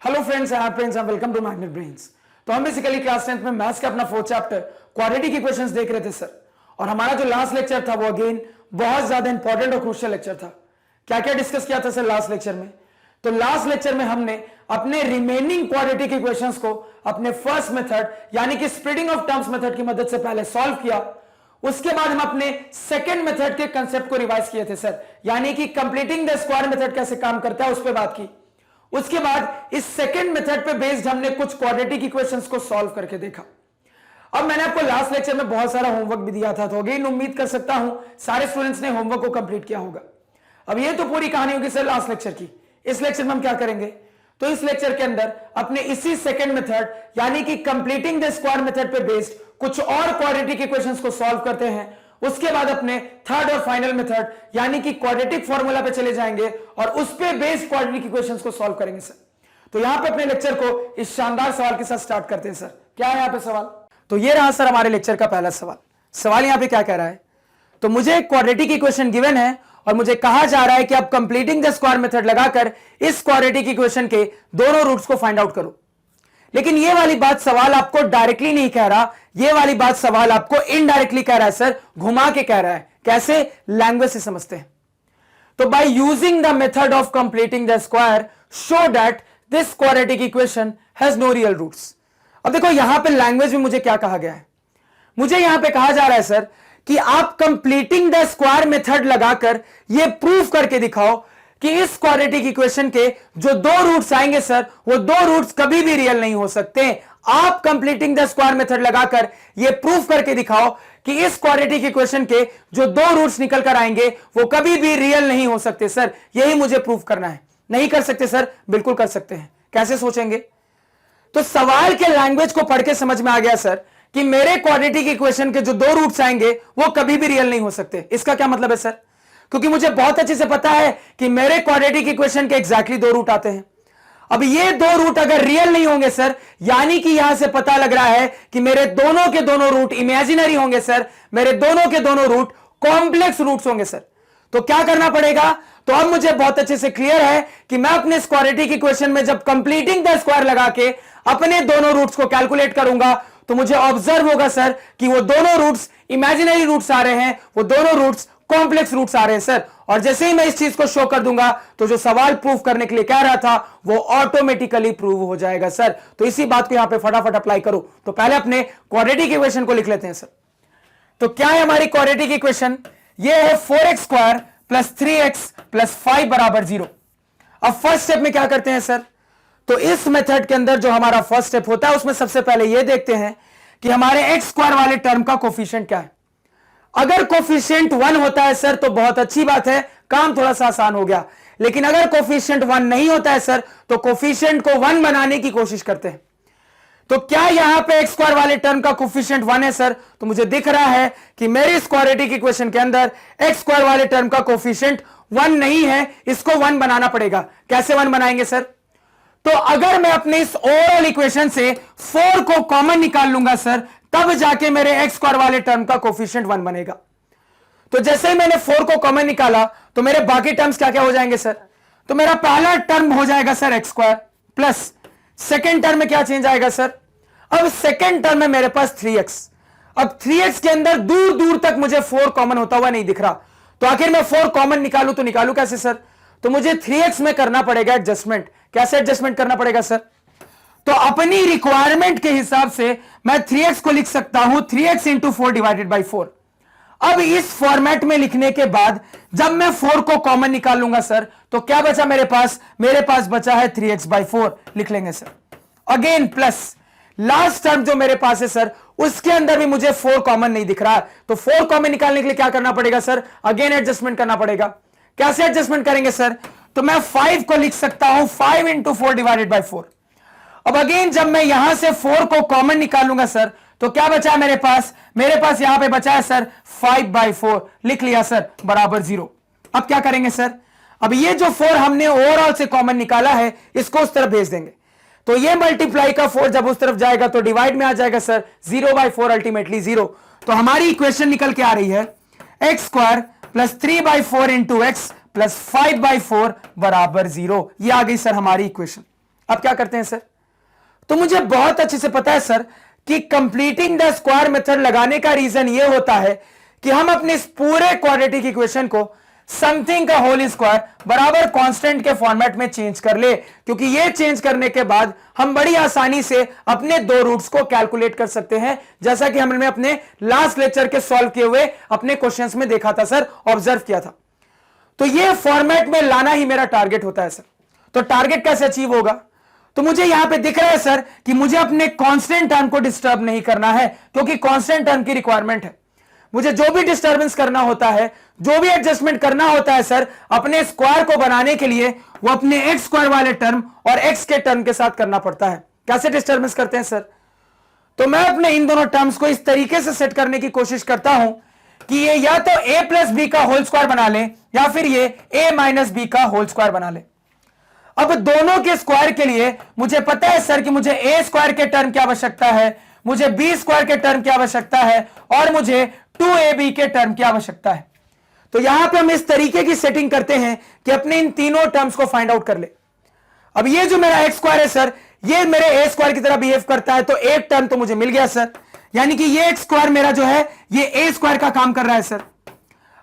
Hello friends, I am Prince and welcome to Magnet Brains. तो हम basically class 10th में maths का अपना फोर्थ चैप्टर क्वाड्रेटिक की क्वेश्चंस देख रहे थे सर। और हमारा जो लास्ट लेक्चर था वो अगेन बहुत ज्यादा इंपॉर्टेंट और क्रूशियल लेक्चर था। क्या क्या डिस्कस किया था सर लास्ट लेक्चर में? तो लास्ट लेक्चर में हमने अपने रिमेनिंग क्वाड्रेटिक इक्वेशंस को अपने फर्स्ट मेथड यानी कि स्प्लिटिंग ऑफ टर्म्स मेथड की मदद से पहले सॉल्व किया। उसके बाद हम अपने सेकंड मेथड के कंसेप्ट को रिवाइज किए थे सर, यानी कि कंप्लीटिंग द स्क्वायर मेथड कैसे काम करता है उस पर बात की। उसके बाद इस सेकंड मेथड पे बेस्ड हमने कुछ क्वाड्रेटिक इक्वेशंस को सॉल्व करके देखा। अब मैंने आपको लास्ट लेक्चर में बहुत सारा होमवर्क भी दिया था, तो अगेन उम्मीद कर सकता हूं सारे स्टूडेंट्स ने होमवर्क को कंप्लीट किया होगा। अब ये तो पूरी कहानी होगी सर लास्ट लेक्चर की। इस लेक्चर में हम क्या करेंगे, तो इस लेक्चर के अंदर अपने इसी सेकंड मेथड यानी कि कंप्लीटिंग द स्क्वायर मेथड पे बेस्ड कुछ और क्वाड्रेटिक इक्वेशंस को सॉल्व करते हैं। उसके बाद अपने थर्ड और फाइनल मेथड यानी कि क्वाड्रेटिक फॉर्मूला पे चले जाएंगे और उस पे बेस्ड क्वाड्रेटिक इक्वेशंस को सॉल्व करेंगे सर। तो यहां पे अपने लेक्चर को इस शानदार सवाल के साथ स्टार्ट करते हैं सर। क्या है यहां पे सवाल? तो ये रहा सर हमारे लेक्चर का पहला सवाल। सवाल यहां पे क्या कह रहा है, तो मुझे एक क्वाड्रेटिक इक्वेशन गिवन है और मुझे कहा जा रहा है कि आप कंप्लीटिंग द स्क्वायर मेथड लगाकर इस क्वाड्रेटिक इक्वेशन के दोनों रूट्स को फाइंड आउट करो। लेकिन ये वाली बात सवाल आपको डायरेक्टली नहीं कह रहा, ये वाली बात सवाल आपको इनडायरेक्टली कह रहा है सर, घुमा के कह रहा है। कैसे? लैंग्वेज से समझते हैं। तो by using the method of completing the square show that this quadratic equation has no real roots. अब देखो यहां पे लैंग्वेज में मुझे क्या कहा गया है, मुझे यहां पे कहा जा रहा है सर कि आप कंप्लीटिंग द स्क्वायर मेथड लगाकर यह प्रूव करके दिखाओ कि इस क्वाड्रेटिक इक्वेशन के जो दो रूट्स आएंगे सर, वो दो रूट्स कभी भी रियल नहीं हो सकते। आप कंप्लीटिंग द स्क्वायर मेथड लगाकर यह प्रूव करके दिखाओ कि इस क्वाड्रेटिक इक्वेशन के जो दो रूट्स निकल कर आएंगे वो कभी भी रियल नहीं हो सकते सर। यही मुझे प्रूव करना है। नहीं कर सकते सर? बिल्कुल कर सकते हैं। कैसे सोचेंगे? तो सवाल के लैंग्वेज को पढ़ के समझ में आ गया सर कि मेरे क्वाड्रेटिक इक्वेशन के जो दो रूट्स आएंगे वो कभी भी रियल नहीं हो सकते। इसका क्या मतलब है सर? क्योंकि मुझे बहुत अच्छे से पता है कि मेरे क्वाड्रेटिक इक्वेशन के एग्जैक्टली दो रूट आते हैं। अब ये दो रूट अगर रियल नहीं होंगे सर, यानी कि यहां से पता लग रहा है कि मेरे दोनों के दोनों रूट इमेजिनरी होंगे सर, मेरे दोनों के दोनों रूट कॉम्प्लेक्स रूट्स होंगे सर। तो क्या करना पड़ेगा? तो अब मुझे बहुत अच्छे से क्लियर है कि मैं अपने क्वाड्रेटिक इक्वेशन में जब कंप्लीटिंग द स्क्वायर लगा के अपने दोनों रूट्स को कैलकुलेट करूंगा तो मुझे ऑब्जर्व होगा सर कि वो दोनों रूट्स इमेजिनरी रूट्स आ रहे हैं, वो दोनों रूट्स कॉम्प्लेक्स रूट्स आ रहे हैं सर। और जैसे ही मैं इस चीज को शो कर दूंगा तो जो सवाल प्रूव करने के लिए कह रहा था वो ऑटोमेटिकली प्रूव हो जाएगा सर। तो इसी बात को यहां पे फटाफट अप्लाई करो। तो पहले अपने क्वाड्रेटिक इक्वेशन को लिख लेते हैं सर। तो क्या है हमारी क्वाड्रेटिक इक्वेशन? ये है 4x square plus 3x plus 5 बराबर 0। अब फर्स्ट स्टेप में क्या करते हैं सर, तो इस मेथड के अंदर जो हमारा फर्स्ट स्टेप होता है उसमें सबसे पहले यह देखते हैं कि हमारे x स्क्वायर वाले टर्म का कोफिशिएंट क्या है। अगर कोफिशिएंट 1 होता है सर तो बहुत अच्छी बात है, काम थोड़ा सा आसान हो गया। लेकिन अगर कोफिशिएंट 1 नहीं होता है सर तो कोफिशिएंट को 1 बनाने की कोशिश करते हैं। तो क्या यहां पे x स्क्वायर वाले टर्म का कोफिशिएंट 1 है सर? तो मुझे दिख रहा है कि मेरी क्वाड्रेटिक इक्वेशन के अंदर x स्क्वायर वाले टर्म का कोफिशिएंट 1 नहीं है, इसको 1 बनाना पड़ेगा। कैसे 1 बनाएंगे सर? तो अगर मैं अपने इस ओवरऑल इक्वेशन से 4 को कॉमन निकाल लूंगा सर, तब जाके मेरे x स्क्वायर वाले टर्म का कोफिशिएंट 1 बनेगा। तो जैसे ही मैंने 4 को कॉमन निकाला तो मेरे बाकी टर्म्स क्या क्या हो जाएंगे सर? तो मेरा पहला टर्म हो जाएगा sir x square plus second term में क्या चेंज आएगा सर? अब सेकेंड टर्म में मेरे पास 3x। अब 3x के अंदर दूर दूर तक मुझे 4 कॉमन होता हुआ नहीं दिख रहा, तो आखिर मैं 4 कॉमन निकालू तो निकालू कैसे सर? तो मुझे 3x में करना पड़ेगा एडजस्टमेंट। कैसे एडजस्टमेंट करना पड़ेगा सर? तो अपनी रिक्वायरमेंट के हिसाब से मैं 3x को लिख सकता हूं 3x इंटू 4 डिवाइडेड बाई 4। अब इस फॉर्मेट में लिखने के बाद जब मैं 4 को कॉमन निकाल लूंगा सर तो क्या बचा मेरे पास? मेरे पास बचा है 3x बाई 4। लिख लेंगे sir. Again plus last term जो मेरे पास है सर उसके अंदर भी मुझे 4 कॉमन नहीं दिख रहा, तो 4 कॉमन निकालने के लिए क्या करना पड़ेगा सर? अगेन एडजस्टमेंट करना पड़ेगा। कैसे एडजस्टमेंट करेंगे सर? तो मैं 5 को लिख सकता हूं 5 इंटू 4 डिवाइडेड बाई 4। अब अगेन जब मैं यहां से 4 को कॉमन निकालूंगा सर तो क्या बचा है मेरे पास? मेरे पास यहां पे बचा है सर 5 बाई 4। लिख लिया सर बराबर 0। अब क्या करेंगे सर? अब ये जो 4 हमने ओवरऑल से कॉमन निकाला है इसको उस तरफ भेज देंगे। तो ये मल्टीप्लाई का 4 जब उस तरफ जाएगा तो डिवाइड में आ जाएगा सर 0 बाई 4 अल्टीमेटली 0। तो हमारी इक्वेशन निकल के आ रही है x square plus 3 by 4 into x plus 5 by 4 बराबर 0। ये आ गई सर हमारी इक्वेशन। अब क्या करते हैं सर, तो मुझे बहुत अच्छे से पता है सर कि कंप्लीटिंग द स्क्वायर मेथड लगाने का रीजन यह होता है कि हम अपने इस पूरे क्वाड्रेटिक इक्वेशन को समथिंग का होल स्क्वायर बराबर कांस्टेंट के फॉर्मेट में चेंज कर ले, क्योंकि ये चेंज करने के बाद हम बड़ी आसानी से अपने दो रूट्स को कैलकुलेट कर सकते हैं, जैसा कि हमने अपने लास्ट लेक्चर के सॉल्व किए हुए अपने क्वेश्चंस में देखा था सर, ऑब्जर्व किया था। तो ये फॉर्मेट में लाना ही मेरा टारगेट होता है सर। तो टारगेट कैसे अचीव होगा, तो मुझे यहां पे दिख रहा है सर कि मुझे अपने कांस्टेंट टर्म को डिस्टर्ब नहीं करना है, क्योंकि कांस्टेंट टर्म की रिक्वायरमेंट है। मुझे जो भी डिस्टर्बेंस करना होता है, जो भी एडजस्टमेंट करना होता है सर, अपने स्क्वायर को बनाने के लिए वो अपने एक्स स्क्वायर वाले टर्म और एक्स के टर्म के साथ करना पड़ता है। कैसे डिस्टर्बेंस करते हैं सर, तो मैं अपने इन दोनों टर्म्स को इस तरीके से सेट करने की कोशिश करता हूं कि ये या तो a प्लस बी का होल स्क्वायर बना ले या फिर ये a माइनस बी का होल स्क्वायर बना ले। अब दोनों के स्क्वायर के लिए मुझे पता है सर कि मुझे a स्क्वायर के टर्म की आवश्यकता है, मुझे b स्क्वायर के टर्म की आवश्यकता है और मुझे 2ab के टर्म की आवश्यकता है। तो यहां पे हम इस तरीके की सेटिंग करते हैं कि अपने इन तीनों टर्म्स को फाइंड आउट कर ले। अब ये जो मेरा एक्स स्क्वायर है सर, ये मेरे ए स्क्वायर की तरह बिहेव करता है, तो एक टर्म तो मुझे मिल गया सर, यानी कि ये एक्स स्क्वायर मेरा जो है ये ए स्क्वायर का काम कर रहा है सर।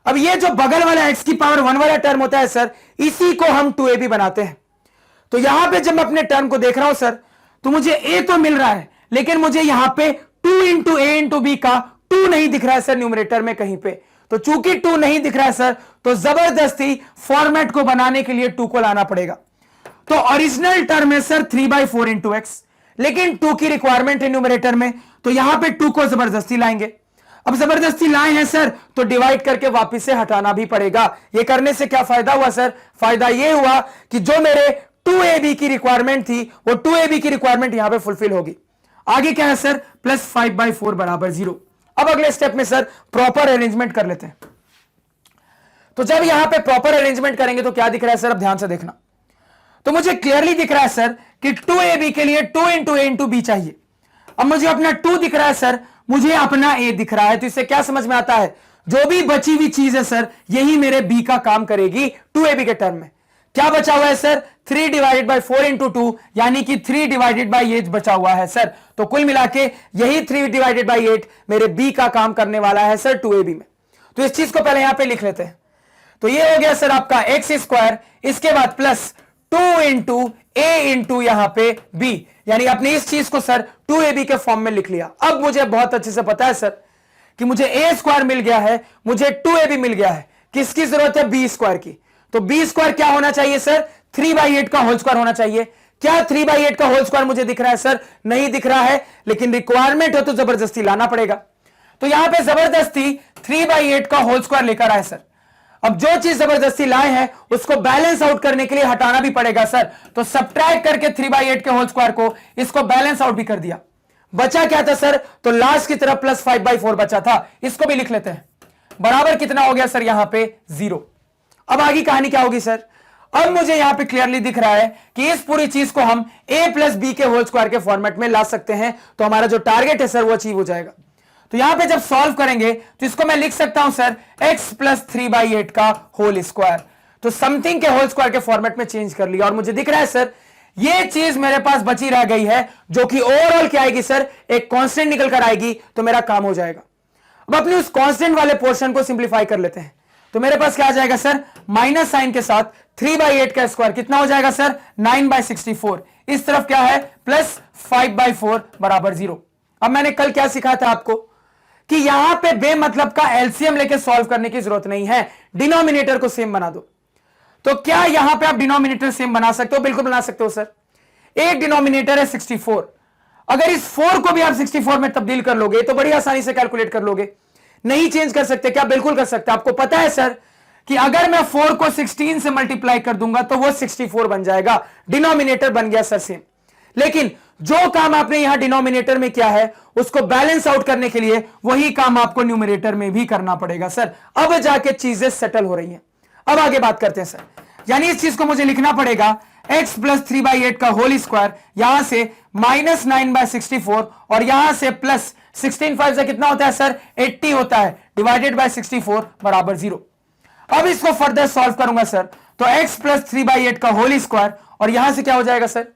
अब ये जो बगल वाला एक्स की पावर 1 वाला टर्म होता है सर, इसी को हम 2ab बनाते हैं। तो यहां पे जब मैं अपने टर्म को देख रहा हूं सर, तो मुझे ए तो मिल रहा है, लेकिन मुझे यहां पे 2 इंटू ए इंटू बी का 2 नहीं दिख रहा है सर न्यूमरेटर में कहीं पे। तो चूंकि 2 नहीं दिख रहा है सर, तो जबरदस्ती फॉर्मेट को बनाने के लिए 2 को लाना पड़ेगा। तो ओरिजिनल टर्म है सर 3/4 इंटू एक्स, लेकिन 2 की रिक्वायरमेंट है न्यूमरेटर में, तो यहां पे 2 को जबरदस्ती लाएंगे। अब जबरदस्ती लाए हैं सर, तो डिवाइड करके वापस से हटाना भी पड़ेगा। ये करने से क्या फायदा हुआ सर, फायदा ये हुआ कि जो मेरे 2ab की रिक्वायरमेंट थी वो 2ab की रिक्वायरमेंट यहां पे फुलफिल होगी। आगे क्या है सर, प्लस 5/4 बराबर 0। अब अगले स्टेप में सर प्रॉपर अरेंजमेंट कर लेते हैं। तो जब यहां पे प्रॉपर अरेंजमेंट करेंगे तो क्या दिख रहा है सर, अब ध्यान से देखना। तो मुझे क्लियरली दिख रहा है सर कि 2ab के लिए 2 इंटू ए इंटू बी चाहिए। अब मुझे अपना 2 दिख रहा है सर, मुझे अपना a दिख रहा है, तो इससे क्या समझ में आता है, जो भी बची हुई चीज है सर, यही मेरे b का काम करेगी 2ab के टर्म में। क्या बचा हुआ है सर, 3/4 इंटू 2, यानी कि 3/8 बचा हुआ है सर। तो कुल मिला के यही 3/8 मेरे b का काम करने वाला है सर 2ab में। तो इस चीज को पहले यहां पे लिख लेते हैं। तो ये हो गया सर आपका एक्स स्क्वायर, इसके बाद प्लस 2 इंटू ए इंटू यहां पे b, यानी अपने इस चीज को सर 2ab के फॉर्म में लिख लिया। अब मुझे बहुत अच्छे से पता है सर कि मुझे ए स्क्वायर मिल गया है, मुझे 2ab मिल गया है, किसकी जरूरत है, बी स्क्वायर की। तो बी स्क्वायर क्या होना चाहिए सर, 3/8 का होल स्क्वायर होना चाहिए। क्या 3/8 का होल स्क्वायर मुझे दिख रहा है सर, नहीं दिख रहा है, लेकिन रिक्वायरमेंट हो तो जबरदस्ती लाना पड़ेगा। तो यहां पे जबरदस्ती 3/8 का होल स्क्वायर लेकर आए सर। अब जो चीज जबरदस्ती लाए हैं उसको बैलेंस आउट करने के लिए हटाना भी पड़ेगा सर। तो सब्ट्रैक्ट करके 3/8 के होल स्क्वायर को इसको बैलेंस आउट भी कर दिया। बचा क्या था सर, तो लास्ट की तरफ प्लस 5/4 बचा था, इसको भी लिख लेते हैं। बराबर कितना हो गया सर, यहां पे 0। अब आगे कहानी क्या होगी सर, अब मुझे यहां पे क्लियरली दिख रहा है कि इस पूरी चीज को हम a प्लस बी के होल स्क्वायर के फॉर्मेट में ला सकते हैं, तो हमारा जो टारगेट है सर वो अचीव हो जाएगा। तो यहां पे जब सॉल्व करेंगे तो इसको मैं लिख सकता हूं सर x प्लस 3/8 का होल स्क्वायर। तो समथिंग के होल स्क्वायर के फॉर्मेट में चेंज कर लिया, और मुझे दिख रहा है सर ये चीज मेरे पास बची रह गई है, जो कि ओवरऑल क्या आएगी सर, एक कांस्टेंट निकल कर आएगी, तो मेरा काम हो जाएगा। अब अपने उस कांस्टेंट वाले पोर्शन को सिंप्लीफाई कर लेते हैं। तो मेरे पास क्या आ जाएगा सर, माइनस साइन के साथ 3/8 का स्क्वायर कितना हो जाएगा सर, 9/64। इस तरफ क्या है, प्लस 5/4 बराबर 0। अब मैंने कल क्या सिखाया था आपको कि यहां पे बे मतलब का एलसीएम लेके सॉल्व करने की जरूरत नहीं है, डिनोमिनेटर को सेम बना दो। तो क्या यहां पे आप डिनोमिनेटर सेम बना सकते हो, बिल्कुल बना सकते हो सर। एक डिनोमिनेटर है 64, अगर इस 4 को भी आप 64 में तब्दील कर लोगे तो बड़ी आसानी से कैलकुलेट कर लोगे। नहीं चेंज कर सकते क्या, बिल्कुल कर सकते। आपको पता है सर कि अगर मैं 4 को 16 से मल्टीप्लाई कर दूंगा तो वो 64 बन जाएगा, डिनोमिनेटर बन गया सर सेम। लेकिन जो काम आपने यहां डिनोमिनेटर में किया है उसको बैलेंस आउट करने के लिए वही काम आपको न्यूमरेटर में भी करना पड़ेगा सर। अब जाके चीजें सेटल हो रही हैं। अब आगे बात करते हैं सर, यानी इस चीज को मुझे लिखना पड़ेगा x प्लस 3/8 का होल स्क्वायर, यहां से माइनस 9/64 और यहां से प्लस 16/5 से कितना होता है सर, 80 होता है, डिवाइडेड बाय 64 बराबर 0। अब इसको फर्दर सॉल्व करूंगा सर, तो x प्लस 3/8 का होल स्क्वायर और यहां से क्या हो जाएगा सर,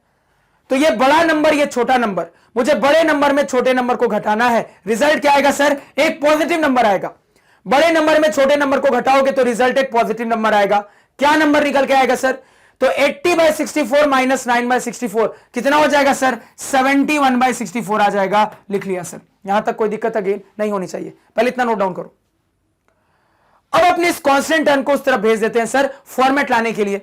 तो ये बड़ा नंबर, ये छोटा नंबर, मुझे बड़े नंबर में छोटे नंबर को घटाना है। रिजल्ट क्या आएगा सर? एक पॉजिटिव नंबर आएगा। बड़े नंबर में छोटे नंबर को घटाओगे तो रिजल्ट एक पॉजिटिव नंबर आएगा। क्या नंबर निकल के आएगा सर? तो 80/64 माइनस 9/64 कितना हो जाएगा सर? 71/64 आ जाएगा। लिख लिया सर। यहां तक कोई दिक्कत अगेन नहीं होनी चाहिए। पहले इतना नोट डाउन करो। अब अपने इस कांस्टेंट टर्म को उस तरफ भेज देते हैं सर फॉर्मेट लाने के लिए।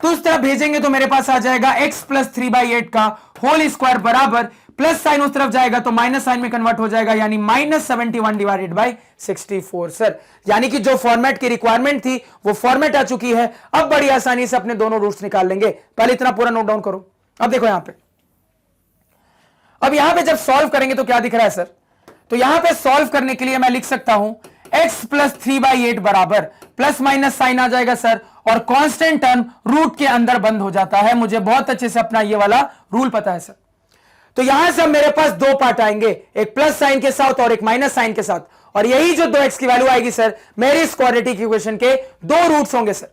तो उस तरफ भेजेंगे तो मेरे पास आ जाएगा x प्लस 3/8 का होल स्क्वायर बराबर, प्लस साइन उस तरफ जाएगा तो माइनस साइन में कन्वर्ट हो जाएगा, यानी -71/64 सर। यानी कि जो फॉर्मेट की रिक्वायरमेंट थी वो फॉर्मेट आ चुकी है। अब बड़ी आसानी से अपने दोनों रूट्स निकाल लेंगे। पहले इतना पूरा नोट डाउन करो। अब देखो यहां पे, अब यहां पे जब सॉल्व करेंगे तो क्या दिख रहा है सर? तो यहां पे सॉल्व करने के लिए मैं लिख सकता हूं x प्लस 3/8 बराबर, प्लस माइनस साइन आ जाएगा सर, और कांस्टेंट टर्म रूट के अंदर बंद हो जाता है। मुझे बहुत अच्छे से अपना ये वाला रूल पता है सर। तो यहां से मेरे पास दो पार्ट आएंगे, एक प्लस साइन के साथ और एक माइनस साइन के साथ, और यही जो 2x की वैल्यू आएगी सर, मेरी इस क्वाड्रेटिक इक्वेशन के दो रूट्स होंगे सर।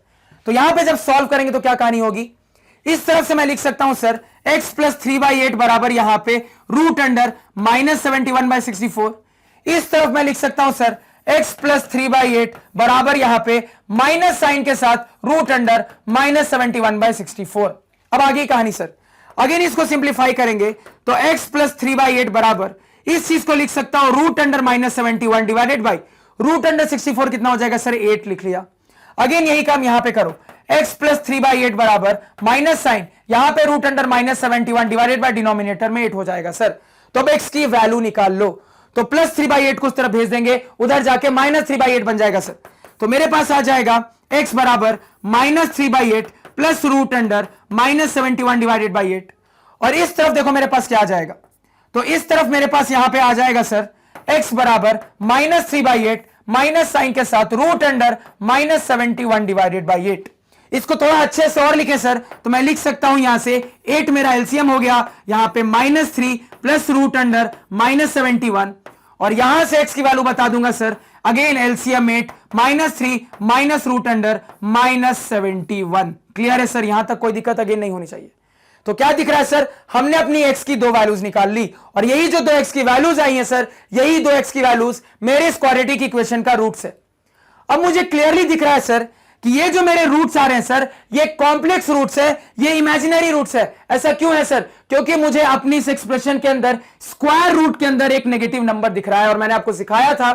तो यहां पे जब सॉल्व करेंगे तो क्या कहानी होगी? इस तरफ से मैं लिख सकता हूं सर x प्लस 3/8 बराबर यहां पे रूट अंडर -71/64। इस तरफ मैं लिख सकता हूं सर x प्लस 3/8 बराबर यहां पे माइनस साइन के साथ रूट अंडर -71/64। अब आगे कहानी सर, अगेन इसको सिंप्लीफाई करेंगे तो x प्लस 3/8 बराबर इस चीज को लिख सकता हूं root under -71 divided by root under 64 कितना हो जाएगा सर? 8 लिख लिया। अगेन यही काम यहां पे करो, x प्लस 3/8 बराबर माइनस साइन यहां पे root under -71 divided by denominator में 8 हो जाएगा सर। तो अब x की वैल्यू निकाल लो। तो प्लस 3/8 को उस तरफ भेज देंगे, उधर जाके -3/8 बन जाएगा सर। तो मेरे पास आ जाएगा x बराबर -3/8 plus root under -71 divided by 8। और इस तरफ देखो मेरे पास क्या आ जाएगा? तो इस तरफ मेरे पास यहां पे आ जाएगा सर x बराबर -3/8 माइनस साइन के साथ रूट अंडर -71 डिवाइडेड बाई 8। इसको थोड़ा अच्छे से और लिखें सर तो मैं लिख सकता हूं यहां से 8 मेरा एलसीएम हो गया, यहां पे -3 प्लस रूट अंडर -71, और यहां से x की वैल्यू बता दूंगा sir, again LCM 8 -3 minus root under -71। Clear है सर? यहां तक कोई दिक्कत अगेन नहीं होनी चाहिए। तो क्या दिख रहा है सर? हमने अपनी x की दो वैल्यूज निकाल ली, और यही जो 2x की वैल्यूज आई हैं सर, यही 2x की वैल्यूज मेरे इस क्वाड्रेटिक इक्वेशन का रूट्स है। अब मुझे क्लियरली दिख रहा है सर कि ये जो मेरे रूट्स आ रहे हैं सर, ये कॉम्प्लेक्स रूट्स है, ये इमेजिनरी रूट्स है। ऐसा क्यों है सर? क्योंकि मुझे अपनी इस एक्सप्रेशन के अंदर स्क्वायर रूट के अंदर एक नेगेटिव नंबर दिख रहा है, और मैंने आपको सिखाया था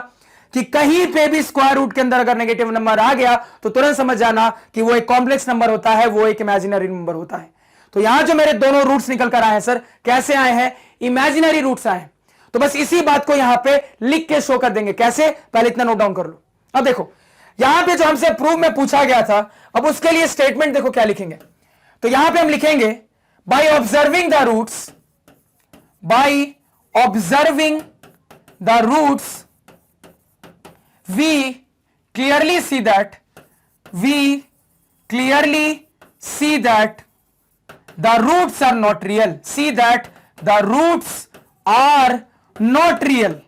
कि कहीं पे भी स्क्वायर रूट के अंदर अगर नेगेटिव नंबर आ गया तो तुरंत समझ जाना कि वो एक कॉम्प्लेक्स नंबर होता है, वो एक इमेजिनरी नंबर होता है। तो यहां जो मेरे दोनों रूट्स निकल कर आए हैं सर, कैसे आए हैं? इमेजिनरी रूट्स आए हैं। तो बस इसी बात को यहां पे लिख के शो कर देंगे। कैसे? पहले इतना नोट डाउन कर लो। अब देखो यहां पे जो हमसे प्रूफ में पूछा गया था, अब उसके लिए स्टेटमेंट देखो क्या लिखेंगे। तो यहां पे हम लिखेंगे by observing the roots, by observing the roots we clearly see that the roots are not real. See that the roots are not real,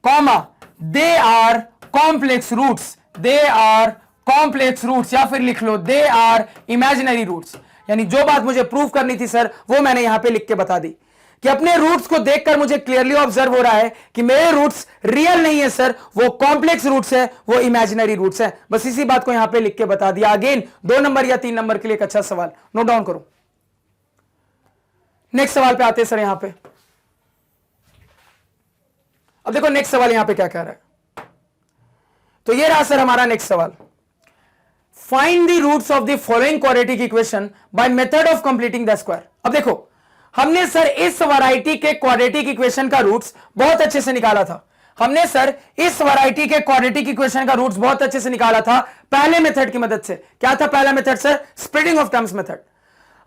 comma they are complex roots. They are complex roots, या फिर लिख लो they are imaginary roots। यानी जो बात मुझे prove करनी थी sir, वो मैंने यहां पे लिख के बता दी कि अपने रूट्स को देखकर मुझे क्लियरली ऑब्जर्व हो रहा है कि मेरे रूट्स रियल नहीं है सर, वो कॉम्प्लेक्स रूट्स है, वो इमेजिनरी रूट्स है। बस इसी बात को यहां पे लिख के बता दिया। अगेन 2 नंबर या 3 नंबर के लिए एक अच्छा सवाल, नोट डाउन करो। नेक्स्ट सवाल पे आते हैं सर। यहां पे अब देखो नेक्स्ट सवाल यहां पे क्या कह रहा है। तो ये रहा सर हमारा नेक्स्ट सवाल, find the roots of the following quadratic equation by method of completing the square. अब देखो हमने सर इस वैरायटी के क्वाड्रेटिक इक्वेशन का रूट्स बहुत अच्छे से निकाला था। हमने सर इस वैरायटी के क्वाड्रेटिक इक्वेशन का रूट्स बहुत अच्छे से निकाला था पहले मेथड की मदद से। क्या था पहला method sir? Splitting of terms method.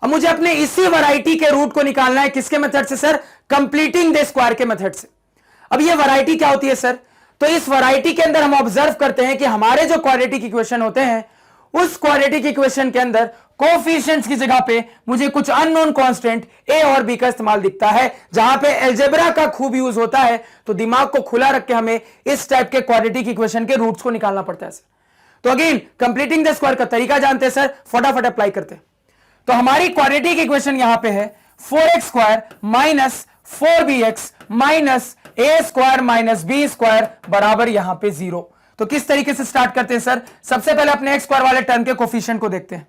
अब मुझे अपने इसी वैरायटी के रूट को निकालना है, किसके मेथड से सर? कंप्लीटिंग द स्क्वायर के मेथड से। अब ये वैरायटी क्या होती है सर? तो इस वैरायटी के अंदर हम ऑब्जर्व करते हैं कि हमारे जो क्वाड्रेटिक इक्वेशन होते हैं, उस क्वाड्रेटिक इक्वेशन के अंदर कोफिशिएंट्स की जगह पे मुझे कुछ अननोन कांस्टेंट a और b का इस्तेमाल दिखता है। जहां पे अलजेब्रा का खूब यूज होता है, तो दिमाग को खुला रख के हमें इस टाइप के क्वाड्रेटिक इक्वेशन के रूट्स को निकालना पड़ता है सर। तो अगेन कंप्लीटिंग द स्क्वायर का तरीका जानते हैं सर, फटाफट अप्लाई करते हैं। तो हमारी क्वाड्रेटिक इक्वेशन यहां पे है 4x square minus 4bx minus A square minus B square बराबर यहां पे 0। तो किस तरीके से स्टार्ट करते हैं सर? सबसे पहले अपने एक्स स्क्वायर वाले टर्म के कोफिशिएंट को देखते हैं।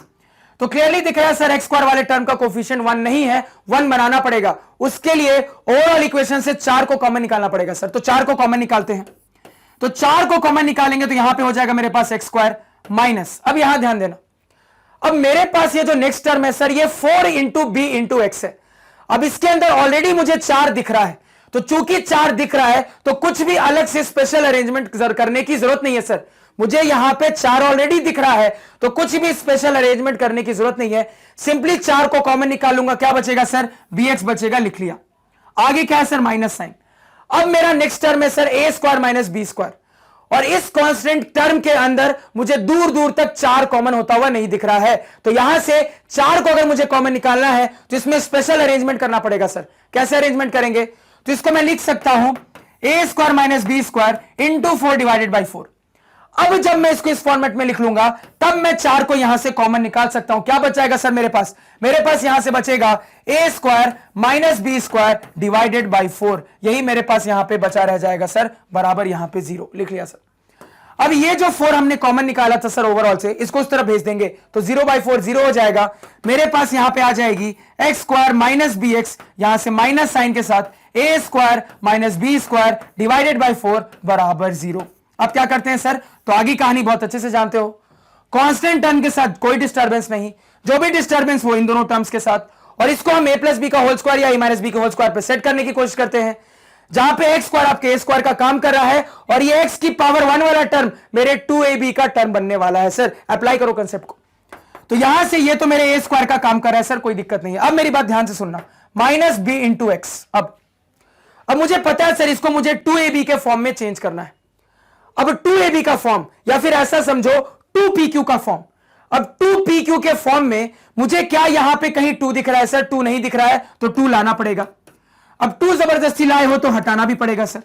तो क्लियरली दिख रहा है सर एक्स स्क्वायर वाले टर्म का कोफिशिएंट 1 नहीं है, 1 बनाना पड़ेगा। उसके लिए ओवरऑल इक्वेशन से 4 को कॉमन निकालना पड़ेगा सर। तो 4 को कॉमन निकालते हैं। तो 4 को कॉमन निकालेंगे तो यहां पे हो जाएगा मेरे पास एक्स स्क्वायर माइनस, अब यहां ध्यान देना, अब मेरे पास ये जो नेक्स्ट टर्म है सर ये 4 इंटू बी इंटू एक्स है। अब इसके अंदर ऑलरेडी मुझे 4 दिख रहा है, तो चूंकि 4 दिख रहा है तो कुछ भी अलग से स्पेशल अरेंजमेंट करने की जरूरत नहीं है सर। मुझे यहां पे 4 ऑलरेडी दिख रहा है तो कुछ भी स्पेशल अरेंजमेंट करने की जरूरत नहीं है। सिंपली 4 को कॉमन निकालूंगा, क्या बचेगा सर? bx बचेगा, लिख लिया। आगे क्या है सर? Minus sign. अब मेरा नेक्स्ट टर्म है sir A square minus B square, और इस कांस्टेंट टर्म के अंदर मुझे दूर दूर तक 4 कॉमन होता हुआ नहीं दिख रहा है। तो यहां से 4 को अगर मुझे कॉमन निकालना है तो इसमें स्पेशल अरेंजमेंट करना पड़ेगा सर। कैसे अरेंजमेंट करेंगे? तो इसको मैं लिख सकता हूं A square minus B square into 4 divided by 4। अब जब मैं इसको इस फॉर्मेट में लिख लूंगा तब मैं 4 को यहां से कॉमन निकाल सकता हूं। क्या बचाएगा सर मेरे पास? मेरे पास यहां से बचेगा A square minus B square divided by 4। यही मेरे पास यहां पे बचा रह जाएगा सर, बराबर यहां पे 0। लिख लिया सर। अब ये जो 4 हमने कॉमन निकाला था सर ओवरऑल से, इसको उस तरफ भेज देंगे तो 0/4 0 हो जाएगा। मेरे पास यहां पे आ जाएगी X square minus B X, यहां से माइनस साइन के साथ A square minus B square divided by 4 बराबर 0। अब क्या करते हैं सर? तो आगे कहानी बहुत अच्छे से जानते हो। कांस्टेंट टर्म के साथ कोई डिस्टर्बेंस नहीं, जो भी डिस्टर्बेंस हो इन दोनों टर्म्स के साथ, और इसको हम ए प्लस बी का होल स्क्वायर या ए माइनस बी का होल स्क्वायर पे सेट करने की कोशिश करते हैं, जहां पे एक्स स्क्वायर आपके ए स्क्वायर का काम कर रहा है और ये एक्स की पावर 1 वाला टर्म मेरे 2ab का टर्म बनने वाला है सर। अप्लाई करो कंसेप्ट को। तो यहां से ये तो मेरे ए स्क्वायर का काम कर रहा है सर, कोई दिक्कत नहीं है। अब मेरी बात ध्यान से सुनना, माइनस बी इंटू एक्स। अब मुझे पता है सर इसको मुझे 2ab के फॉर्म में चेंज करना है। अब 2ab का फॉर्म, या फिर ऐसा समझो 2pq का फॉर्म। अब 2pq के फॉर्म में मुझे क्या यहां पे कहीं 2 दिख रहा है सर? 2 नहीं दिख रहा है तो 2 लाना पड़ेगा। अब 2 जबरदस्ती लाए हो तो हटाना भी पड़ेगा सर।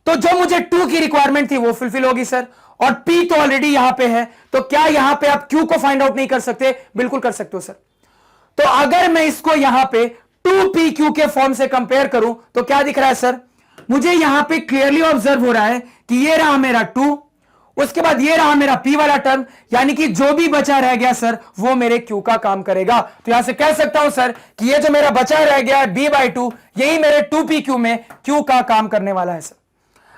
तो जो मुझे 2 की रिक्वायरमेंट थी वो फुलफिल होगी सर, और p तो ऑलरेडी यहां पे है, तो क्या यहां पे आप q को फाइंड आउट नहीं कर सकते? बिल्कुल कर सकते हो सर। तो अगर मैं इसको यहां पे 2pq के फॉर्म से कंपेयर करूं तो क्या दिख रहा है सर? मुझे यहां पे क्लियरली ऑब्जर्व हो रहा है कि ये रहा मेरा 2, उसके बाद ये रहा मेरा p वाला टर्म, यानी कि जो भी बचा रह गया सर वो मेरे q का काम करेगा। तो यहां से कह सकता हूं सर कि ये जो मेरा बचा रह गया है b/2, यही मेरे 2pq में q का काम करने वाला है सर।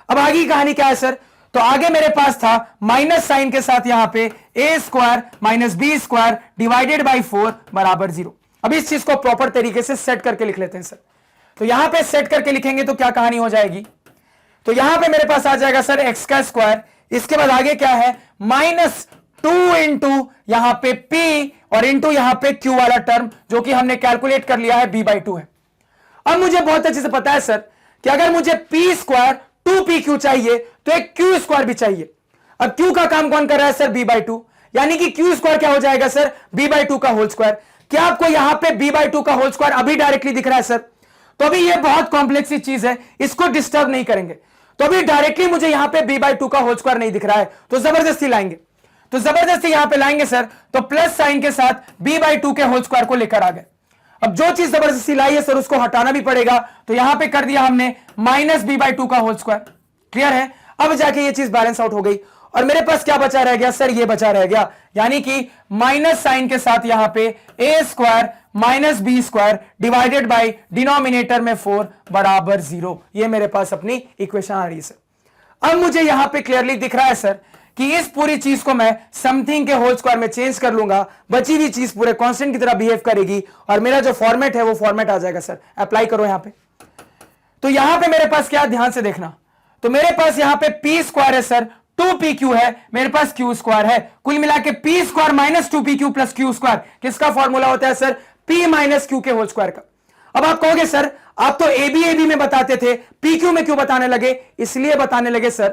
अब आगे की कहानी क्या है सर? तो आगे मेरे पास था माइनस साइन के साथ यहां पे A square minus B square divided by 4 बराबर 0। अब इस चीज को प्रॉपर तरीके से सेट करके लिख लेते हैं सर। तो यहां पे सेट करके लिखेंगे तो क्या कहानी हो जाएगी? तो यहां पे मेरे पास आ जाएगा सर एक्स का स्क्वायर, इसके बाद आगे क्या है? माइनस 2 इंटू यहां पे p और इंटू यहां पे q वाला टर्म, जो कि हमने कैलकुलेट कर लिया है b/2 है। अब मुझे बहुत अच्छे से पता है सर कि अगर मुझे p स्क्वायर 2pq चाहिए तो एक q स्क्वायर भी चाहिए। अब q का काम कौन कर रहा है सर? b/2, यानी कि q स्क्वायर क्या हो जाएगा सर? b/2 का होल स्क्वायर। क्या आपको यहां पे b/2 का होल स्क्वायर अभी डायरेक्टली दिख रहा है सर? तो अभी ये बहुत कॉम्प्लेक्स चीज है, इसको डिस्टर्ब नहीं करेंगे। तो अभी डायरेक्टली मुझे यहां पे b/2 का होल स्क्वायर नहीं दिख रहा है, तो जबरदस्ती लाएंगे। तो जबरदस्ती यहां पे लाएंगे सर, तो प्लस साइन के साथ b/2 के होल स्क्वायर को लेकर आ गए। अब जो चीज जबरदस्ती लाई है सर उसको हटाना भी पड़ेगा, तो यहां पे कर दिया हमने माइनस b/2 का होल स्क्वायर। क्लियर है? अब जाके ये चीज बैलेंस आउट हो गई और मेरे पास क्या बचा रह गया सर? ये बचा रह गया, यानी कि माइनस साइन के साथ यहां पे A square minus B square divided by denominator में 4 बराबर 0। ये मेरे पास अपनी इक्वेशन आ रही है सर। अब मुझे यहां पे क्लियरली दिख रहा है सर कि इस पूरी चीज को मैं समथिंग के होल स्क्वायर में चेंज कर लूंगा, बची हुई चीज पूरे कांस्टेंट की तरह बिहेव करेगी और मेरा जो फॉर्मेट है वो फॉर्मेट आ जाएगा सर। अप्लाई करो यहां पे। तो यहां पे मेरे पास क्या, ध्यान से देखना, तो मेरे पास यहां पे p स्क्वायर है सर, 2pq है, मेरे पास q स्क्वायर है, कुल मिला के p square minus 2pq plus q square किसका फॉर्मूला होता है सर? p माइनस q के होल स्क्वायर का। अब आप कहोगे सर आप तो ab में बताते थे, pq में क्यों बताने लगे? इसलिए बताने लगे सर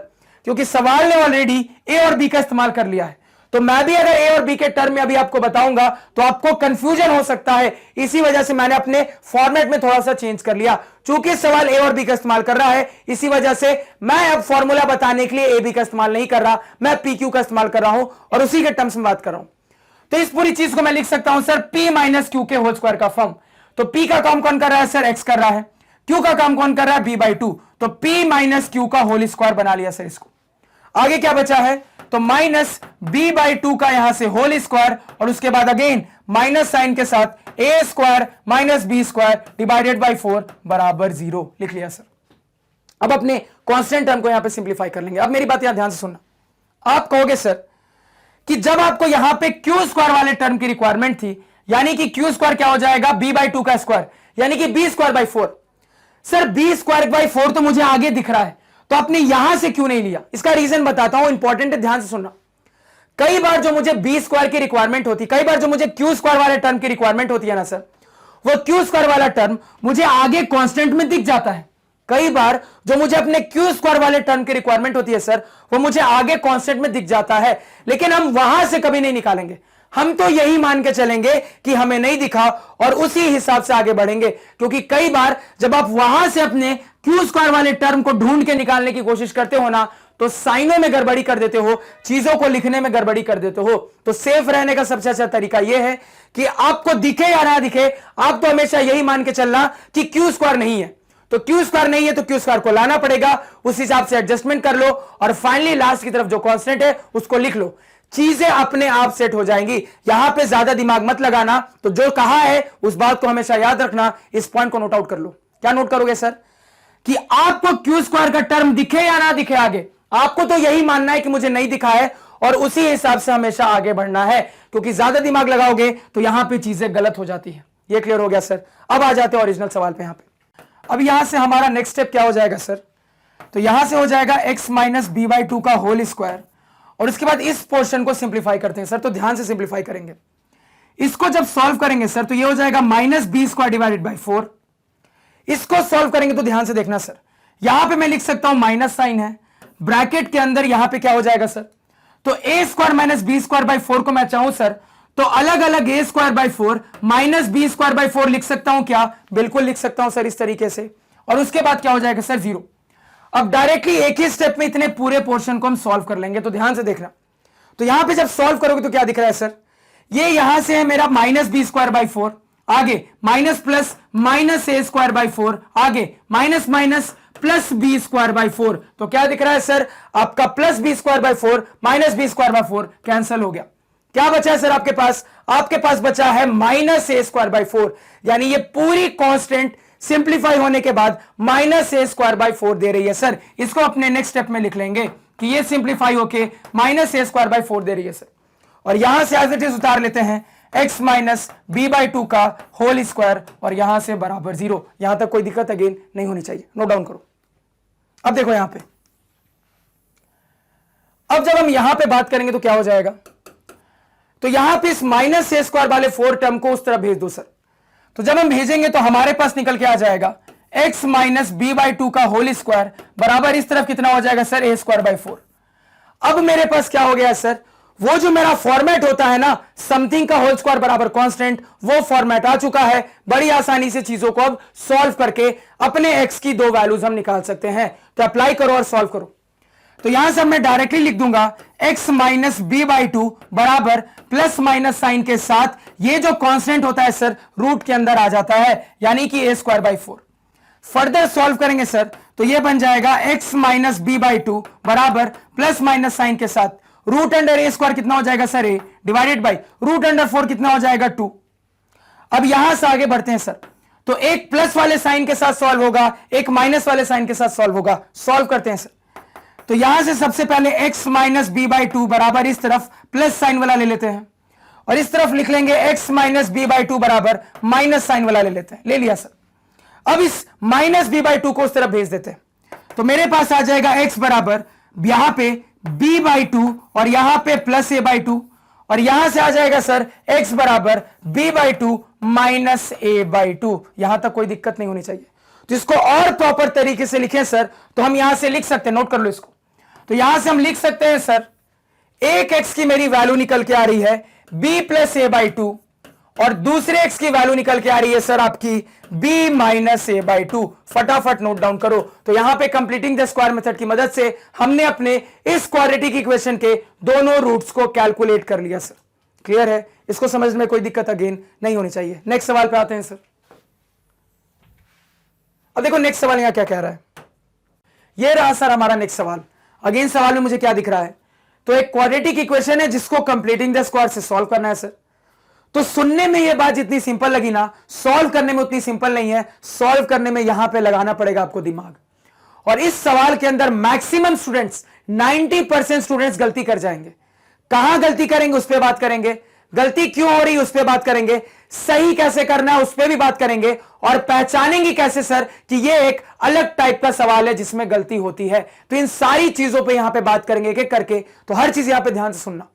क्योंकि सवाल ने ऑलरेडी a और b का इस्तेमाल कर लिया है। तो मैं भी अगर a और b के टर्म में अभी आपको बताऊंगा तो आपको कंफ्यूजन हो सकता है, इसी वजह से मैंने अपने फॉर्मेट में थोड़ा सा चेंज कर लिया। चूंकि सवाल a और b का इस्तेमाल कर रहा है, इसी वजह से मैं अब फॉर्मूला बताने के लिए a b का इस्तेमाल नहीं कर रहा, मैं pq का इस्तेमाल कर रहा हूं और उसी के टर्म्स में बात कर रहा हूं। तो इस पूरी चीज को मैं लिख सकता हूं सर p माइनस क्यू के होल स्क्वायर का फॉर्म। तो p का काम कौन कर रहा है सर, x कर रहा है। q का काम कौन कर रहा है, b/2। तो p माइनस क्यू का होल स्क्वायर बना लिया सर इसको। आगे क्या बचा है, तो माइनस b/2 का यहां से होल स्क्वायर और उसके बाद अगेन माइनस साइन के साथ a square minus b square divided by 4 बराबर 0 लिख लिया सर। अब अपने कांस्टेंट टर्म को यहां पे सिंपलीफाई कर लेंगे। अब मेरी बात यहां ध्यान से सुनना, आप कहोगे सर कि जब आपको यहां पे क्यू स्क्वायर वाले टर्म की रिक्वायरमेंट थी, यानी कि क्यू स्क्वायर क्या हो जाएगा, b/2 का स्क्वायर, यानी कि b square by 4। Sir b square by 4 तो मुझे आगे दिख रहा है, तो आपने यहां से क्यों नहीं लिया, इसका रीजन बताता हूं, इंपॉर्टेंट है, ध्यान से सुनना। कई बार जो मुझे b स्क्वायर की रिक्वायरमेंट होती, कई बार जो मुझे क्यू स्क्वायर वाले टर्म की रिक्वायरमेंट होती है ना सर, वो क्यू स्क्वायर वाला टर्म मुझे आगे कांस्टेंट में दिख जाता है। कई बार जो मुझे अपने क्यू स्क्वायर वाले टर्म की रिक्वायरमेंट होती है सर, वो मुझे आगे कांस्टेंट में दिख जाता है, लेकिन हम वहां से कभी नहीं निकालेंगे। हम तो यही मान के चलेंगे कि हमें नहीं दिखा और उसी हिसाब से आगे बढ़ेंगे, क्योंकि कई बार जब आप वहां से अपने क्यू स्क्वायर वाले टर्म को ढूंढ के निकालने की कोशिश करते हो ना, तो साइनों में गड़बड़ी कर देते हो, चीजों को लिखने में गड़बड़ी कर देते हो। तो सेफ रहने का सबसे अच्छा तरीका यह है कि आपको दिखे या ना दिखे, आप तो हमेशा यही मान के चलना कि क्यू स्क्वायर नहीं है। तो क्यू स्क्वायर नहीं है तो क्यू स्क्वायर को लाना पड़ेगा, उस हिसाब से एडजस्टमेंट कर लो और फाइनली लास्ट की तरफ जो कांस्टेंट है उसको लिख लो। चीजें अपने आप सेट हो जाएंगी, यहां पे ज्यादा दिमाग मत लगाना। तो जो कहा है उस बात को हमेशा याद रखना, इस पॉइंट को नोट आउट कर लो। क्या नोट करोगे सर, कि आपको क्यू स्क्वायर का टर्म दिखे या ना दिखे आगे, आपको तो यही मानना है कि मुझे नहीं दिखा है और उसी हिसाब से हमेशा आगे बढ़ना है, क्योंकि ज्यादा दिमाग लगाओगे तो यहां पे चीजें गलत हो जाती है। ये क्लियर हो गया सर। अब आ जाते हैं ओरिजिनल सवाल पे। यहां पे अब यहां से हमारा नेक्स्ट स्टेप क्या हो जाएगा सर, तो यहां से हो जाएगा x माइनस b/2 का होल स्क्वायर और उसके बाद इस पोर्शन को सिंप्लीफाई करते हैं सर। तो ध्यान से सिंप्लीफाई करेंगे, इसको जब सॉल्व करेंगे सर तो ये हो जाएगा minus b square divided by 4। इसको सॉल्व करेंगे तो ध्यान से देखना सर, यहां पे मैं लिख सकता हूं माइनस साइन है, ब्रैकेट के अंदर यहां पे क्या हो जाएगा सर, तो a square minus b square by 4 को मैं चाहूं सर तो अलग अलग a square by 4 minus b square by 4 लिख सकता हूं क्या, बिल्कुल लिख सकता हूं सर इस तरीके से। और उसके बाद क्या हो जाएगा सर 0। अब डायरेक्टली एक ही स्टेप में इतने पूरे पोर्शन को हम सॉल्व कर लेंगे। तो ध्यान से देखना, तो यहां पे जब सॉल्व करोगे तो क्या दिख रहा है सर, ये यहां से है मेरा माइनस b स्क्वायर बाई 4, आगे minus plus minus a square by 4, आगे minus minus plus b square by 4। तो क्या दिख रहा है सर, आपका plus b square by 4 minus b square by 4 cancel हो गया। क्या बचा है सर आपके पास, आपके पास बचा है माइनस a स्क्वायर बाई 4, यानी ये पूरी कांस्टेंट सिंप्लीफाई होने के बाद माइनस a स्क्वायर बाई 4 दे रही है सर। इसको अपने नेक्स्ट स्टेप में लिख लेंगे कि ये सिंप्लीफाई होके माइनस a स्क्वायर बाई 4 दे रही है सर। और यहां से एज इट इज उतार लेते हैं x माइनस b/2 का होल स्क्वायर और यहां से बराबर 0। यहां तक कोई दिक्कत अगेन नहीं होनी चाहिए, नोट डाउन करो। अब देखो यहां पे, अब जब हम यहां पे बात करेंगे तो क्या हो जाएगा, तो यहां पे इस माइनस a स्क्वायर वाले 4 टर्म को उस तरफ भेज दो सर। तो जब हम भेजेंगे तो हमारे पास निकल के आ जाएगा x माइनस b/2 का होल स्क्वायर बराबर इस तरफ कितना हो जाएगा सर, a स्क्वायर बाई 4। अब मेरे पास क्या हो गया सर, वो जो मेरा फॉर्मेट होता है ना, समथिंग का होल स्क्वायर बराबर कांस्टेंट, वो फॉर्मेट आ चुका है। बड़ी आसानी से चीजों को अब सॉल्व करके अपने x की दो वैल्यूज हम निकाल सकते हैं। तो अप्लाई करो और सॉल्व करो। तो यहां से मैं डायरेक्टली लिख दूंगा x माइनस b/2 बराबर प्लस माइनस साइन के साथ ये जो कांस्टेंट होता है सर रूट के अंदर आ जाता है, यानी कि a square by 4। Further solve करेंगे सर तो ये बन जाएगा x माइनस b/2 बराबर प्लस माइनस साइन के साथ रूट अंडर a स्क्वायर कितना हो जाएगा sir a divided by root under 4 कितना हो जाएगा 2। अब यहां से आगे बढ़ते हैं सर, तो एक प्लस वाले साइन के साथ सॉल्व होगा, एक माइनस वाले साइन के साथ सॉल्व होगा। सॉल्व करते हैं सर, तो यहां से सबसे पहले x माइनस b/2 बराबर इस तरफ प्लस साइन वाला ले लेते हैं और इस तरफ लिख लेंगे x माइनस b/2 बराबर माइनस साइन वाला ले लेते हैं। ले लिया सर। अब इस माइनस b/2 को उस तरफ भेज देते हैं, तो मेरे पास आ जाएगा x बराबर यहां पे b/2 और यहां पे प्लस a/2 और यहां से आ जाएगा सर x बराबर b/2 माइनस a/2। यहां तक कोई दिक्कत नहीं होनी चाहिए। तो इसको और प्रॉपर तरीके से लिखें सर तो हम यहां से लिख सकते हैं, नोट कर लो इसको। तो यहां से हम लिख सकते हैं सर, एक x की मेरी वैल्यू निकल के आ रही है b प्लस a/2 और दूसरे x की वैल्यू निकल के आ रही है सर आपकी b माइनस a/2। फटाफट नोट डाउन करो। तो यहां पे कंप्लीटिंग द स्क्वायर मेथड की मदद से हमने अपने इस क्वाड्रेटिक इक्वेशन के दोनों रूट्स को कैलकुलेट कर लिया सर। क्लियर है? इसको समझने में कोई दिक्कत अगेन नहीं होनी चाहिए। नेक्स्ट सवाल पे आते हैं सर। अब देखो नेक्स्ट सवाल यहां क्या कह रहा है, ये रहा सर हमारा नेक्स्ट सवाल। अगेन सवाल में मुझे क्या दिख रहा है, तो एक क्वाड्रेटिक इक्वेशन है जिसको कंप्लीटिंग द स्क्वायर से सॉल्व करना है सर। तो सुनने में ये बात जितनी सिंपल लगी ना, सॉल्व करने में उतनी सिंपल नहीं है। सॉल्व करने में यहां पे लगाना पड़ेगा आपको दिमाग। और इस सवाल के अंदर मैक्सिमम स्टूडेंट्स 90% स्टूडेंट्स गलती कर जाएंगे। कहां गलती करेंगे उस पर बात करेंगे, गलती क्यों हो रही है उस पर बात करेंगे, सही कैसे करना है उस पर भी बात करेंगे, और पहचानेंगे कैसे सर कि यह एक अलग टाइप का सवाल है जिसमें गलती होती है। तो इन सारी चीजों पे यहां पे बात करेंगे एक एक करके। तो हर चीज यहां पे ध्यान से सुनना।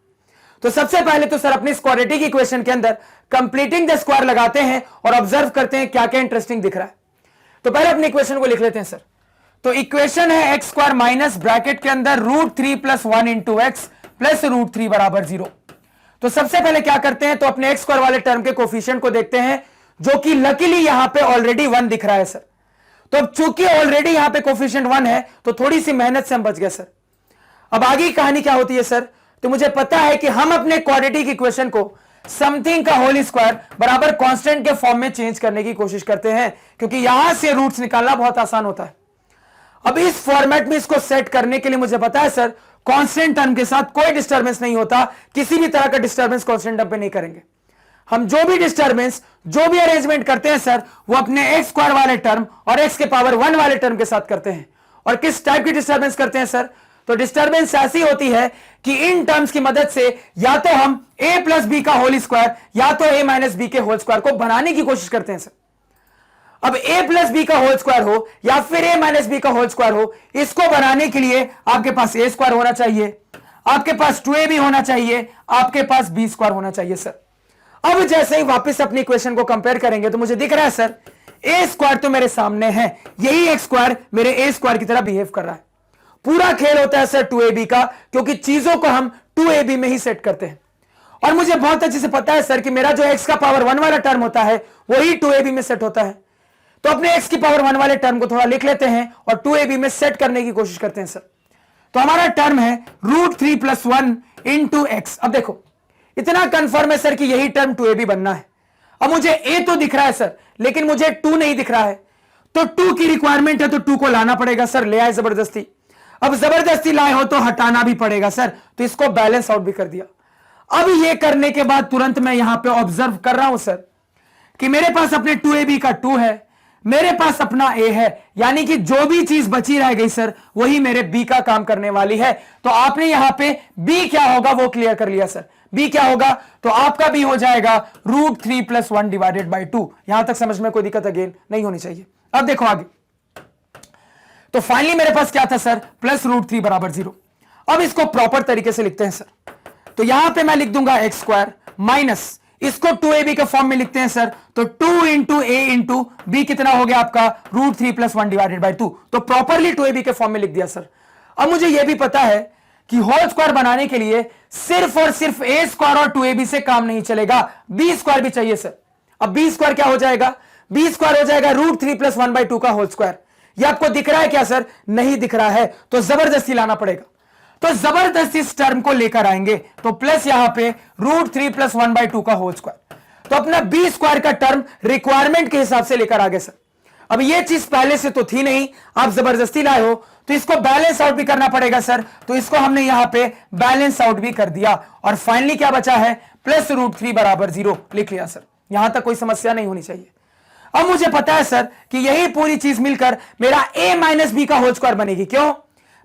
तो सबसे पहले तो सर अपनी क्वाड्रेटिक इक्वेशन के अंदर कंप्लीटिंग द स्क्वायर लगाते हैं और ऑब्जर्व करते हैं क्या क्या इंटरेस्टिंग दिख रहा है। तो पहले अपनी इक्वेशन को लिख लेते हैं सर। तो इक्वेशन है एक्स स्क्वायर माइनस ब्रैकेट के अंदर √3 + 1 × x प्लस √3 = 0। तो सबसे पहले क्या करते हैं, तो अपने एक्स स्क्वायर वाले टर्म के कोफिशिएंट को देखते हैं, जो कि लकीली यहां पे ऑलरेडी 1 दिख रहा है सर। तो अब चूंकि ऑलरेडी यहां पे कोफिशिएंट 1 है तो थोड़ी सी मेहनत से हम बच गए सर। अब आगे की कहानी क्या होती है सर, तो मुझे पता है कि हम अपने क्वाड्रेटिक इक्वेशन को समथिंग का होल स्क्वायर बराबर कांस्टेंट के फॉर्म में चेंज करने की कोशिश करते हैं, क्योंकि यहां से रूट्स निकालना बहुत आसान होता है। अब इस फॉर्मेट में इसको सेट करने के लिए मुझे पता है सर कांस्टेंट टर्म के साथ कोई डिस्टर्बेंस नहीं होता, किसी भी तरह का डिस्टर्बेंस कांस्टेंट टर्म पे नहीं करेंगे। हम जो भी डिस्टर्बेंस, जो भी अरेंजमेंट करते हैं सर, वो अपने एक्स स्क्वायर वाले टर्म और एक्स के पावर 1 वाले टर्म के साथ करते हैं। और किस टाइप की डिस्टर्बेंस करते हैं सर, तो डिस्टर्बेंस ऐसी होती है कि इन टर्म्स की मदद से या तो हम a + b का होल स्क्वायर या तो a - b के होल स्क्वायर को बनाने की कोशिश करते हैं सर। अब a + b का होल स्क्वायर हो या फिर a - b का होल स्क्वायर हो, इसको बनाने के लिए आपके पास a स्क्वायर होना चाहिए, आपके पास 2ab होना चाहिए, आपके पास b स्क्वायर होना चाहिए सर। अब जैसे ही वापस अपनी इक्वेशन को कंपेयर करेंगे तो मुझे दिख रहा है सर a स्क्वायर तो मेरे सामने है, यही x स्क्वायर मेरे a स्क्वायर की तरह बिहेव कर रहा है। पूरा खेल होता है सर 2ab का, क्योंकि चीजों को हम 2ab में ही सेट करते हैं। और मुझे बहुत अच्छे से पता है सर कि मेरा जो x का पावर 1 वाला टर्म होता है वही 2ab में सेट होता है। तो अपने x की पावर 1 वाले टर्म को थोड़ा लिख लेते हैं और 2ab में सेट करने की कोशिश करते हैं सर। तो हमारा टर्म है √3 + 1 × x। अब देखो इतना कंफर्म है सर कि यही टर्म 2ab बनना है। अब मुझे a तो दिख रहा है सर, लेकिन मुझे 2 नहीं दिख रहा है, तो 2 की रिक्वायरमेंट है, तो 2 को लाना पड़ेगा सर। ले आए जबरदस्ती। अब जबरदस्ती लाए हो तो हटाना भी पड़ेगा सर, तो इसको बैलेंस आउट भी कर दिया। अब ये करने के बाद तुरंत मैं यहां पे ऑब्जर्व कर रहा हूं सर कि मेरे पास अपने 2ab का 2 है, मेरे पास अपना a है, यानी कि जो भी चीज बची रह गई सर वही मेरे b का काम करने वाली है। तो आपने यहां पे b क्या होगा वो क्लियर कर लिया सर। b क्या होगा, तो आपका b हो जाएगा √3 + 1 / 2। यहां तक समझ में कोई दिक्कत अगेन नहीं होनी चाहिए। अब देखो आगे, तो फाइनली मेरे पास क्या था सर, प्लस √3 = 0। अब इसको प्रॉपर तरीके से लिखते हैं सर। तो यहां पे मैं लिख दूंगा एक्स स्क्वायर माइनस, इसको 2ab के फॉर्म में लिखते हैं सर, तो 2 × a × b कितना हो गया आपका √3 + 1 / 2। तो प्रॉपरली 2ab के फॉर्म में लिख दिया सर। अब मुझे यह भी पता है कि होल स्क्वायर बनाने के लिए सिर्फ और सिर्फ a स्क्वायर और 2ab से काम नहीं चलेगा, b स्क्वायर भी चाहिए सर। अब b स्क्वायर क्या हो जाएगा, b स्क्वायर हो जाएगा √3 + 1 / 2 का होल स्क्वायर। ये आपको दिख रहा है क्या सर, नहीं दिख रहा है, तो जबरदस्ती लाना पड़ेगा। तो जबरदस्ती इस टर्म को लेकर आएंगे, तो प्लस यहां पे √3 + 1 / 2 का होल स्क्वायर। तो अपना b स्क्वायर का टर्म रिक्वायरमेंट के हिसाब से लेकर आगे सर। अब ये चीज पहले से तो थी नहीं, आप जबरदस्ती लाए हो, तो इसको बैलेंस आउट भी करना पड़ेगा सर। तो इसको हमने यहां पे बैलेंस आउट भी कर दिया और फाइनली क्या बचा है, प्लस √3 = 0 लिख लिया सर। यहां तक कोई समस्या नहीं होनी चाहिए। अब मुझे पता है सर कि यही पूरी चीज मिलकर मेरा a - b का होल स्क्वायर बनेगी। क्यों,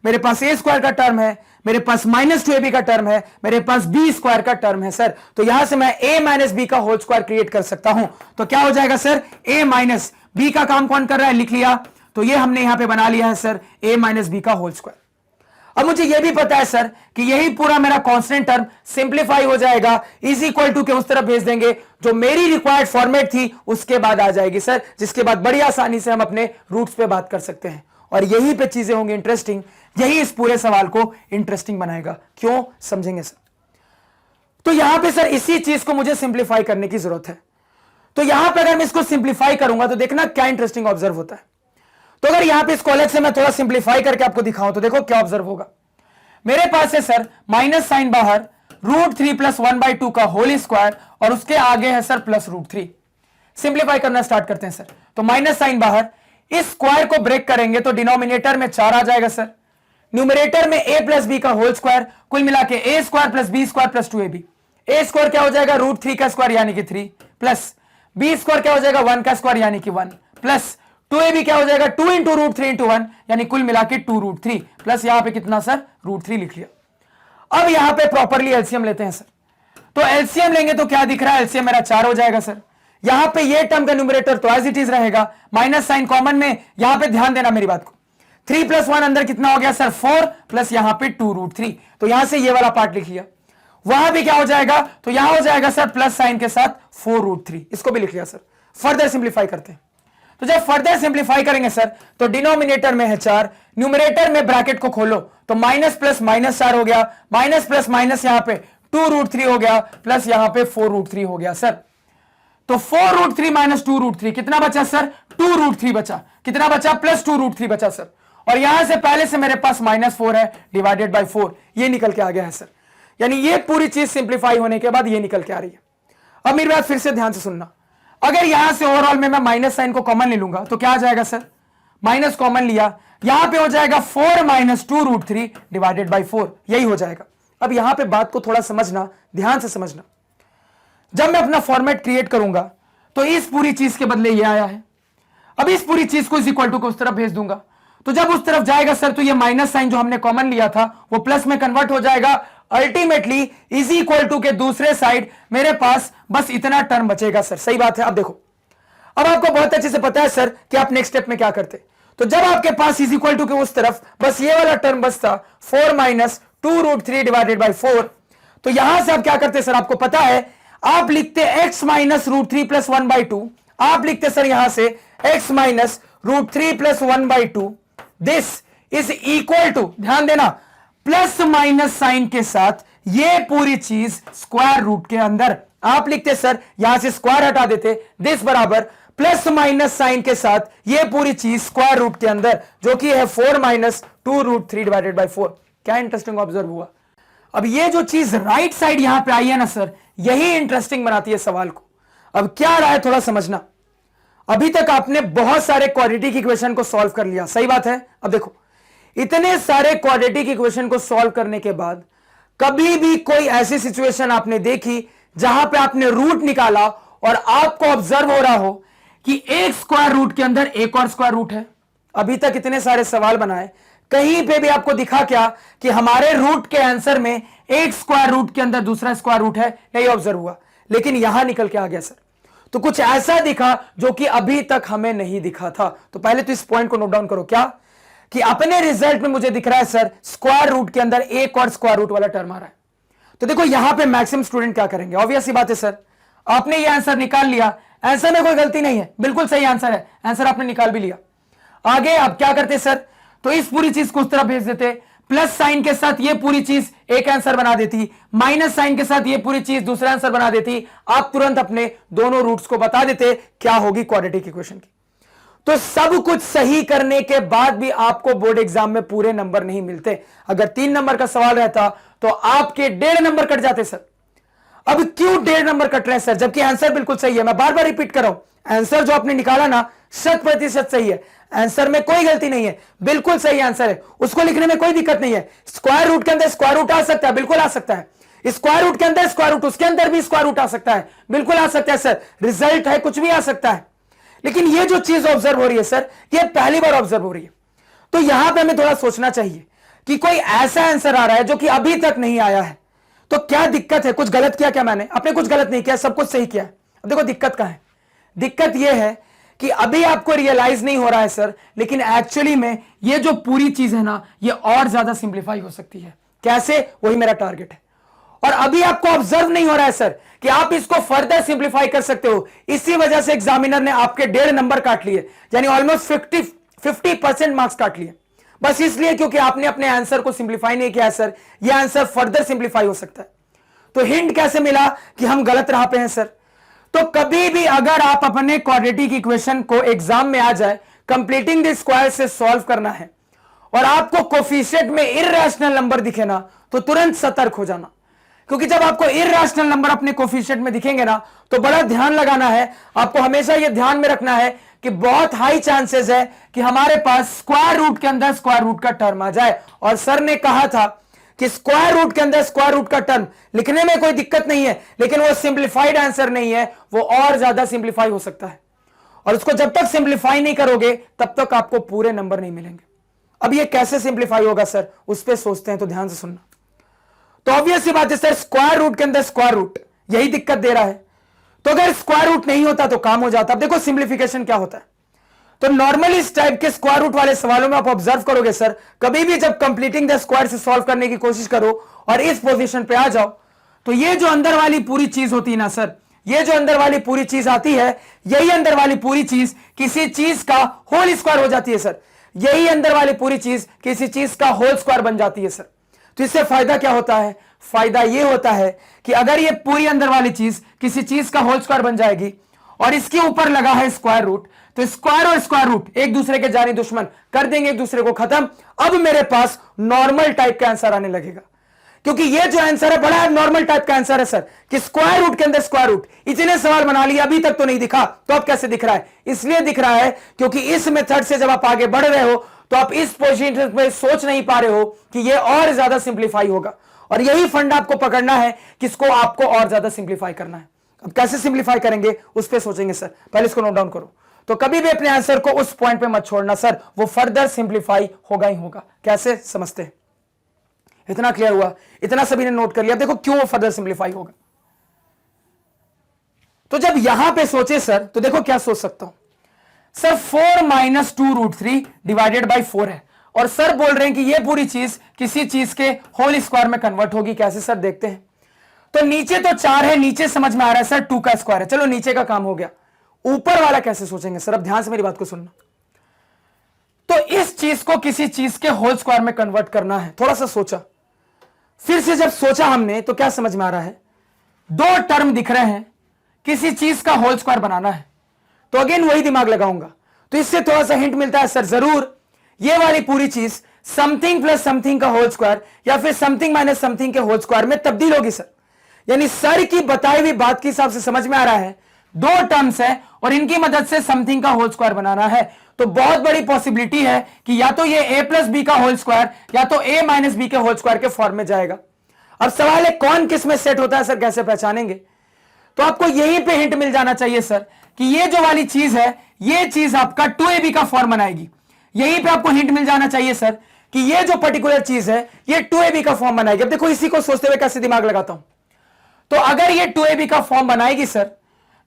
मेरे पास a स्क्वायर का टर्म है, मेरे पास -2ab का टर्म है, मेरे पास b स्क्वायर का टर्म है सर। तो यहां से मैं a - b का होल स्क्वायर क्रिएट कर सकता हूं। तो क्या हो जाएगा सर, a - b का काम कौन कर रहा है, लिख लिया। तो ये हमने यहां पे बना लिया है सर a - b का होल स्क्वायर। अब मुझे यह भी पता है सर कि यही पूरा मेरा कांस्टेंट टर्म सिंप्लीफाई हो जाएगा, इज इक्वल टू के उस तरफ भेज देंगे, जो मेरी रिक्वायर्ड फॉर्मेट थी उसके बाद आ जाएगी सर, जिसके बाद बड़ी आसानी से हम अपने रूट्स पे बात कर सकते हैं। और यही पे चीजें होंगी इंटरेस्टिंग, यही इस पूरे सवाल को इंटरेस्टिंग बनाएगा। क्यों, समझेंगे सर। तो यहां पे सर इसी चीज को मुझे सिंप्लीफाई करने की जरूरत है। तो यहां पर अगर मैं इसको सिंप्लीफाई करूंगा तो देखना क्या इंटरेस्टिंग ऑब्जर्व होता है। तो अगर यहां पे इसको अलग से मैं थोड़ा सिंप्लीफाई करके आपको दिखाऊं तो देखो क्या ऑब्जर्व होगा। मेरे पास है सर माइनस साइन बाहर, √3 प्लस 1/2 का होल स्क्वायर और उसके आगे है सर प्लस √3। सिंप्लीफाई करना स्टार्ट करते हैं सर। तो माइनस साइन बाहर, इस स्क्वायर को ब्रेक करेंगे तो डिनोमिनेटर में 4 आ जाएगा सर, न्यूमरेटर में a प्लस बी का होल स्क्वायर, कुल मिला के a square plus B square plus 2ab। a square क्या हो जाएगा √3 का स्क्वायर यानी कि 3 प्लस b स्क्वायर क्या हो जाएगा 1 का स्क्वायर यानी कि 1 प्लस 2ab क्या हो जाएगा 2 इंटू √3 इंटू 1 यानी कुल मिला के 2√3 प्लस यहां पे कितना सर √3 लिख लिया। अब यहां पे प्रॉपरली एलसीएम लेते हैं सर। तो एलसीएम लेंगे तो क्या दिख रहा है, एलसीएम मेरा 4 हो जाएगा सर। यहां पे ये टर्म का न्यूमरेटर तो एज इट इज रहेगा, माइनस साइन कॉमन में, यहां पे ध्यान देना मेरी बात को। 3 प्लस 1 अंदर कितना हो गया सर 4 प्लस यहां पे 2√3, तो यहां से ये वाला पार्ट लिख लिया। वहां भी क्या हो जाएगा, तो यहां हो जाएगा सर प्लस साइन के साथ 4√3, इसको भी लिख लिया सर। फर्दर सिंप्लीफाई करते हैं, तो जब फर्दर सिंप्लीफाई करेंगे सर तो डिनोमिनेटर में है 4, न्यूमरेटर में ब्रैकेट को खोलो तो माइनस प्लस माइनस 4 हो गया, माइनस प्लस माइनस यहां पे 2√3 हो गया प्लस यहां पे 4√3 हो गया सर। तो 4√3 माइनस 2√3 कितना बचा सर 2√3 बचा, कितना बचा प्लस 2√3 बचा सर। और यहां से पहले से मेरे पास -4 है डिवाइडेड बाय 4, ये निकल के आ गया है सर। यानी ये पूरी चीज सिंप्लीफाई होने के बाद ये निकल के आ रही है। अब मेरी बात फिर से ध्यान से सुनना, अगर यहां से ओवरऑल में मैं माइनस साइन को कॉमन ले लूंगा तो क्या आ जाएगा सर, माइनस कॉमन लिया, यहां पे हो जाएगा 4 माइनस 2√3 डिवाइडेड बाय 4, यही हो जाएगा। अब यहां पे बात को थोड़ा समझना, ध्यान से समझना। जब मैं अपना फॉर्मेट क्रिएट करूंगा तो इस पूरी चीज के बदले ये आया है, अब इस पूरी चीज को इज इक्वल टू को उस तरफ भेज दूंगा, तो जब उस तरफ जाएगा सर तो ये माइनस साइन जो हमने कॉमन लिया था वो प्लस में कन्वर्ट हो जाएगा। अल्टीमेटली इज इक्वल टू के दूसरे साइड मेरे पास बस इतना टर्म बचेगा सर। सही बात है। अब देखो, अब आपको बहुत अच्छे से पता है सर कि आप नेक्स्ट स्टेप में क्या करते। तो जब आपके पास इज इक्वल टू के उस तरफ बस ये वाला टर्म बचता 4 माइनस 2√3 डिवाइडेड बाई 4, तो यहां से आप क्या करते सर, आपको पता है आप लिखते x माइनस √3 प्लस 1/2, आप लिखते सर यहां से x minus √3 plus 1/2, this is equal to, ध्यान देना, प्लस माइनस साइन के साथ ये पूरी चीज स्क्वायर रूट के अंदर आप लिखते सर, यहां से स्क्वायर हटा देते, दिस बराबर प्लस माइनस साइन के साथ ये पूरी चीज स्क्वायर रूट के अंदर जो कि है 4 माइनस 2√3 डिवाइडेड बाई 4। क्या इंटरेस्टिंग ऑब्जर्व हुआ। अब ये जो चीज राइट साइड यहां पे आई है ना सर, यही इंटरेस्टिंग बनाती है सवाल को। अब क्या रहा है थोड़ा समझना। अभी तक आपने बहुत सारे क्वाड्रेटिक इक्वेशन को सॉल्व कर लिया, सही बात है। अब देखो, इतने सारे क्वाड्रेटिक इक्वेशन को सॉल्व करने के बाद कभी भी कोई ऐसी सिचुएशन आपने देखी जहां पे आपने रूट निकाला और आपको ऑब्जर्व हो रहा हो कि एक स्क्वायर रूट के अंदर एक और स्क्वायर रूट है। अभी तक इतने सारे सवाल बनाए, कहीं पे भी आपको दिखा क्या कि हमारे रूट के आंसर में एक स्क्वायर रूट के अंदर दूसरा स्क्वायर रूट है, नहीं ऑब्जर्व हुआ। लेकिन यहां निकल के आ गया सर, तो कुछ ऐसा दिखा जो कि अभी तक हमें नहीं दिखा था। तो पहले तो इस पॉइंट को नोट डाउन करो, क्या कि अपने रिजल्ट में मुझे दिख रहा है सर स्क्वायर रूट के अंदर एक और स्क्वायर रूट वाला टर्म आ रहा है। तो देखो यहां पे मैक्सिमम स्टूडेंट क्या करेंगे, ऑब्वियस सी बात है सर, आपने ये आंसर निकाल लिया, आंसर में कोई गलती नहीं है, बिल्कुल सही आंसर है, आंसर आपने निकाल भी लिया। आगे आप क्या करते सर, तो इस पूरी चीज को उस तरफ भेज देते, प्लस साइन के साथ ये पूरी चीज एक आंसर बना देती, माइनस साइन के साथ ये पूरी चीज दूसरा आंसर बना देती, आप तुरंत अपने दोनों रूट्स को बता देते क्या होगी क्वाड्रेटिक इक्वेशन की। तो सब कुछ सही करने के बाद भी आपको बोर्ड एग्जाम में पूरे नंबर नहीं मिलते। अगर 3 नंबर का सवाल रहता तो आपके 1.5 नंबर कट जाते सर। अब क्यों 1.5 नंबर कट रहे हैं सर, जबकि आंसर बिल्कुल सही है। मैं बार बार रिपीट कर रहा हूं, आंसर जो आपने निकाला ना 100% सही है, आंसर में कोई गलती नहीं है, बिल्कुल सही आंसर है, उसको लिखने में कोई दिक्कत नहीं है। स्क्वायर रूट के अंदर स्क्वायर रूट आ सकता है, बिल्कुल आ सकता है, स्क्वायर रूट के अंदर स्क्वायर रूट, उसके अंदर भी स्क्वायर रूट आ सकता है, बिल्कुल आ सकता है सर, रिजल्ट है कुछ भी आ सकता है। लेकिन ये जो चीज ऑब्जर्व हो रही है सर, ये पहली बार ऑब्जर्व हो रही है। तो यहां पे हमें थोड़ा सोचना चाहिए कि कोई ऐसा आंसर आ रहा है जो कि अभी तक नहीं आया है, तो क्या दिक्कत है, कुछ गलत किया क्या मैंने, आपने कुछ गलत नहीं किया, सब कुछ सही किया है। अब देखो दिक्कत कहां है, दिक्कत यह है कि अभी आपको रियलाइज नहीं हो रहा है सर, लेकिन एक्चुअली में ये जो पूरी चीज है ना, ये और ज्यादा सिंप्लीफाई हो सकती है। कैसे, वही मेरा टारगेट है। और अभी आपको ऑब्जर्व नहीं हो रहा है सर कि आप इसको फर्दर सिंप्लीफाई कर सकते हो। इसी वजह से एग्जामिनर ने आपके 1.5 नंबर काट लिए, यानी ऑलमोस्ट 50% मार्क्स काट लिए, बस इसलिए क्योंकि आपने अपने आंसर को सिंप्लीफाई नहीं किया है सर। यह आंसर फर्दर सिंप्लीफाई हो सकता है। तो हिंट कैसे मिला कि हम गलत राह पे हैं सर। तो कभी भी अगर आप अपने क्वाड्रेटिक इक्वेशन को एग्जाम में आ जाए, कंप्लीटिंग द स्क्वायर से सॉल्व करना है और आपको कोफिशिएंट में इर्रेशनल नंबर दिखे ना, तो तुरंत सतर्क हो जाना। क्योंकि जब आपको इर्रेशनल नंबर अपने कोफिशिएंट में दिखेंगे ना, तो बड़ा ध्यान लगाना है, आपको हमेशा यह ध्यान में रखना है कि बहुत हाई चांसेस है कि हमारे पास स्क्वायर रूट के अंदर स्क्वायर रूट का टर्म आ जाए। और सर ने कहा था कि स्क्वायर रूट के अंदर स्क्वायर रूट का टर्म लिखने में कोई दिक्कत नहीं है, लेकिन वो सिंप्लीफाइड आंसर नहीं है, वो और ज्यादा सिंप्लीफाई हो सकता है, और उसको जब तक सिंप्लीफाई नहीं करोगे तब तक आपको पूरे नंबर नहीं मिलेंगे। अब ये कैसे सिंप्लीफाई होगा सर, उस पर सोचते हैं, तो ध्यान से सुनना। तो ऑब्वियस सी बात है सर, स्क्वायर रूट के अंदर स्क्वायर रूट यही दिक्कत दे रहा है। तो अगर स्क्वायर रूट नहीं होता तो काम हो जाता। अब देखो सिंप्लीफिकेशन क्या होता है। तो नॉर्मली इस टाइप के स्क्वायर रूट वाले सवालों में आप ऑब्जर्व करोगे सर, कभी भी जब कंप्लीटिंग द स्क्वायर से सॉल्व करने की कोशिश करो और इस पोजीशन पे आ जाओ, तो ये जो अंदर वाली पूरी चीज होती है ना सर, ये जो अंदर वाली पूरी चीज आती है, यही अंदर वाली पूरी चीज किसी चीज का होल स्क्वायर हो जाती है सर। यही अंदर वाली पूरी चीज किसी चीज का होल स्क्वायर बन जाती है सर। तो इससे फायदा क्या होता है? फायदा यह होता है कि अगर ये पूरी अंदर वाली चीज किसी चीज का होल स्क्वायर बन जाएगी और इसके ऊपर लगा है स्क्वायर रूट, तो स्क्वायर और स्क्वायर रूट एक दूसरे के जानी दुश्मन कर देंगे एक दूसरे को खत्म। अब मेरे पास नॉर्मल टाइप का आंसर आने लगेगा, क्योंकि ये जो आंसर है बड़ा नॉर्मल टाइप का आंसर है सर, कि स्क्वायर रूट के अंदर स्क्वायर रूट। इतने सवाल बना लिए, अभी तक तो नहीं दिखा, तो अब कैसे दिख रहा है? इसलिए दिख रहा है क्योंकि इस मेथड से जब आप आगे बढ़ रहे हो तो आप इस पोजीशन पे सोच नहीं पा रहे हो कि ये और ज्यादा सिंप्लीफाई होगा, और यही फंड आपको पकड़ना है कि इसको आपको और ज्यादा सिंप्लीफाई करना है। अब कैसे सिंप्लीफाई करेंगे उस पर सोचेंगे सर, पहले इसको नोट डाउन करो। तो कभी भी अपने आंसर को उस पॉइंट पे मत छोड़ना सर, वो फर्दर सिंप्लीफाई होगा ही होगा। कैसे समझते हैं? इतना क्लियर हुआ? इतना सभी ने नोट कर लिया। देखो क्यों वो फर्दर सिंप्लीफाई होगा। तो जब यहां पे सोचे सर, तो देखो क्या सोच सकता हूं सर, 4 - 2 √3 डिवाइडेड बाई 4 है, और सर बोल रहे हैं कि ये पूरी चीज किसी चीज के होल स्क्वायर में कन्वर्ट होगी। कैसे सर, देखते हैं। तो नीचे तो 4 है, नीचे समझ में आ रहा है सर 2 का स्क्वायर है, चलो नीचे का काम हो गया। ऊपर वाला कैसे सोचेंगे सर? अब ध्यान से मेरी बात को सुनना। तो इस चीज को किसी चीज के होल स्क्वायर में कन्वर्ट करना है। थोड़ा सा सोचा, फिर से जब सोचा हमने तो क्या समझ में आ रहा है, दो टर्म दिख रहे हैं, किसी चीज का होल स्क्वायर बनाना है। तो अगेन वही दिमाग लगाऊंगा। तो इससे थोड़ा सा हिंट मिलता है सर, जरूर ये वाली पूरी चीज समथिंग प्लस समथिंग का होल स्क्वायर या फिर समथिंग माइनस समथिंग के होल स्क्वायर में तब्दील होगी सर। यानी सर की बताई हुई बात के हिसाब से समझ में आ रहा है, दो टर्म्स है और इनकी मदद से समथिंग का होल स्क्वायर बनाना है। तो बहुत बड़ी पॉसिबिलिटी है कि या तो ये a प्लस बी का होल स्क्वायर या तो a माइनस बी के होल स्क्वायर के फॉर्म में जाएगा। अब सवाल है कौन किस में सेट होता है सर, कैसे पहचानेंगे? तो आपको यहीं पे हिंट मिल जाना चाहिए सर कि ये जो वाली चीज है, ये चीज आपका 2ab का फॉर्म बनाएगी। यहीं पे आपको हिंट मिल जाना चाहिए सर कि ये जो पर्टिकुलर चीज है ये 2ab का फॉर्म बनाएगी। अब देखो इसी को सोचते हुए कैसे दिमाग लगाता हूं। तो अगर ये 2ab का फॉर्म बनाएगी सर,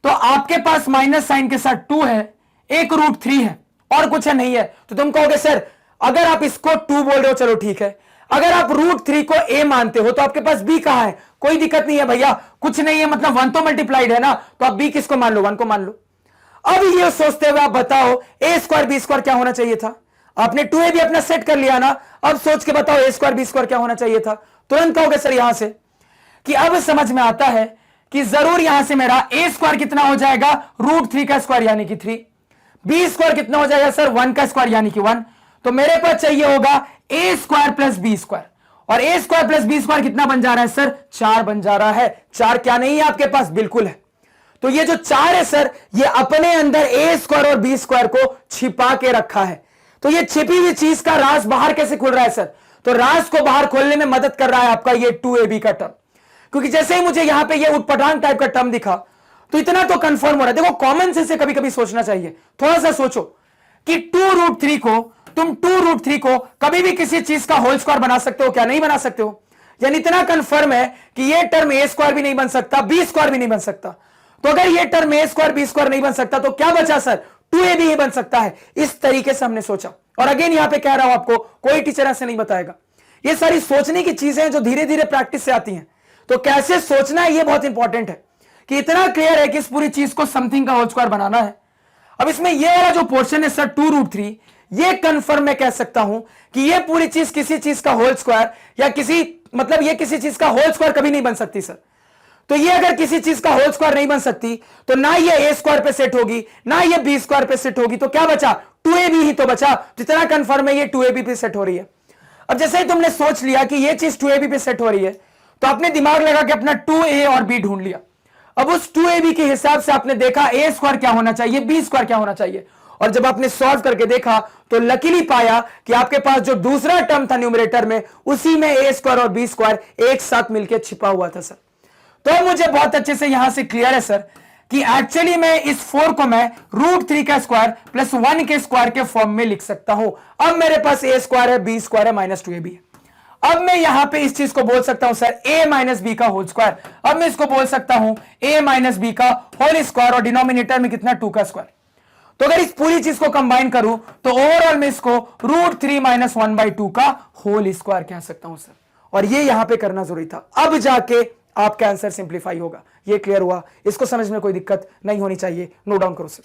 तो आपके पास माइनस साइन के साथ 2 है, एक √3 है और कुछ है नहीं है। तो तुम कहोगे सर अगर आप इसको 2 बोल रहे हो चलो ठीक है, अगर आप √3 को a मानते हो तो आपके पास b कहां है? कोई दिक्कत नहीं है भैया, कुछ नहीं है, मतलब 1 तो मल्टीप्लाइड है ना, तो आप b किसको मान लो? 1 को मान लो। अब ये सोचते हुए आप बताओ a स्क्वायर b स्क्वायर क्या होना चाहिए था? आपने 2ab अपना सेट कर लिया ना, अब सोच के बताओ a स्क्वायर b स्क्वायर क्या होना चाहिए था? तुरंत कहोगे सर यहां से कि अब समझ में आता है कि जरूर यहां से मेरा a स्क्वायर कितना हो जाएगा? √3 का स्क्वायर यानी कि 3। b स्क्वायर कितना हो जाएगा सर? 1 का स्क्वायर यानी कि 1। तो मेरे पास चाहिए होगा a square plus b square, और a square plus b square कितना बन जा रहा है सर? 4 बन जा रहा है। 4 क्या नहीं है आपके पास? बिल्कुल है। तो ये जो 4 है सर, ये अपने अंदर a स्क्वायर और b स्क्वायर को छिपा के रखा है। तो ये छिपी हुई चीज का राज बाहर कैसे खुल रहा है सर? तो राज को बाहर खोलने में मदद कर रहा है आपका ये 2ab का टर्म। क्योंकि जैसे ही मुझे यहां पे ये उटपटांग टाइप का टर्म दिखा तो इतना तो कंफर्म हो रहा है। देखो कॉमन सेंस से कभी कभी सोचना चाहिए। थोड़ा सा सोचो कि 2√3 को तुम 2√3 को कभी भी किसी चीज का होल स्क्वायर बना सकते हो क्या? नहीं बना सकते हो। यानी इतना कंफर्म है कि ये टर्म a स्क्वायर भी नहीं बन सकता, b स्क्वायर भी नहीं बन सकता। तो अगर ये term a square b square नहीं बन सकता तो क्या बचा सर? 2ab ही बन सकता है। इस तरीके से हमने सोचा। और अगेन यहां पे कह रहा हूं आपको, कोई टीचर ऐसे नहीं बताएगा। ये सारी सोचने की चीजें हैं जो धीरे धीरे प्रैक्टिस से आती हैं। तो कैसे सोचना है ये बहुत इंपॉर्टेंट है कि इतना क्लियर है कि इस पूरी चीज को समथिंग का होल स्क्वायर बनाना है। अब इसमें ये वाला जो पोर्शन है सर 2√3, ये कंफर्म मैं कह सकता हूं कि ये पूरी चीज किसी चीज का होल स्क्वायर या किसी मतलब ये किसी चीज का होल स्क्वायर कभी नहीं बन सकती सर। तो ये अगर किसी चीज का होल स्क्वायर नहीं बन सकती तो ना ये a स्क्वायर पे सेट होगी ना ये b स्क्वायर पे सेट होगी। तो क्या बचा? 2ab ही तो बचा। जितना कंफर्म है ये 2ab पे सेट हो रही है। अब जैसे ही तुमने सोच लिया कि ये चीज 2ab पे सेट हो रही है, तो आपने दिमाग लगा के अपना 2a और b ढूंढ लिया। अब उस 2ab के हिसाब से आपने देखा a स्क्वायर क्या होना चाहिए, b स्क्वायर क्या होना चाहिए, और जब आपने सॉल्व करके देखा तो लकीली पाया कि आपके पास जो दूसरा टर्म था न्यूमरेटर में, उसी में a स्क्वायर और b स्क्वायर एक साथ मिलकर छिपा हुआ था सर। तो मुझे बहुत अच्छे से यहां से क्लियर है सर कि एक्चुअली मैं इस 4 को मैं √3 का स्क्वायर प्लस 1 के स्क्वायर के फॉर्म में लिख सकता हूं। अब मेरे पास a स्क्वायर है, b स्क्वायर है, -2ab है। अब मैं यहां पे इस चीज को बोल सकता हूं सर a माइनस बी का होल स्क्वायर। अब मैं इसको बोल सकता हूं a माइनस बी का होल स्क्वायर, और डिनोमिनेटर में कितना 2 का स्क्वायर। तो अगर इस पूरी चीज को कंबाइन करूं तो ओवरऑल में इसको √3 - 1/2 का होल स्क्वायर कह सकता हूं सर। और ये यहां पे करना जरूरी था, अब जाके आपका आंसर सिंप्लीफाई होगा। ये क्लियर हुआ, इसको समझ में कोई दिक्कत नहीं होनी चाहिए, नोट डाउन करो सर।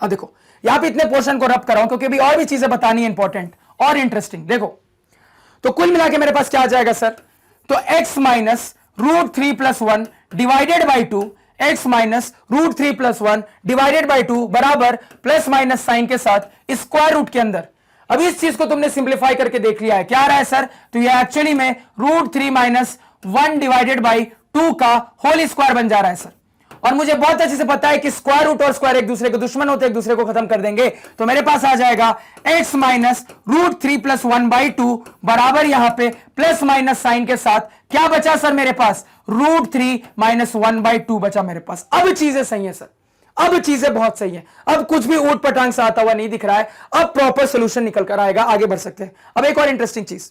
अब देखो यहां पे इतने पोर्शन को रब कर रहा हूं क्योंकि अभी और भी चीजें बतानी है इंपॉर्टेंट और इंटरेस्टिंग। देखो तो कुल मिला के मेरे पास क्या आ जाएगा सर, तो x minus √3 + 1 divided by 2, x minus √3 + 1 divided by 2 बराबर प्लस माइनस साइन के साथ स्क्वायर रूट के अंदर। अब इस चीज को तुमने सिंप्लीफाई करके देख लिया है, क्या आ रहा है सर, तो ये एक्चुअली में √3 - 1 डिवाइडेड बाई 2 का होल स्क्वायर बन जा रहा है सर। और मुझे बहुत अच्छे से पता है कि स्क्वायर रूट और स्क्वायर एक दूसरे के दुश्मन होते हैं, एक दूसरे को खत्म कर देंगे। तो मेरे पास आ जाएगा x माइनस √3 + 1/2 बराबर यहां पे प्लस माइनस साइन के साथ क्या बचा सर मेरे पास, √3 - 1/2 बचा मेरे पास। अब चीजें सही है सर, अब चीजें बहुत सही है, अब कुछ भी ऊट पटांग से आता हुआ नहीं दिख रहा है, अब प्रॉपर सोल्यूशन निकल कर आएगा, आगे बढ़ सकते हैं। अब एक और इंटरेस्टिंग चीज,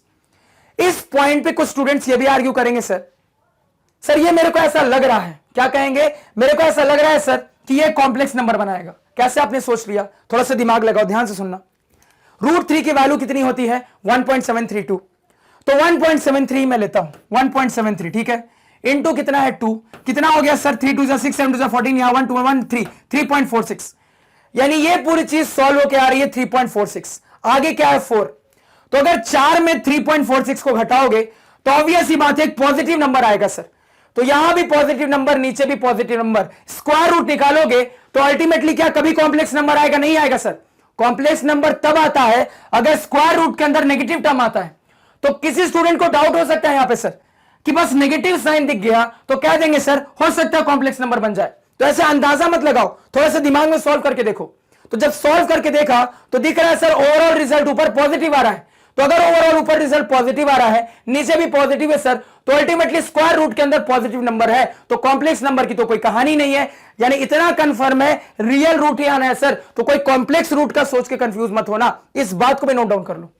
इस पॉइंट पे कुछ स्टूडेंट्स ये भी आर्ग्यू करेंगे सर ये मेरे को ऐसा लग रहा है, क्या कहेंगे, मेरे को ऐसा लग रहा है सर कि ये कॉम्प्लेक्स नंबर बनाएगा। कैसे आपने सोच लिया, थोड़ा सा दिमाग लगाओ, ध्यान से सुनना। √3 की वैल्यू कितनी होती है, 1.732, तो 1.73 मैं लेता हूं, 1.73 ठीक है, इंटू कितना है 2, कितना हो गया सर, 3 × 2 = 6, 7 × 2 = 14, यहां 1 2 1 3, 3.46, यानी ये पूरी चीज सॉल्व होकर आ रही है 3.46। आगे क्या है 4, तो अगर 4 में 3.46 को घटाओगे तो ऑब्वियस ही बात है एक पॉजिटिव नंबर आएगा सर। तो यहां भी पॉजिटिव नंबर, नीचे भी पॉजिटिव नंबर, स्क्वायर रूट निकालोगे तो अल्टीमेटली क्या कभी कॉम्प्लेक्स नंबर आएगा, नहीं आएगा सर। कॉम्प्लेक्स नंबर तब आता है अगर स्क्वायर रूट के अंदर नेगेटिव टर्म आता है। तो किसी स्टूडेंट को डाउट हो सकता है यहां पे सर कि बस नेगेटिव साइन दिख गया तो कह देंगे सर हो सकता है कॉम्प्लेक्स नंबर बन जाए। तो ऐसे अंदाजा मत लगाओ, थोड़ा सा दिमाग में सॉल्व करके देखो। तो जब सॉल्व करके देखा तो दिख रहा है सर ओवरऑल रिजल्ट ऊपर पॉजिटिव आ रहा है। तो अगर ओवरऑल ऊपर रिजल्ट पॉजिटिव आ रहा है, नीचे भी पॉजिटिव है सर, तो अल्टीमेटली स्क्वायर रूट के अंदर पॉजिटिव नंबर है, तो कॉम्प्लेक्स नंबर की तो कोई कहानी नहीं है। यानी इतना कंफर्म है रियल रूट ही आना है सर, तो कोई कॉम्प्लेक्स रूट का सोच के कंफ्यूज मत होना, इस बात को भी नोट डाउन कर लो।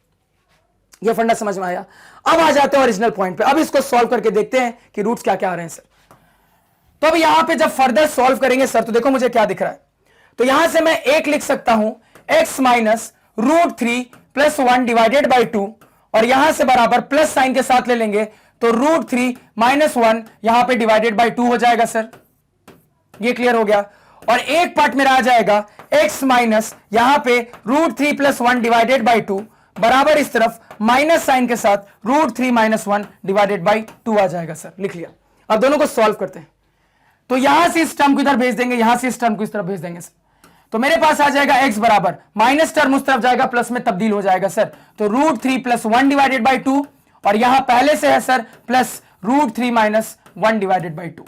ये फंडा समझ में आया। अब आ जाते हैं ओरिजिनल पॉइंट पे, अब इसको सॉल्व करके देखते हैं कि रूट्स क्या क्या आ रहे हैं सर। तो अब यहां पे जब फर्दर सॉल्व करेंगे सर तो देखो मुझे क्या दिख रहा है। तो यहां से मैं एक लिख सकता हूं x माइनस √3 + 1 डिवाइडेड बाई 2, और यहां से बराबर प्लस साइन के साथ ले लेंगे तो √3 - 1 यहां पे डिवाइडेड बाई 2 हो जाएगा सर। ये क्लियर हो गया। और एक पार्ट मेरा आ जाएगा x माइनस यहां पे √3 + 1 डिवाइडेड बाई 2 बराबर इस तरफ माइनस साइन के साथ √3 - 1 डिवाइडेड बाई 2 आ जाएगा सर। लिख लिया। अब दोनों को सॉल्व करते हैं। तो यहां से इस टर्म को इधर भेज देंगे, यहां से इस टर्म को इस तरफ भेज देंगे सर। तो मेरे पास आ जाएगा x बराबर माइनस टर्म उस तरफ जाएगा, प्लस में तब्दील हो जाएगा सर। तो √3 + 1 डिवाइडेड बाई 2, और यहां पहले से है sir plus √3 - 1 divided by 2।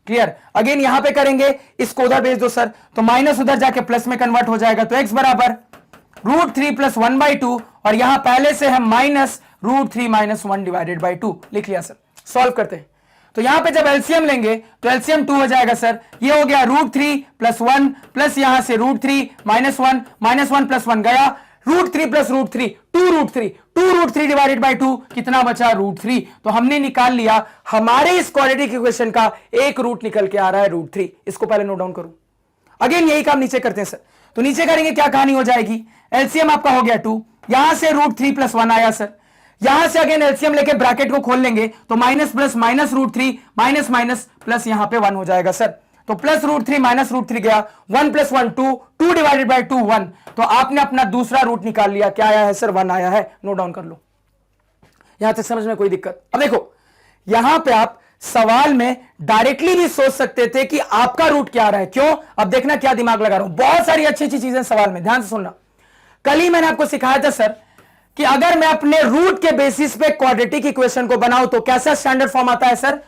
Clear. Again यहां पे करेंगे, इसको उधर भेज दो सर, तो माइनस उधर जाके प्लस में कन्वर्ट हो जाएगा। तो x बराबर √3 + 1/2, और यहां पहले से है माइनस √3 - 1 डिवाइडेड बाई 2। लिख लिया सर। सॉल्व करते हैं। तो यहां पे जब एलसीएम लेंगे तो एलसीएम 2 हो जाएगा सर। ये हो गया √3 + 1 प्लस यहां से √3 - 1 -1 + 1 गया, √3 + √3 2√3 डिवाइडेड बाई 2 कितना बचा √3। तो हमने निकाल लिया हमारे इस क्वाड्रेटिक इक्वेशन का एक रूट निकल के आ रहा है √3। इसको पहले नोट डाउन करो। अगेन यही काम नीचे करते हैं सर। तो नीचे करेंगे क्या कहानी हो जाएगी, एलसीएम आपका हो गया 2, यहां से √3 + 1 आया सर, यहां से अगेन एलसीएम लेके ब्रैकेट को खोल लेंगे तो minus plus minus √3 minus minus plus यहां पे 1 हो जाएगा सर। तो प्लस √3 माइनस √3 गया, 1 + 1 2, 2 डिवाइडेड बाई 2 1। तो आपने अपना दूसरा रूट निकाल लिया, क्या आया है सर 1 आया है। नोट डाउन कर लो। यहां तक समझ में कोई दिक्कत। अब देखो यहां पे आप सवाल में डायरेक्टली भी सोच सकते थे कि आपका रूट क्या आ रहा है। क्यों, अब देखना क्या दिमाग लगा रहा हूं। बहुत सारी अच्छी अच्छी चीजें सवाल में, ध्यान से सुनना। कल ही मैंने आपको सिखाया था सर कि अगर मैं अपने रूट के बेसिस पे क्वाड्रेटिक इक्वेशन को बनाऊं तो कैसा स्टैंडर्ड फॉर्म आता है सर?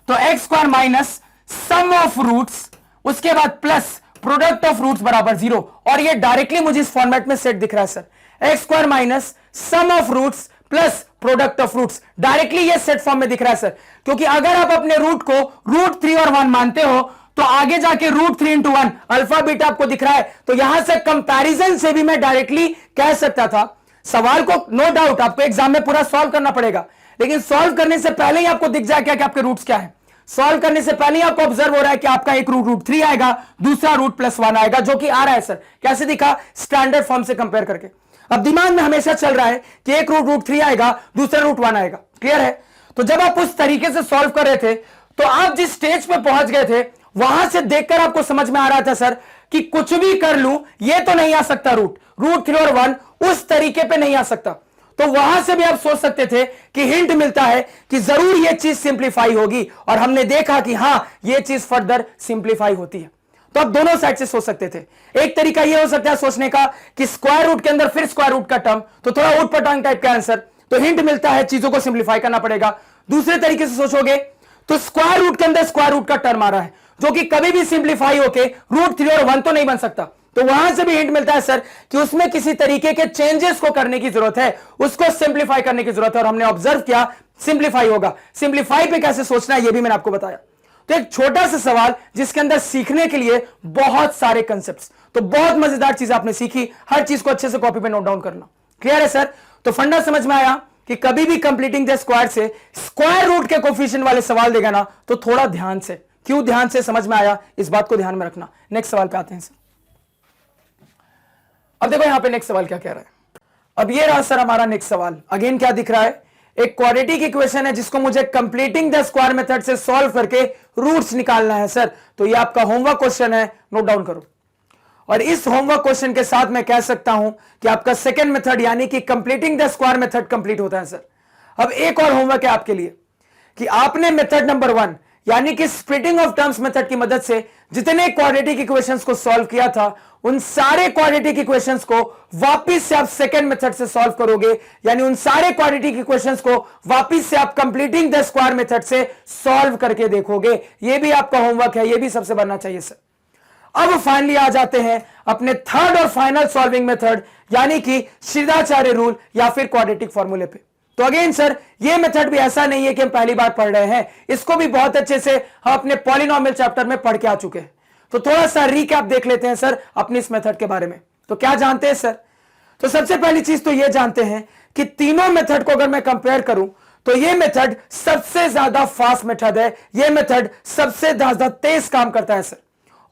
तो x square minus sum of roots, उसके बाद प्लस प्रोडक्ट ऑफ रूट्स बराबर 0। और ये डायरेक्टली मुझे इस फॉर्मेट में सेट दिख रहा है sir, x square minus sum of roots plus product of roots, directly ये सेट फॉर्म में दिख रहा है सर। क्योंकि अगर आप अपने रूट को रूट 3 और 1 मानते हो तो आगे जाके रूट 3 इंटू 1 अल्फा बीटा आपको दिख रहा है, तो यहां से कंपैरिजन से भी मैं डायरेक्टली कह सकता था। सवाल को नो डाउट आपको एग्जाम में पूरा सॉल्व करना पड़ेगा, लेकिन सॉल्व करने से पहले ही आपको दिख जाएगा कि आपके रूट्स क्या है। सॉल्व करने से पहले ही आपको ऑब्जर्व हो रहा है कि आपका एक रूट 3 आएगा, दूसरा रूट +1 आएगा, जो कि आ रहा है सर। कैसे दिखा? स्टैंडर्ड फॉर्म से कंपेयर करके। अब दिमाग में हमेशा चल रहा है कि एक रूट 3 आएगा, दूसरा रूट 1 आएगा। क्लियर है? तो जब आप उस तरीके से सॉल्व कर रहे थे तो आप जिस स्टेज पे पहुंच गए थे वहां से देखकर आपको समझ में आ रहा था सर कि कुछ भी कर लूं ये तो नहीं आ सकता, रूट 3 और 1 उस तरीके पे नहीं आ सकता। तो वहां से भी आप सोच सकते थे कि हिंट मिलता है कि जरूर ये चीज सिंप्लीफाई होगी, और हमने देखा कि हां ये चीज फर्दर सिंप्लीफाई होती है। तो आप दोनों साइड से सोच सकते थे। एक तरीका यह हो सकता है सोचने का कि स्क्वायर रूट के अंदर फिर स्क्वायर रूट का टर्म, तो थोड़ा ऊट पटांग टाइप का आंसर, तो हिंट मिलता है चीजों को सिंप्लीफाई करना पड़ेगा। दूसरे तरीके से सोचोगे तो स्क्वायर रूट के अंदर स्क्वायर रूट का टर्म आ रहा है, जो कि कभी भी सिंप्लीफाई होके रूट 3 और 1 तो नहीं बन सकता। तो वहां से भी हिंट मिलता है सर कि उसमें किसी तरीके के चेंजेस को करने की जरूरत है, उसको सिंप्लीफाई करने की जरूरत है, और हमने ऑब्जर्व किया सिंप्लीफाई होगा। सिंप्लीफाई पे कैसे सोचना है ये भी मैंने आपको बताया। तो एक छोटा सा सवाल जिसके अंदर सीखने के लिए बहुत सारे कंसेप्ट्स, तो बहुत मजेदार चीज आपने सीखी। हर चीज को अच्छे से कॉपी पे नोट डाउन करना। क्लियर है सर? तो फंडा समझ में आया कि कभी भी कंप्लीटिंग द स्क्वायर से स्क्वायर रूट के कोफिशिएंट वाले सवाल देगा ना तो थोड़ा ध्यान से, क्यों ध्यान से समझ में आया इस बात को ध्यान में रखना। नेक्स्ट सवाल पे आते हैं सर। अब देखो यहां पे नेक्स्ट सवाल क्या कह रहा है। अब ये रहा सर हमारा नेक्स्ट सवाल। अगेन क्या दिख रहा है? एक क्वाड्रेटिक इक्वेशन है जिसको मुझे कंप्लीटिंग द स्क्वायर मेथड से सॉल्व करके रूट्स निकालना है सर। तो ये आपका होमवर्क क्वेश्चन है, नोट डाउन करो। और इस होमवर्क क्वेश्चन के साथ मैं कह सकता हूं कि आपका सेकंड मेथड यानी कि completing the square method complete होता है सर। अब एक और होमवर्क है आपके लिए कि आपने मेथड नंबर 1 यानी कि स्प्लिटिंग ऑफ टर्म्स मेथड की मदद से जितने क्वाड्रेटिक इक्वेशंस को सॉल्व किया था उन सारे क्वाड्रेटिक इक्वेशंस को वापस से आप सेकंड मेथड से सॉल्व करोगे, यानी उन सारे क्वाड्रेटिक इक्वेशंस को वापस से आप कंप्लीटिंग द स्क्वायर मेथड से सॉल्व करके देखोगे। यह भी आपका होमवर्क है, यह भी सबसे बनना चाहिए सर। अब फाइनली आ जाते हैं अपने थर्ड और फाइनल सॉल्विंग मेथड यानी कि श्रीधाचार्य रूल या फिर क्वाड्रेटिक फॉर्मूले पे। तो अगेन सर ये मेथड भी ऐसा नहीं है कि हम पहली बार पढ़ रहे हैं, इसको भी बहुत अच्छे से हम अपने पॉलिनोमियल चैप्टर में पढ़ के आ चुके हैं। तो थोड़ा सा रिकैप देख लेते हैं सर अपनी इस मेथड के बारे में। तो क्या जानते हैं सर? तो सबसे पहली चीज तो ये जानते हैं कि तीनों मेथड को अगर मैं कंपेयर करूं तो ये मेथड सबसे ज्यादा फास्ट मेथड है, ये मेथड सबसे ज्यादा तेज काम करता है सर।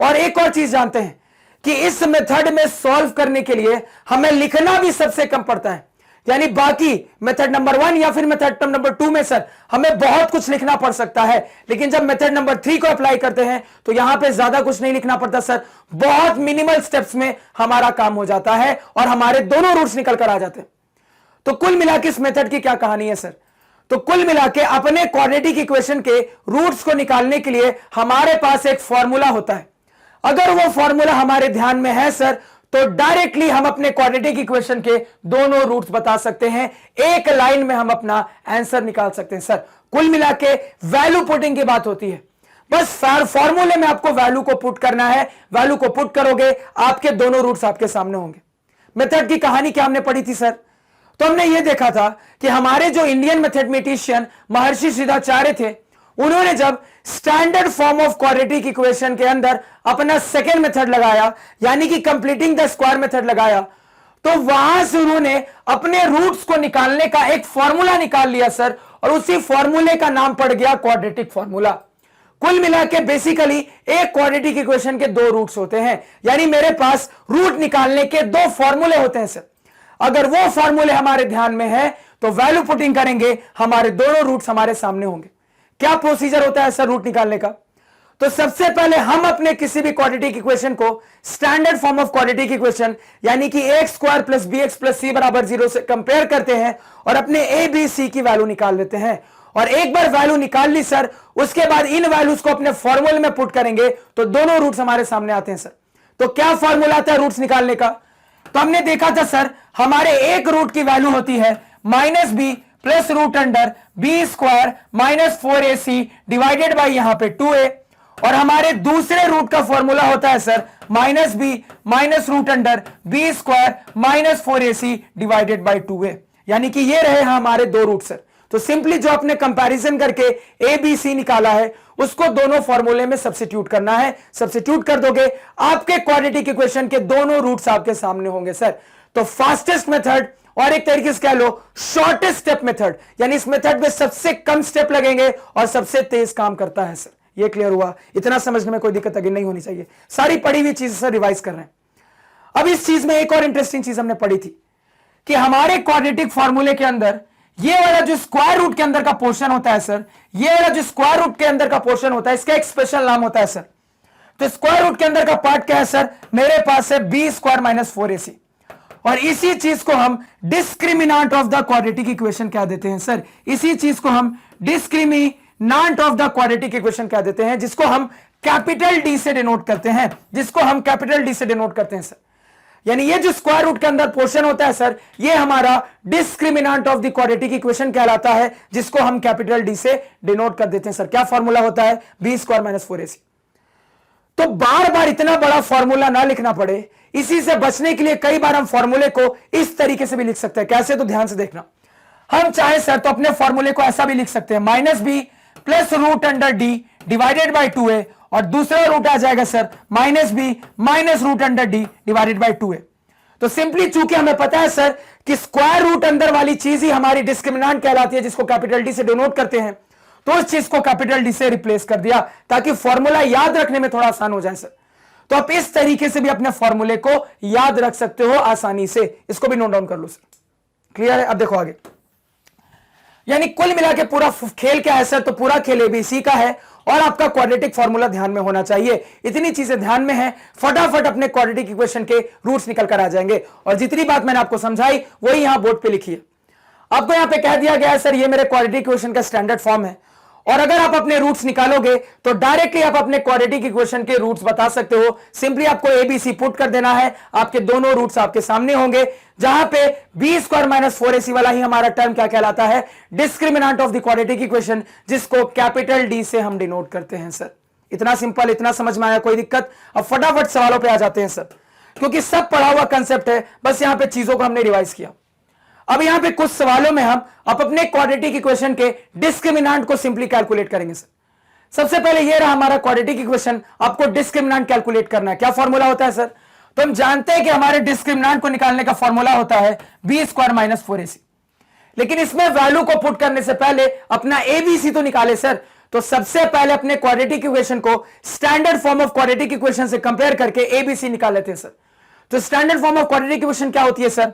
और एक और चीज जानते हैं कि इस मेथड में सॉल्व करने के लिए हमें लिखना भी सबसे कम पड़ता है, यानी बाकी मेथड नंबर 1 या फिर मेथड नंबर 2 में सर हमें बहुत कुछ लिखना पड़ सकता है, लेकिन जब मेथड नंबर 3 को अप्लाई करते हैं तो यहां पे ज्यादा कुछ नहीं लिखना पड़ता सर। बहुत मिनिमल स्टेप्स में हमारा काम हो जाता है और हमारे दोनों रूट्स निकल कर आ जाते हैं। तो कुल मिला के इस मेथड की क्या कहानी है सर? तो कुल मिला के अपने क्वाड्रेटिक इक्वेशन के रूट्स को निकालने के लिए हमारे पास एक फॉर्मूला होता है। अगर वो फॉर्मूला हमारे ध्यान में है सर तो डायरेक्टली हम अपने क्वाड्रेटिक इक्वेशन के दोनों रूट्स बता सकते हैं, एक लाइन में हम अपना आंसर निकाल सकते हैं सर। कुल मिला के वैल्यू पुटिंग की बात होती है, बस फॉर्मूले में आपको वैल्यू को पुट करना है, वैल्यू को पुट करोगे आपके दोनों रूट्स आपके सामने होंगे। मेथड की कहानी क्या हमने पढ़ी थी सर? तो हमने यह देखा था कि हमारे जो इंडियन मैथमेटिशियन महर्षि श्रीधाचार्य थे उन्होंने जब standard form of quadratic equation के अंदर अपना सेकेंड मेथड लगाया यानी कि कंप्लीटिंग द स्क्वायर मेथड लगाया, तो वहां से उन्होंने अपने रूट्स को निकालने का एक फॉर्मूला निकाल लिया सर, और उसी फॉर्मूले का नाम पड़ गया क्वाड्रेटिक फॉर्मूला। कुल मिला के बेसिकली एक क्वाड्रेटिक इक्वेशन के दो रूट्स होते हैं, यानी मेरे पास रूट निकालने के दो फॉर्मूले होते हैं सर। अगर वो फॉर्मूले हमारे ध्यान में है तो वैल्यू पुटिंग करेंगे, हमारे दोनों रूट्स हमारे सामने होंगे। क्या प्रोसीजर होता है सर रूट निकालने का? तो सबसे पहले हम अपने किसी भी क्वाड्रेटिक इक्वेशन को standard form of quadratic equation यानी कि X square plus B X plus C बराबर 0 से कंपेयर करते हैं और अपने ए बी सी की वैल्यू निकाल लेते हैं। और एक बार वैल्यू निकाल ली सर, उसके बाद इन वैल्यूज को अपने फॉर्मूले में पुट करेंगे तो दोनों रूट्स हमारे सामने आते हैं सर। तो क्या फॉर्मूला आता है रूट्स निकालने का? तो हमने देखा था सर हमारे एक रूट की वैल्यू होती है minus b plus root under b square minus 4ac divided by यहां पे 2a, और हमारे दूसरे रूट का फॉर्मूला होता है sir minus b minus root under b square minus 4ac divided by 2a, यानी कि ये रहे हमारे दो रूट सर। तो सिंपली जो आपने कंपैरिजन करके ए बी सी निकाला है उसको दोनों फॉर्मूले में सब्स्टिट्यूट करना है। सब्स्टिट्यूट कर दोगे आपके क्वाड्रेटिक इक्वेशन के दोनों रूट्स आपके सामने होंगे सर। तो फास्टेस्ट मेथड और एक तरीके से कह लो शॉर्टेस्ट स्टेप मेथड, यानी इस मेथड में सबसे कम स्टेप लगेंगे और सबसे तेज काम करता है सर। ये क्लियर हुआ? इतना समझने में कोई दिक्कत आगे नहीं होनी चाहिए। सारी पढ़ी हुई चीज सर रिवाइज कर रहे हैं। अब इस चीज में एक और इंटरेस्टिंग चीज हमने पढ़ी थी कि हमारे क्वाड्रेटिक फॉर्मूले के अंदर ये वाला जो स्क्वायर रूट के अंदर का पोर्शन होता है सर, ये वाला जो स्क्वायर रूट के अंदर का पोर्शन होता है इसका एक स्पेशल नाम होता है सर। तो स्क्वायर रूट के अंदर का पार्ट क्या है सर? मेरे पास है बी स्क्वायर माइनस 4ac, और इसी चीज को हम डिस्क्रिमिनांट ऑफ द क्वाड्रेटिक इक्वेशन कह देते हैं सर। इसी चीज को हम डिस्क्रिमिनांट ऑफ द क्वाड्रेटिक इक्वेशन कह देते हैं, जिसको हम कैपिटल डी से डिनोट करते हैं, जिसको हम कैपिटल डी से डिनोट करते हैं सर। यानी ये जो स्क्वायर रूट के अंदर पोर्शन होता है सर, ये हमारा डिस्क्रिमिनांट ऑफ द क्वाड्रेटिक इक्वेशन कहलाता है, जिसको हम कैपिटल डी से डिनोट कर देते हैं सर। क्या फॉर्मूला होता है? B square minus 4ac। तो बार बार इतना बड़ा फॉर्मूला ना लिखना पड़े, इसी से बचने के लिए कई बार हम फॉर्मूले को इस तरीके से भी लिख सकते हैं। कैसे? तो ध्यान से देखना। हम चाहे सर तो अपने फॉर्मूले को ऐसा भी लिख सकते हैं, minus b plus root under d divided by 2a, और दूसरा रूट आ जाएगा sir minus b minus root under d divided by 2a। तो सिंपली चूंकि हमें पता है सर कि स्क्वायर रूट अंदर वाली चीज ही हमारी डिस्क्रिमिनांट कहलाती है, जिसको कैपिटल डी से डिनोट करते हैं, तो उस चीज को कैपिटल डी से रिप्लेस कर दिया ताकि फॉर्मूला याद रखने में थोड़ा आसान हो जाए सर। तो आप इस तरीके से भी अपने फॉर्मूले को याद रख सकते हो आसानी से। इसको भी नोट डाउन कर लो सर। क्लियर है? अब देखो आगे। यानी कुल मिला के पूरा खेल क्या है सर? तो पूरा खेल एबीसी का है, और आपका क्वाड्रेटिक फॉर्मूला ध्यान में होना चाहिए। इतनी चीजें ध्यान में है, फटाफट अपने क्वाड्रेटिक इक्वेशन के रूट्स निकल कर आ जाएंगे। और जितनी बात मैंने आपको समझाई वही यहां बोर्ड पे लिखी है। आपको यहां पे कह दिया गया है सर ये मेरे क्वाड्रेटिक इक्वेशन का स्टैंडर्ड फॉर्म है, और अगर आप अपने रूट्स निकालोगे तो डायरेक्टली आप अपने क्वाड्रेटिक इक्वेशन के रूट्स बता सकते हो। सिंपली आपको एबीसी पुट कर देना है, आपके दोनों रूट्स आपके सामने होंगे, जहां पे बी स्क्वायर माइनस 4ac वाला ही हमारा टर्म क्या कहलाता है? डिस्क्रिमिनांट ऑफ द क्वाड्रेटिक इक्वेशन, जिसको कैपिटल डी से हम डिनोट करते हैं सर। इतना सिंपल, इतना समझ में आया? कोई दिक्कत? अब फटाफट सवालों पे आ जाते हैं सर, क्योंकि सब पढ़ा हुआ कंसेप्ट है, बस यहां पे चीजों को हमने रिवाइज किया। अब यहां पे कुछ सवालों में हम अपने क्वाड्रेटिक इक्वेशन के डिस्क्रिमिनांट को सिंपली कैलकुलेट करेंगे सर। सबसे पहले ये रहा हमारा क्वाड्रेटिक इक्वेशन, आपको डिस्क्रिमिनांट कैलकुलेट करना है। क्या फॉर्मूला होता है सर? तो हम जानते हैं कि हमारे डिस्क्रिमिनांट को निकालने का फॉर्मूला होता है बी स्क्वायर माइनस 4ac, लेकिन इसमें वैल्यू को पुट करने से पहले अपना एबीसी तो निकाले सर। तो सबसे पहले अपने क्वाड्रेटिक इक्वेशन को standard form of quadratic equation से कंपेयर करके एबीसी निकाल लेते हैं सर। तो standard form of quadratic equation क्या होती है सर?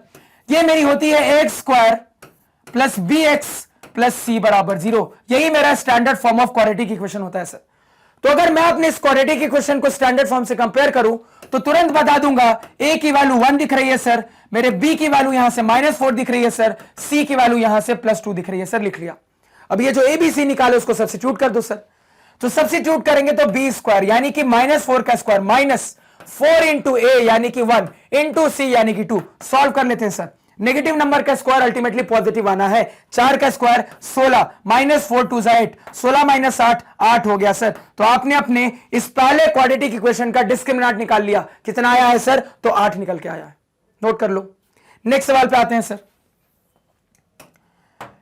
ये मेरी होती है x square plus B X plus C बराबर 0। यही मेरा standard form of quadratic equation होता है सर। तो अगर मैं अपने इस क्वाड्रेटिक इक्वेशन को स्टैंडर्ड फॉर्म से कंपेयर करूं तो तुरंत बता दूंगा ए की वैल्यू 1 दिख रही है सर, मेरे बी की वैल्यू यहां से -4 दिख रही है सर, सी की वैल्यू यहां से +2 दिख रही है सर। लिख लिया। अब ये जो एबीसी निकाले उसको सब्स्टिट्यूट कर दो सर। तो सब्स्टिट्यूट करेंगे तो बी स्क्वायर यानी कि -4 का स्क्वायर -4 इंटू ए यानी कि 1 इंटू सी यानी कि 2। सॉल्व कर लेते हैं सर। नेगेटिव नंबर का स्क्वायर अल्टीमेटली पॉजिटिव आना है। 4 का स्क्वायर 16 -4 2 8, 16 - 8 8 हो गया सर। तो आपने अपने इस पहले क्वाड्रेटिक इक्वेशन का डिस्क्रिमिनांट निकाल लिया। कितना आया है सर? तो 8 निकल के आया है। नोट कर लो। नेक्स्ट सवाल पे आते हैं सर।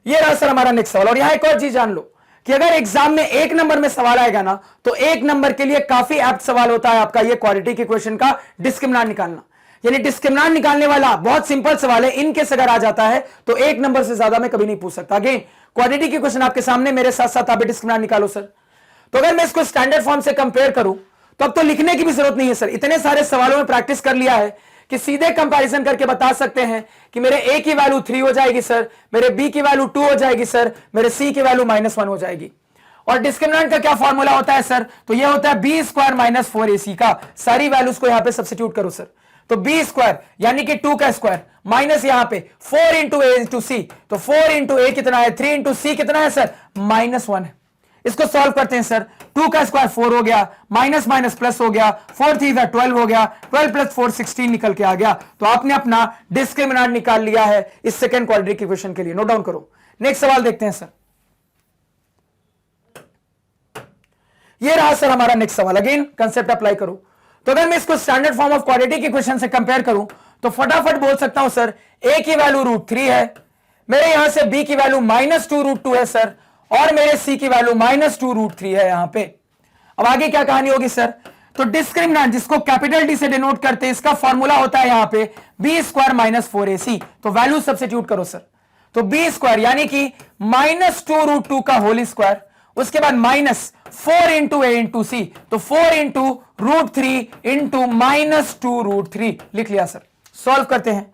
ये रहा सर हमारा नेक्स्ट सवाल। और यहां एक और चीज जान लो कि अगर एग्जाम में 1 नंबर में सवाल आएगा ना, तो 1 नंबर के लिए काफी एप्ट सवाल होता है आपका ये क्वाड्रेटिक इक्वेशन का डिस्क्रिमिनांट निकालना। यानी डिस्क्रिमिनांट निकालने वाला बहुत सिंपल सवाल है, इनकेस अगर आ जाता है तो 1 नंबर से ज्यादा मैं कभी नहीं पूछ सकता। अगेन क्वाड्रेटिक इक्वेशन आपके सामने, मेरे साथ साथ आप डिस्क्रिमिनांट निकालो सर। तो अगर मैं इसको स्टैंडर्ड फॉर्म से कंपेयर करूं तो अब तो लिखने की भी जरूरत नहीं है सर। इतने सारे सवालों में प्रैक्टिस कर लिया है कि सीधे कंपैरिजन करके बता सकते हैं कि मेरे ए की वैल्यू 3 हो जाएगी सर, मेरे बी की वैल्यू 2 हो जाएगी सर, मेरे सी की वैल्यू -1 हो जाएगी। और डिस्क्रिमिनांट का क्या फॉर्मूला होता है सर? तो ये होता है बी स्क्वायर माइनस 4ac का। सारी वैल्यूज को यहां पे सब्स्टिट्यूट करो सर। तो बी स्क्वायर यानी कि 2 का स्क्वायर माइनस यहां पे 4 इंटू ए इंटू सी, तो 4 इंटू ए कितना है? 3 इंटू सी कितना है सर? -1 है। इसको सॉल्व करते हैं सर। 2 का स्क्वायर 4 हो गया, माइनस माइनस प्लस हो गया, 4 3 12 हो गया, 12 प्लस 4 16 निकल के आ गया। तो आपने अपना डिस्क्रिमिनेंट निकाल लिया है इस सेकंड क्वाड्रेटिक इक्वेशन के लिए। नोट डाउन करो। नेक्स्ट सवाल देखते हैं सर। ये रहा सर हमारा नेक्स्ट सवाल। अगेन कंसेप्ट अप्लाई करो। तो अगर मैं इसको standard form of quadratic equation से कंपेयर करूं तो फटाफट बोल सकता हूं सर, a की वैल्यू √3 है, मेरे यहां से b की वैल्यू -2 √2 है सर, और मेरे c की वैल्यू -2 √3 है यहां पे। अब आगे क्या कहानी होगी सर? तो डिस्क्रिमिनेंट जिसको कैपिटल डी से डिनोट करते हैं, इसका फॉर्मूला होता है यहां पे b² - 4ac। तो वैल्यू सब्स्टिट्यूट करो सर। तो b² यानी कि -2 √2 का होल स्क्वायर, उसके बाद -4 × a × c, तो 4 × √3 × -2 √3 लिख लिया सर। सॉल्व करते हैं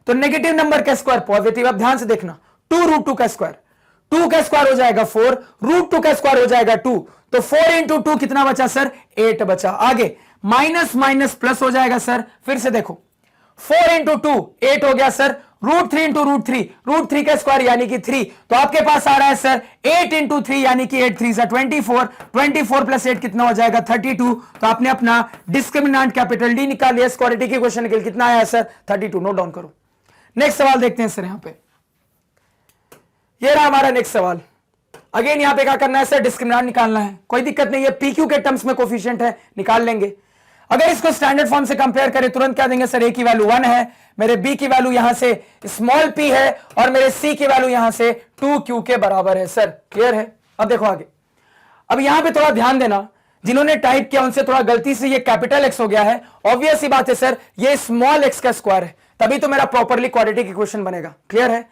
तो नेगेटिव नंबर का स्क्वायर पॉजिटिव। अब ध्यान से देखना, 2 √2 का स्क्वायर, 2 का स्क्वायर हो जाएगा 4, √2 का स्क्वायर हो जाएगा 2, तो 4 × 2 कितना बचा सर? 8 बचा। आगे माइनस माइनस प्लस हो जाएगा सर। फिर से देखो, 4 × 2 8 हो गया सर, √3 × √3, √3 का स्क्वायर यानी कि 3, तो आपके पास आ रहा है सर 8 × 3 यानी कि 8 3 24, 24 प्लस 8 कितना हो जाएगा? 32। तो आपने अपना डिस्क्रिमिनेंट कैपिटल डी निकाल लिया। क्वाड्रेटिक इक्वेशन के लिए कितना आया सर? 32। नोट डाउन करो। नेक्स्ट सवाल देखते हैं सर। यहां पे ये रहा हमारा नेक्स्ट सवाल। अगेन यहां पे क्या करना है सर? डिस्क्रिमिनेंट निकालना है। कोई दिक्कत नहीं है, पीक्यू के टर्म्स में कोफिशिएंट है, निकाल लेंगे। अगर इसको स्टैंडर्ड फॉर्म से कंपेयर करें तुरंत क्या देंगे सर? a की वैल्यू 1 है, मेरे b की वैल्यू यहां से स्मॉल p है, और मेरे c की वैल्यू यहां से 2q के बराबर है सर। क्लियर है? अब देखो आगे। अब यहां पे थोड़ा ध्यान देना, जिन्होंने टाइप किया उनसे थोड़ा गलती से ये कैपिटल x हो गया है। ऑब्वियस सी बात है सर, ये स्मॉल x का स्क्वायर है, तभी तो मेरा प्रॉपरली क्वाड्रेटिक इक्वेशन बनेगा। क्लियर है?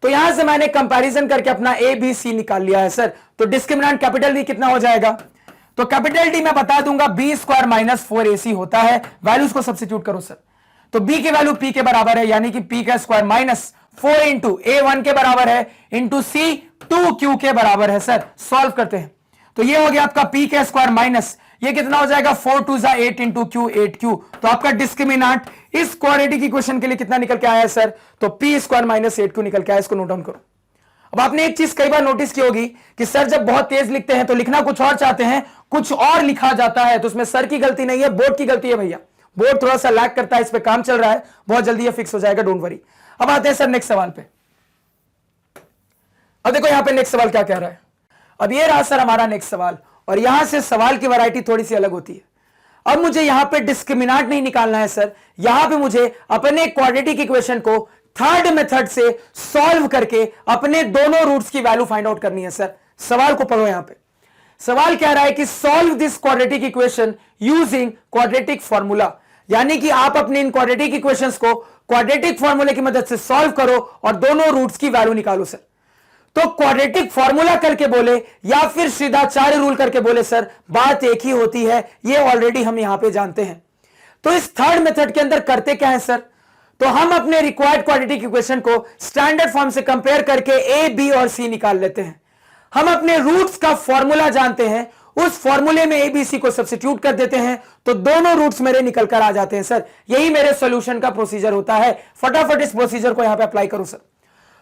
तो यहां से मैंने कंपैरिजन करके अपना a b c निकाल लिया है सर। तो डिस्क्रिमिनेंट कैपिटल D कितना हो जाएगा? तो कैपिटल D मैं बता दूंगा b² - 4ac होता है। वैल्यूज को सब्स्टिट्यूट करो सर। तो b की वैल्यू p के बराबर है, यानी कि p का स्क्वायर -4 × a 1 के बराबर है, इंटू c 2q के बराबर है सर। सॉल्व करते हैं तो ये हो गया आपका p का स्क्वायर माइनस ये कितना हो जाएगा? 4 2 8 × q 8q। तो आपका डिस्क्रिमिनेंट इस क्वाड्रेटिक इक्वेशन के लिए कितना निकल के आया है सर? तो p² - 8q निकल के आया। इसको नोट डाउन करो। अब आपने एक चीज कई बार नोटिस की होगी कि सर जब बहुत तेज लिखते हैं तो लिखना कुछ और चाहते हैं, कुछ और लिखा जाता है। तो उसमें सर की गलती नहीं है, बोर्ड की गलती है भैया। बोर्ड थोड़ा सा लैग करता है, इस पे काम चल रहा है, बहुत जल्दी ये फिक्स हो जाएगा, डोंट वरी। अब आते हैं सर नेक्स्ट सवाल पे। अब देखो यहां पे नेक्स्ट सवाल क्या कह रहा है। अब ये रहा सर हमारा नेक्स्ट सवाल, और यहां से सवाल की वैरायटी थोड़ी सी अलग होती है। अब मुझे यहां पे डिस्क्रिमिनेंट नहीं निकालना है सर, यहां पे मुझे अपने क्वाड्रेटिक इक्वेशन को थर्ड मेथड से सॉल्व करके अपने दोनों रूट्स की वैल्यू फाइंड आउट करनी है सर। सवाल को पढ़ो। यहां पे सवाल कह रहा है कि solve this quadratic equation using quadratic formula, यानी कि आप अपने इन क्वाड्रेटिक इक्वेशंस को क्वाड्रेटिक फॉर्मूले की मदद से सॉल्व करो और दोनों रूट्स की वैल्यू निकालो सर। तो क्वाड्रेटिक फॉर्मूला करके बोले या फिर सीधाचार्य रूल करके बोले सर, बात एक ही होती है, ये ऑलरेडी हम यहां पे जानते हैं। तो इस थर्ड मेथड के अंदर करते क्या है सर? तो हम अपने रिक्वायर्ड क्वाड्रेटिक इक्वेशन को स्टैंडर्ड फॉर्म से कंपेयर करके a b और c निकाल लेते हैं। हम अपने रूट्स का फॉर्मूला जानते हैं, उस फॉर्मूले में a b c को सब्स्टिट्यूट कर देते हैं, तो दोनों रूट्स मेरे निकल कर आ जाते हैं सर। यही मेरे सॉल्यूशन का प्रोसीजर होता है। फटाफट इस प्रोसीजर को यहां पे अप्लाई करूं सर।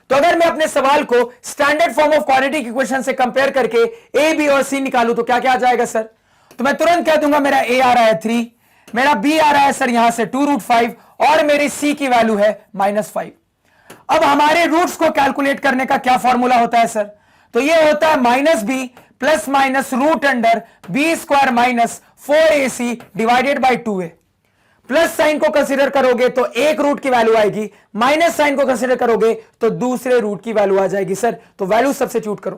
तो अगर मैं अपने सवाल को standard form of quadratic equation से कंपेयर करके a b और c निकालूं तो क्या क्या आ जाएगा सर? तो मैं तुरंत कह दूंगा मेरा a आ रहा है 3, मेरा b आ रहा है सर यहां से 2√5, और मेरी c की वैल्यू है -5। अब हमारे रूट्स को कैलकुलेट करने का क्या फॉर्मूला होता है सर? तो ये होता है -b plus minus √b² - 4ac divided by 2a। Plus sign को कंसीडर करोगे तो एक रूट की वैल्यू आएगी, माइनस साइन को कंसीडर करोगे तो दूसरे रूट की वैल्यू आ जाएगी सर। तो वैल्यू सब्स्टिट्यूट करो।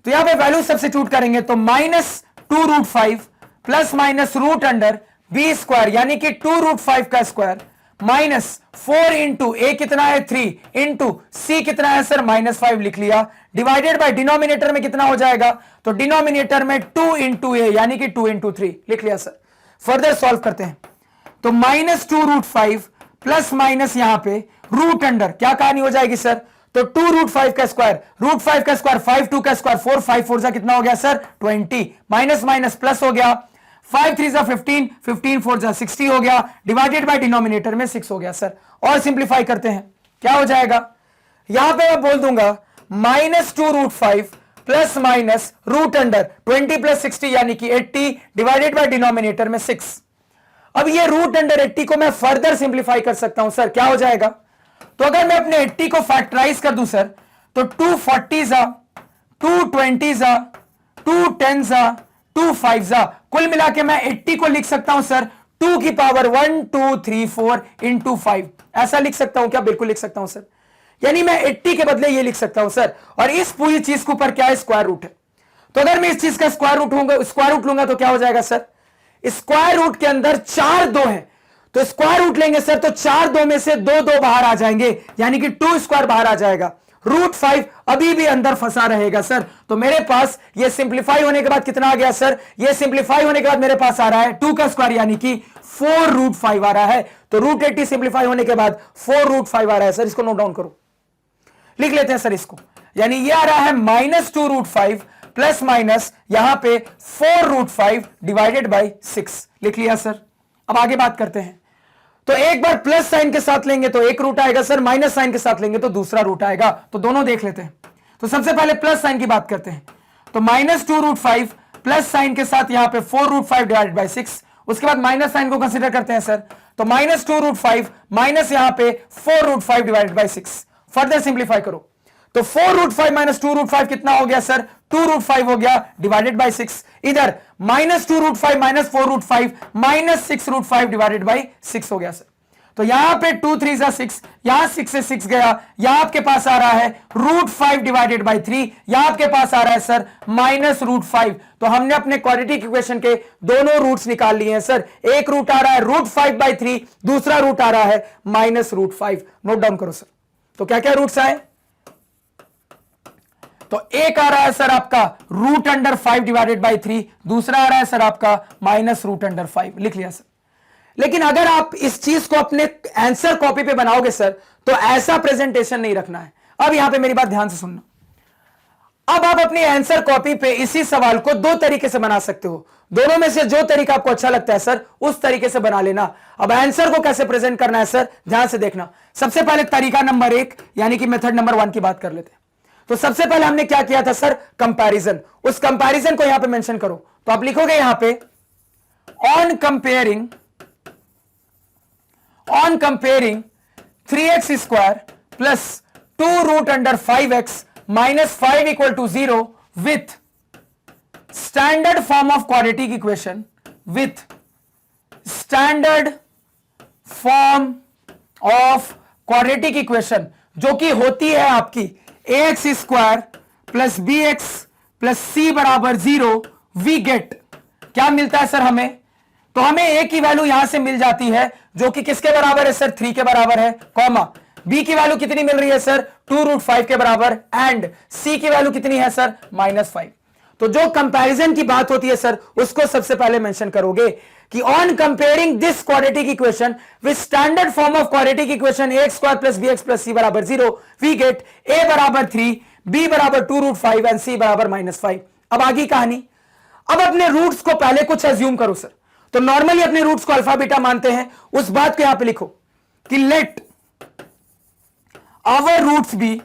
तो यहां पे वैल्यू सब्स्टिट्यूट करेंगे तो -2√5 प्लस माइनस √b² यानी कि 2√5 का स्क्वायर -4 इंटू a कितना है 3 इंटू c कितना है सर -5 लिख लिया, डिवाइडेड बाय डिनोमिनेटर में कितना हो जाएगा? तो डिनोमिनेटर में 2 इंटू a यानी कि 2 इंटू 3 लिख लिया सर। फर्दर सॉल्व करते हैं तो -2√5 प्लस माइनस यहां पे रूट अंडर क्या कहानी हो जाएगी सर? तो 2√5 का स्क्वायर, √5 का स्क्वायर 5, 2 का स्क्वायर 4, 5 4 जा कितना हो गया सर? 20, माइनस माइनस प्लस हो गया, 5 3 जा 15, 15 4 जा 60 हो गया, डिवाइडेड बाय डिनोमिनेटर में 6 हो गया सर। और सिंप्लीफाई करते हैं क्या हो जाएगा? यहां पे मैं बोल दूंगा -2√5 plus minus root under 20 plus 60 यानी कि 80 डिवाइडेड बाय डिनोमिनेटर में 6। अब ये रूट अंडर 80 को मैं फर्दर सिंप्लीफाई कर सकता हूं सर, क्या हो जाएगा? तो अगर मैं अपने 80 को फैक्टराइज कर दूं सर, तो 240 जा, 220 जा, 210 जा, 25 जा, कुल मिला के मैं 80 को लिख सकता हूं सर 2 की पावर 1 2 3 4 इंटू 5। ऐसा लिख सकता हूं क्या? बिल्कुल लिख सकता हूं सर। यानी मैं 80 के बदले ये लिख सकता हूं सर, और इस पूरी चीज के ऊपर क्या है? स्क्वायर रूट है। तो अगर मैं इस चीज का स्क्वायर रूट लूंगा तो क्या हो जाएगा सर? स्क्वायर रूट के अंदर 4 2 है, तो स्क्वायर रूट लेंगे सर तो 4 2 में से 2 2 बाहर आ जाएंगे, यानी कि 2 स्क्वायर बाहर आ जाएगा। रूट 5 अभी भी अंदर फंसा रहेगा सर। तो मेरे पास ये सिंप्लीफाई होने के बाद कितना आ गया सर? ये सिंप्लीफाई होने के बाद मेरे पास आ रहा है 2 का स्क्वायर यानी कि 4 रूट 5 आ रहा है। तो रूट 80 सिंप्लीफाई होने के बाद 4 रूट 5 आ रहा है सर। इसको नोट डाउन करो, लिख लेते हैं सर इसको। यानी ये आ रहा है -2 रूट 5 प्लस माइनस यहां पे 4 रूट 5 डिवाइडेड बाई 6। लिख लिया सर। अब आगे बात करते हैं। तो एक बार प्लस साइन के साथ लेंगे तो एक रूट आएगा सर, माइनस साइन के साथ लेंगे तो दूसरा रूट आएगा। तो दोनों देख लेते हैं। तो सबसे पहले प्लस साइन की बात करते हैं। तो -2 रूट 5 प्लस साइन के साथ यहां पे 4 रूट 5 डिवाइडेड बाई 6। उसके बाद माइनस साइन को कंसीडर करते हैं सर। तो -2 रूट 5 माइनस यहां पे 4 root 5 divided by 6। Further simplify करो तो 4 रूट 5 माइनस 2 रूट 5 कितना हो गया सर? 2 रूट 5 हो गया डिवाइडेड बाई 6। इधर -2 root 5 minus 4 root 5 minus 6 root 5 divided by 6 हो गया सर। तो यहां पे 2 3 जा 6, यहां 6 से 6 गया, यहां आपके पास आ रहा है रूट 5 डिवाइडेड बाई 3, यहां आपके पास आ रहा है सर माइनस रूट 5। तो हमने अपने क्वाड्रेटिक इक्वेशन के दोनों रूट्स निकाल लिए हैं सर। एक रूट आ रहा है रूट 5 बाई 3, दूसरा रूट आ रहा है माइनस रूट 5। नोट डाउन करो सर। तो क्या क्या रूट्स आए? तो एक आ रहा है सर आपका रूट अंडर 5 डिवाइडेड बाई 3, दूसरा आ रहा है सर आपका माइनस रूट अंडर 5। लिख लिया सर। लेकिन अगर आप इस चीज को अपने आंसर कॉपी पे बनाओगे सर तो ऐसा प्रेजेंटेशन नहीं रखना है। अब यहां पे मेरी बात ध्यान से सुनना। अब आप अपनी आंसर कॉपी पे इसी सवाल को 2 तरीके से बना सकते हो। दोनों में से जो तरीका आपको अच्छा लगता है सर उस तरीके से बना लेना। अब आंसर को कैसे प्रेजेंट करना है सर, ध्यान से देखना। सबसे पहले तरीका नंबर 1 यानी कि मेथड नंबर 1 की बात कर लेते हैं। तो सबसे पहले हमने क्या किया था सर? कंपैरिजन। उस कंपैरिजन को यहां पे मेंशन करो। तो आप लिखोगे यहां पे on comparing 3x square plus 2 root under 5x minus 5 equal to 0 with standard form of quadratic equation, with standard form of quadratic equation जो कि होती है आपकी ax square plus bx plus c बराबर 0। वी गेट क्या मिलता है sir हमें? तो हमें a की वैल्यू यहां से मिल जाती है जो कि किसके बराबर है सर? 3 के बराबर है, कॉमा b की वैल्यू कितनी मिल रही है सर? 2 रूट 5 के बराबर, एंड c की वैल्यू कितनी है सर? -5। तो जो कंपैरिजन की बात होती है सर उसको सबसे पहले मेंशन करोगे कि on comparing this quadratic equation with standard form of quadratic equation ax square plus bx plus c बराबर 0, वी गेट a बराबर 3, b बराबर 2 रूट 5 एंड c बराबर -5। अब आगे कहानी। अब अपने रूट्स को पहले कुछ अज्यूम करो सर। तो नॉर्मली अपने रूट्स को अल्फा बीटा मानते हैं, उस बात को यहां पे लिखो कि let our roots be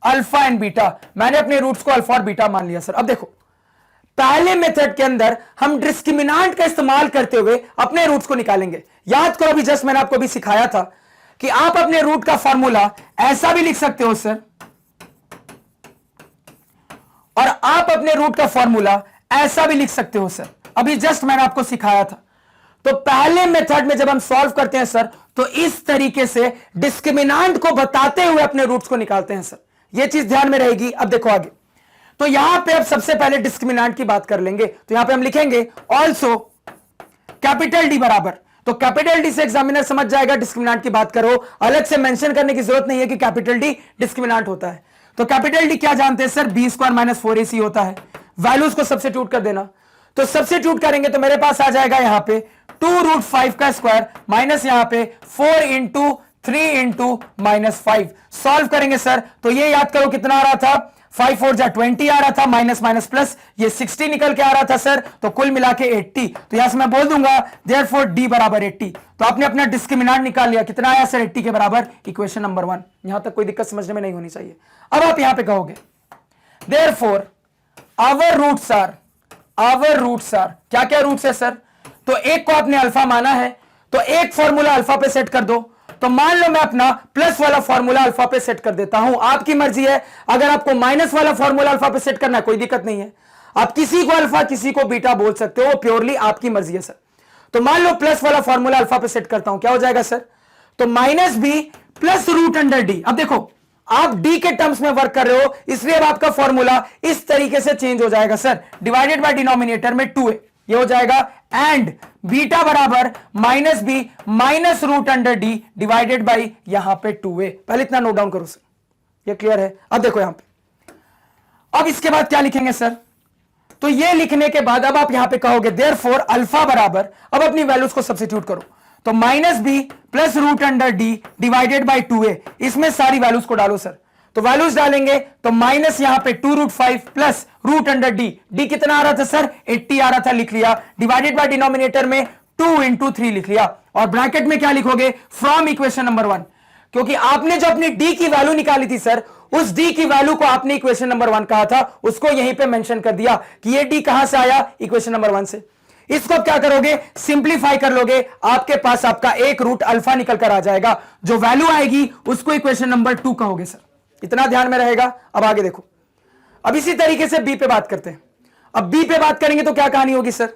alpha and beta. मैंने अपने रूट्स को अल्फा और बीटा मान लिया सर। अब देखो पहले मेथड के अंदर हम डिस्क्रिमिनांट का इस्तेमाल करते हुए अपने रूट्स को निकालेंगे। याद करो अभी जस्ट मैंने आपको भी सिखाया था कि आप अपने रूट का फॉर्मूला ऐसा भी लिख सकते हो सर, और आप अपने रूट का फॉर्मूला ऐसा भी लिख सकते हो सर। अभी जस्ट मैंने आपको सिखाया था। तो पहले मेथड में जब हम सॉल्व करते हैं सर तो इस तरीके से डिस्क्रिमिनांट को बताते हुए अपने रूट्स को निकालते हैं सर। यह चीज ध्यान में रहेगी। अब देखो आगे। तो यहां पे अब सबसे पहले डिस्क्रिमिनांट की बात कर लेंगे। तो यहां पे हम लिखेंगे ऑल्सो कैपिटल डी बराबर। तो कैपिटल डी से एग्जामिनर समझ जाएगा डिस्क्रिमिनांट की बात करो, अलग से मेंशन करने की जरूरत नहीं है कि कैपिटल डी डिस्क्रिमिनांट होता है। तो कैपिटल डी क्या जानते हैं sir? B square minus 4ac होता है। वैल्यूज को सब्स्टिट्यूट कर देना। तो सब्स्टिट्यूट करेंगे तो मेरे पास आ जाएगा यहां पे 2 रूट 5 का स्क्वायर माइनस यहां पे 4 इंटू 3 इंटू -5। सॉल्व करेंगे सर तो ये याद करो कितना आ रहा था? 5 4 जा 20 आ रहा था, माइनस माइनस प्लस ये 60 निकल के आ रहा था सर। तो कुल मिला के 80। तो यहां से मैं बोल दूंगा देयरफॉर डी बराबर 80। तो आपने अपना डिस्क्रिमिनांट निकाल लिया। कितना आया सर? 80 के बराबर। Equation number 1। यहां तक कोई दिक्कत समझने में नहीं होनी चाहिए। अब आप यहां पे कहोगे देयरफॉर आवर रूट्स आर क्या क्या रूट्स है सर? तो एक को आपने अल्फा माना है, तो एक फॉर्मूला अल्फा पे सेट कर दो। तो मान लो मैं अपना प्लस वाला फॉर्मूला अल्फा पे सेट कर देता हूं, आपकी मर्जी है। अगर आपको माइनस वाला फॉर्मूला अल्फा पे सेट करना है कोई दिक्कत नहीं है, आप किसी को अल्फा किसी को बीटा बोल सकते हो, प्योरली आपकी मर्जी है सर। तो मान लो प्लस वाला फॉर्मूला अल्फा पे सेट करता हूं, क्या हो जाएगा सर? तो minus b plus root under d. अब देखो आप डी के टर्म्स में वर्क कर रहे हो, इसलिए अब आपका फॉर्मूला इस तरीके से चेंज हो जाएगा सर, डिवाइडेड बाय डिनोमिनेटर में 2a, ये हो जाएगा एंड बीटा बराबर minus b minus root under d divided by यहां पे 2a। पहले इतना नोट डाउन करो सर, ये क्लियर है? अब देखो यहां पे, अब इसके बाद क्या लिखेंगे सर? तो ये लिखने के बाद अब आप यहां पे कहोगे देयरफॉर अल्फा बराबर, अब अपनी वैल्यूज को सब्स्टिट्यूट करो। तो minus b plus root under d divided by 2a, इसमें सारी वैल्यूज को डालो सर। तो वैल्यूज डालेंगे तो माइनस यहां पे 2√5 plus root under d, d कितना आ रहा था सर? 80 आ रहा था, लिख लिया। डिवाइडेड बाय डिनोमिनेटर में 2 into 3 लिख लिया, और ब्रैकेट में क्या लिखोगे? फ्रॉम इक्वेशन नंबर 1, क्योंकि आपने जो अपनी डी की वैल्यू निकाली थी सर, उस डी की वैल्यू को आपने इक्वेशन नंबर 1 कहा था, उसको यहीं पे मेंशन कर दिया कि ये डी कहां से आया? इक्वेशन नंबर 1 से। इसको क्या करोगे? सिंप्लीफाई कर लोगे, आपके पास आपका एक रूट अल्फा निकल कर आ जाएगा, जो वैल्यू आएगी उसको इक्वेशन नंबर 2 कहोगे सर। इतना ध्यान में रहेगा। अब आगे देखो, अब इसी तरीके से बी पे बात करते हैं। अब बी पे बात करेंगे तो क्या कहानी होगी सर?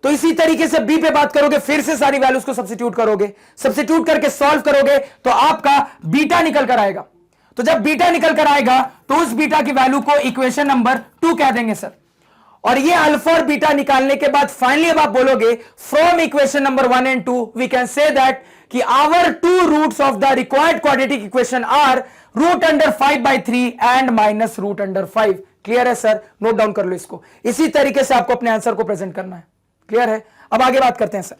तो इसी तरीके से बी पे बात करोगे, फिर से सारी वैल्यूज को सब्स्टिट्यूट करोगे, सब्स्टिट्यूट करके सॉल्व करोगे तो आपका बीटा निकल कर आएगा। तो जब बीटा निकल कर आएगा तो उस बीटा की वैल्यू को इक्वेशन नंबर 2 कह देंगे सर। और ये अल्फा और बीटा निकालने के बाद फाइनली अब आप बोलोगे from equation number 1 and 2 we can say that कि our two roots of the required quadratic equation are root under 5/3 and minus root under 5। Clear है सर? नोट डाउन कर लो इसको। इसी तरीके से आपको अपने आंसर को प्रेजेंट करना है। क्लियर है? अब आगे बात करते हैं सर,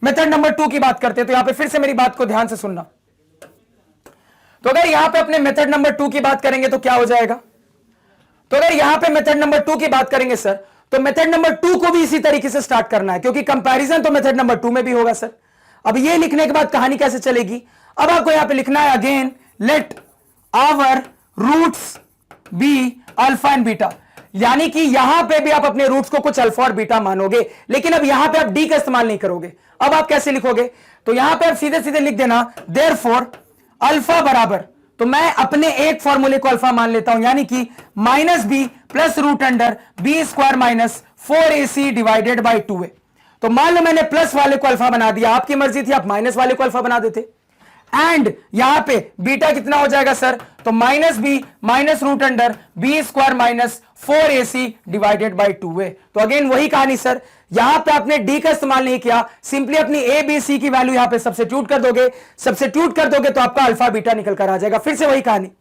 मेथड नंबर 2 की बात करते हैं। तो यहां पे फिर से मेरी बात को ध्यान से सुनना। तो अगर यहां पे अपने मेथड नंबर 2 की बात करेंगे तो क्या हो जाएगा? तो अगर यहां पे मेथड नंबर 2 की बात करेंगे सर, तो मेथड नंबर 2 को भी इसी तरीके से स्टार्ट करना है, क्योंकि कंपैरिजन तो मेथड नंबर 2 में भी होगा सर। अब ये लिखने के बाद कहानी कैसे चलेगी? अब आपको यहां पे लिखना है again let our roots be alpha and beta, यानी कि यहां पे भी आप अपने रूट्स को कुछ अल्फा और बीटा मानोगे, लेकिन अब यहां पे आप डी का इस्तेमाल नहीं करोगे। अब आप कैसे लिखोगे? तो यहां पे आप सीधे सीधे लिख देना देयरफॉर अल्फा बराबर, तो मैं अपने एक फॉर्मूले को अल्फा मान लेता हूं, यानी कि minus b plus root under b square minus 4ac divided by 2a। तो मान लो मैंने प्लस वाले को अल्फा बना दिया, आपकी मर्जी थी आप माइनस वाले को अल्फा बना देते। एंड यहां पे बीटा कितना हो जाएगा सर? तो minus b minus root under b square minus 4ac divided by 2a। तो अगेन वही कहानी सर, यहां पे आपने डी का इस्तेमाल नहीं किया, सिंपली अपनी ए बी सी की वैल्यू यहां पे सब्स्टिट्यूट कर दोगे। सब्स्टिट्यूट कर दोगे तो आपका अल्फा बीटा निकल कर आ जाएगा। फिर से वही कहानी,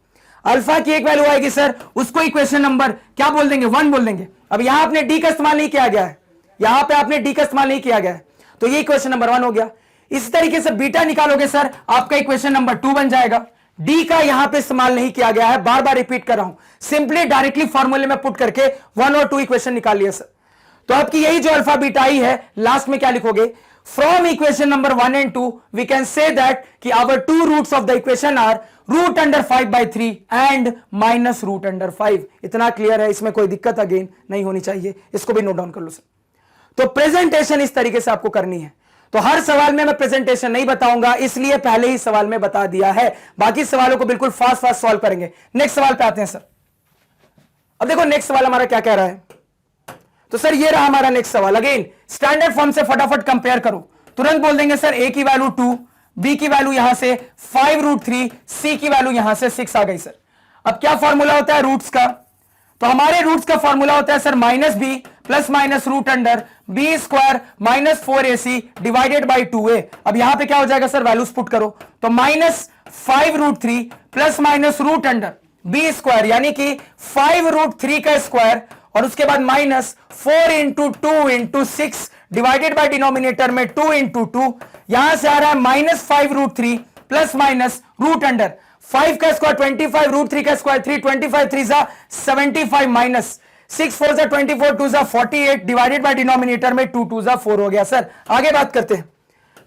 अल्फा की एक वैल्यू आएगी सर, उसको इक्वेशन नंबर क्या बोल देंगे? 1 बोल देंगे। अब यहां आपने डी का इस्तेमाल नहीं किया गया है, यहां पे आपने डी का इस्तेमाल नहीं किया गया है, तो ये इक्वेशन नंबर 1 हो गया। इस तरीके से बीटा निकालोगे सर, आपका इक्वेशन नंबर 2 बन जाएगा। डी का यहां पे इस्तेमाल नहीं किया गया है, बार बार रिपीट कर रहा हूं, सिंपली डायरेक्टली फॉर्मूले में पुट करके 1 और 2 इक्वेशन निकाल लिया सर। तो आपकी यही जो अल्फा बीटा आई है, लास्ट में क्या लिखोगे? From equation number 1 and 2 we can say that कि our two roots of the equation are root under 5/3 and minus root under 5। इतना क्लियर है? इसमें कोई दिक्कत अगेन नहीं होनी चाहिए, इसको भी नोट डाउन कर लो सर। तो प्रेजेंटेशन इस तरीके से आपको करनी है। तो हर सवाल में मैं प्रेजेंटेशन नहीं बताऊंगा, इसलिए पहले ही सवाल में बता दिया है, बाकी सवालों को बिल्कुल फास्ट फास्ट सॉल्व करेंगे। नेक्स्ट सवाल पे आते हैं सर। अब देखो नेक्स्ट सवाल हमारा क्या कह रहा है। तो सर ये रहा हमारा नेक्स्ट सवाल। अगेन स्टैंडर्ड फॉर्म से फटाफट कंपेयर करो, तुरंत बोल देंगे सर ए की वैल्यू 2, बी की वैल्यू यहां से 5√3, सी की वैल्यू यहां से 6 आ गई सर। अब क्या फॉर्मूला होता है रूट्स का? तो हमारे रूट्स का फॉर्मूला होता है sir minus b plus minus root under b square minus 4ac divided by 2a। अब यहां पे क्या हो जाएगा सर? वैल्यूज पुट करो, तो minus 5√3 plus minus root under b square, यानी कि 5√3 का स्क्वायर, और उसके बाद minus 4 into 2 into 6 divided by denominator में 2 into 2। यहां से आ रहा है minus 5√3 plus minus root under 5 का स्क्वायर 25, रूट 3 का स्क्वायर 3, 25 3 जा 75 माइनस 6 4 जा 24, 2 जा 48 डिवाइडेड बाय डिनोमिनेटर में 2 2 जा 4 हो गया सर। आगे बात करते हैं,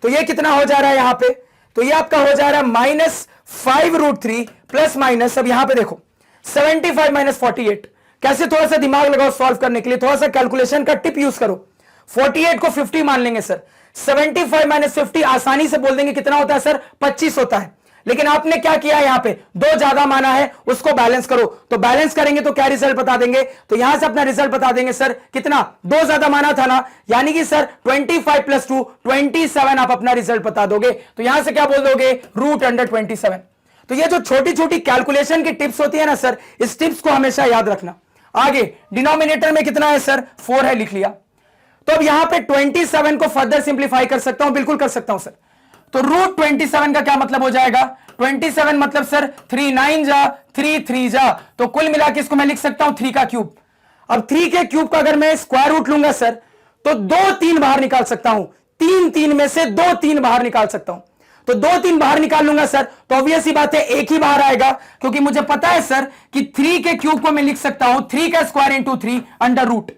तो ये कितना हो जा रहा है यहां पे? तो ये आपका हो जा रहा है माइनस 5√3 प्लस माइनस, अब यहां पे देखो 75 माइनस 48, कैसे? थोड़ा सा दिमाग लगाओ सॉल्व करने के लिए, थोड़ा सा कैलकुलेशन का टिप यूज करो। 48 को 50 मान लेंगे सर, 75 माइनस 50 आसानी से बोल देंगे कितना होता है सर, 25 होता है। लेकिन आपने क्या किया, यहां पे दो ज्यादा माना है, उसको बैलेंस करो। तो बैलेंस करेंगे तो क्या रिजल्ट बता देंगे, तो यहां से अपना रिजल्ट बता देंगे सर कितना, दो ज्यादा माना था ना, यानी कि सर 25 प्लस 2 27 आप अपना रिजल्ट बता दोगे। तो यहां से क्या बोल दोगे, रूट अंडर 27। तो ये जो छोटी छोटी कैलकुलेशन की टिप्स होती है ना सर, इस टिप्स को हमेशा याद रखना। आगे डिनोमिनेटर में कितना है सर, 4 है, लिख लिया। तो अब यहां पे 27 को फर्दर सिंप्लीफाई कर सकता हूं, बिल्कुल कर सकता हूं सर। तो रूट 27 का क्या मतलब हो जाएगा, 27 मतलब सर 3 9 जा 3 3 जा, तो कुल मिला के इसको मैं लिख सकता हूं 3 का क्यूब। अब 3 के क्यूब का अगर मैं स्क्वायर रूट लूंगा सर, तो 2 3 बाहर निकाल सकता हूं, 3 3 में से 2 3 बाहर निकाल सकता हूं। तो 2 3 बाहर निकाल लूंगा सर, तो ऑब्वियस ही बात है एक ही बाहर आएगा, क्योंकि मुझे पता है सर कि 3 के क्यूब को मैं लिख सकता हूं 3 का स्क्वायर इंटू 3 अंडर रूट।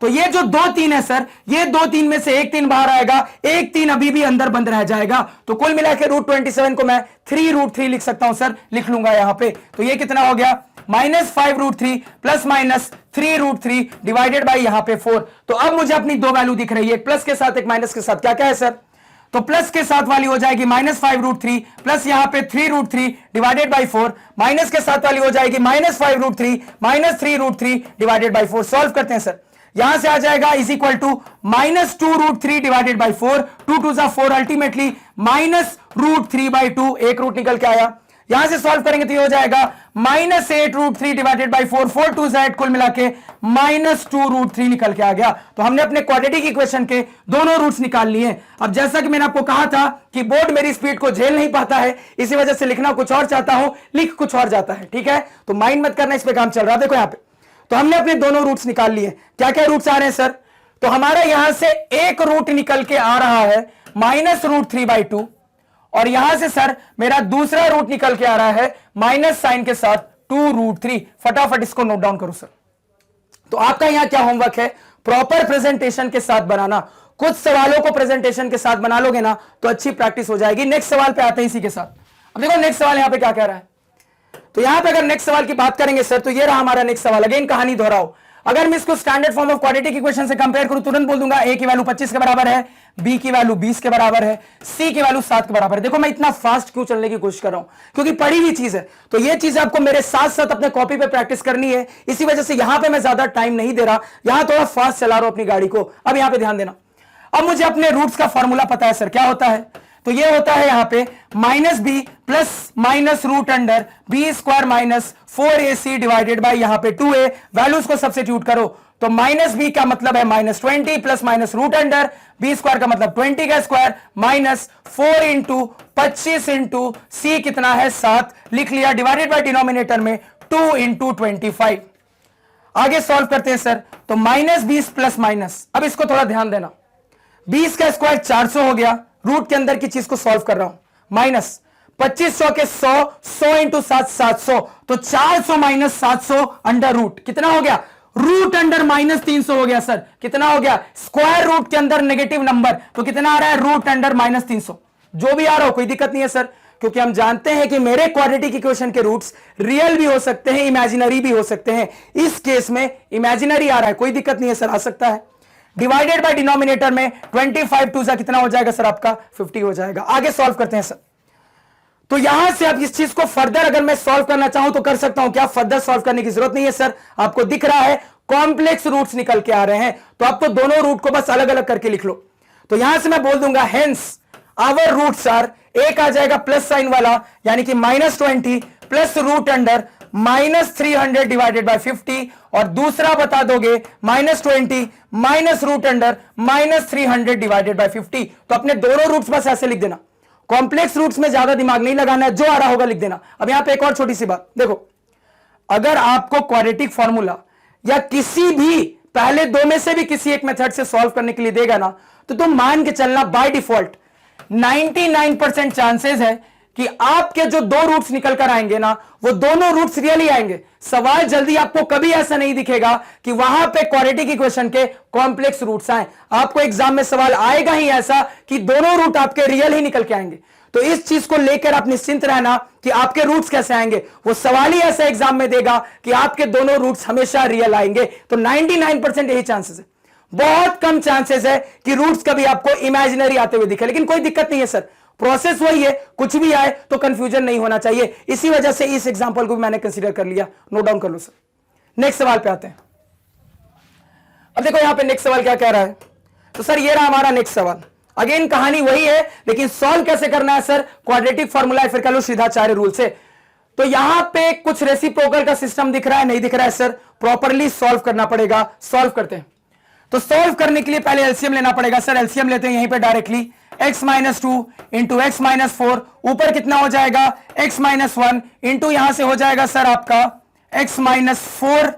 तो ये जो 2 3 है सर, ये 2 3 में से 1 3 बाहर आएगा, 1 3 अभी भी अंदर बंद रह जाएगा। तो कुल मिला के रूट 27 को मैं 3 रूट 3 लिख सकता हूं सर, लिख लूंगा यहां पे। तो ये कितना हो गया, -5 root 3 plus minus 3 root 3 divided by यहां पे 4। तो अब मुझे अपनी दो वैल्यू दिख रही है, एक प्लस के साथ एक माइनस के साथ। क्या क्या है सर, तो प्लस के साथ वाली हो जाएगी -5 रूट 3 प्लस यहां पे 3 रूट 3 डिवाइडेड बाई 4, माइनस के साथ वाली हो जाएगी -5 root 3 minus 3 root 3 divided by 4। Solve करते हैं सर, यहां से आ जाएगा is equal to -2 root 3 divided by 4, 2 2 जा 4, अल्टीमेटली -√3/2, एक रूट निकल के आया। यहां से सॉल्व करेंगे तो ये हो जाएगा -8 रूट 3 डिवाइडेड बाई 4, 4 2 जा 8, कुल मिला के -2 रूट 3 निकल के आ गया। तो हमने अपने क्वाड्रेटिक इक्वेशन के दोनों रूट्स निकाल लिए। अब जैसा कि मैंने आपको कहा था कि बोर्ड मेरी स्पीड को झेल नहीं पाता है, इसी वजह से लिखना कुछ और चाहता हूं, लिख कुछ और जाता है, ठीक है। तो माइंड मत करना, इस पे काम चल रहा है। देखो यहां पे तो हमने अपने दोनों रूट्स निकाल लिए। क्या क्या रूट्स आ रहे हैं सर, तो हमारा यहां से एक रूट निकल के आ रहा है -√3/2, और यहां से सर मेरा दूसरा रूट निकल के आ रहा है माइनस साइन के साथ 2√3। फटाफट इसको नोट डाउन करो सर। तो आपका यहां क्या होमवर्क है, प्रॉपर प्रेजेंटेशन के साथ बनाना। कुछ सवालों को प्रेजेंटेशन के साथ बना लोगे ना तो अच्छी प्रैक्टिस हो जाएगी। नेक्स्ट सवाल पे आते हैं इसी के साथ। अब देखो नेक्स्ट सवाल यहां पे क्या कह रहा है, तो यहां पे अगर नेक्स्ट सवाल की बात करेंगे सर, तो ये रहा हमारा नेक्स्ट सवाल। अगेन कहानी दोहराओ, अगर मैं इसको standard form of quadratic equation से कंपेयर करूं, तुरंत बोल दूंगा a की वैल्यू 25 के बराबर है, b की वैल्यू 20 के बराबर है, c की वैल्यू 7 के बराबर है। देखो मैं इतना फास्ट क्यों चलने की कोशिश कर रहा हूं, क्योंकि पढ़ी हुई चीज है। तो ये चीज आपको मेरे साथ साथ अपने कॉपी पे प्रैक्टिस करनी है, इसी वजह से यहां पे मैं ज्यादा टाइम नहीं दे रहा, यहां थोड़ा फास्ट चला रहा हूं अपनी गाड़ी को। अब यहां पे ध्यान देना, अब मुझे अपने रूट्स का फॉर्मूला पता है सर, क्या होता है, तो ये होता है यहां पे -b plus minus root under b square minus 4ac divided by यहां पे 2a। वैल्यूज को सब्स्टिट्यूट करो, तो -b का मतलब है -20 plus minus root under b square का मतलब 20 का square minus 4 into 25 into c कितना है 7, लिख लिया, डिवाइडेड बाई डिनोमिनेटर में 2 इंटू 25। आगे सॉल्व करते हैं सर, तो -20 प्लस माइनस, अब इसको थोड़ा ध्यान देना, 20 का स्क्वायर 400 हो गया, रूट के अंदर की चीज को सॉल्व कर रहा हूं, माइनस 2500 के 100, 100 इंटू 7 700, तो 400 माइनस 700 अंडर रूट कितना हो गया, रूट अंडर -300 हो गया सर। कितना हो गया, स्क्वायर रूट के अंदर नेगेटिव नंबर, तो कितना आ रहा है, रूट अंडर -300। जो भी आ रहा हो कोई दिक्कत नहीं है सर, क्योंकि हम जानते हैं कि मेरे क्वाड्रेटिक इक्वेशन के रूट्स रियल भी हो सकते हैं, इमेजिनरी भी हो सकते हैं। इस केस में इमेजिनरी आ रहा है, कोई दिक्कत नहीं है सर, आ सकता है। डिवाइडेड बाय डिनोमिनेटर में 25 2 कितना हो जाएगा सर, आपका 50 हो जाएगा। आगे सॉल्व करते हैं सर, तो यहां से अब इस चीज को फर्दर अगर मैं सॉल्व करना चाहूं तो कर सकता हूं क्या, फर्दर सॉल्व करने की जरूरत नहीं है सर। आपको दिख रहा है कॉम्प्लेक्स रूट्स निकल के आ रहे हैं, तो आपको दोनों रूट को बस अलग अलग करके लिख लो। तो यहां से मैं बोल दूंगा हेंस आवर रूट्स आर, एक आ जाएगा प्लस साइन वाला यानी कि -20 plus root under -300 divided by 50, और दूसरा बता दोगे -20 minus root under -300 divided by 50। तो अपने दोनों रूट्स बस ऐसे लिख देना, कॉम्प्लेक्स रूट्स में ज्यादा दिमाग नहीं लगाना है, जो आ रहा होगा लिख देना। अब यहां पे एक और छोटी सी बात देखो, अगर आपको क्वाड्रेटिक फॉर्मूला या किसी भी पहले दो में से भी किसी एक मेथड से सॉल्व करने के लिए देगा ना, तो तुम मान के चलना बाय डिफॉल्ट 99% चांसेस है कि आपके जो दो रूट्स निकल कर आएंगे ना, वो दोनों रूट्स रियली आएंगे। सवाल जल्दी आपको कभी ऐसा नहीं दिखेगा कि वहां पे क्वाड्रेटिक इक्वेशन के कॉम्प्लेक्स रूट्स आए। आपको एग्जाम में सवाल आएगा ही ऐसा कि दोनों रूट आपके रियल ही निकल के आएंगे। तो इस चीज को लेकर आप निश्चिंत रहना कि आपके रूट्स कैसे आएंगे। वो सवाल ही ऐसा एग्जाम में देगा कि आपके दोनों रूट्स हमेशा रियल आएंगे। तो 99% यही चांसेस है, बहुत कम चांसेस है कि रूट्स कभी आपको इमेजिनरी आते हुए दिखे। लेकिन कोई दिक्कत नहीं है सर, प्रोसेस वही है, कुछ भी आए तो कंफ्यूजन नहीं होना चाहिए। इसी वजह से इस एग्जांपल को भी मैंने कंसीडर कर लिया। नोट डाउन कर लो सर। नेक्स्ट सवाल पे आते हैं। अब देखो यहां पे नेक्स्ट सवाल क्या कह रहा है। तो सर ये रहा हमारा नेक्स्ट सवाल। अगेन कहानी वही है, लेकिन सॉल्व कैसे करना है सर, क्वाड्रेटिक फॉर्मूला या फिर कह लो सीधाचार्य रूल से। तो यहां पे कुछ रेसिप्रोकल का सिस्टम दिख रहा है, नहीं दिख रहा है सर, प्रॉपरली सॉल्व करना पड़ेगा। सॉल्व करते हैं। तो सॉल्व करने के लिए पहले एलसीएम लेना पड़ेगा सर। एलसीएम लेते हैं यहीं पे directly. x minus 2 into x minus 4, ऊपर कितना हो जाएगा x माइनस 1 इंटू यहां से हो जाएगा सर आपका x माइनस 4।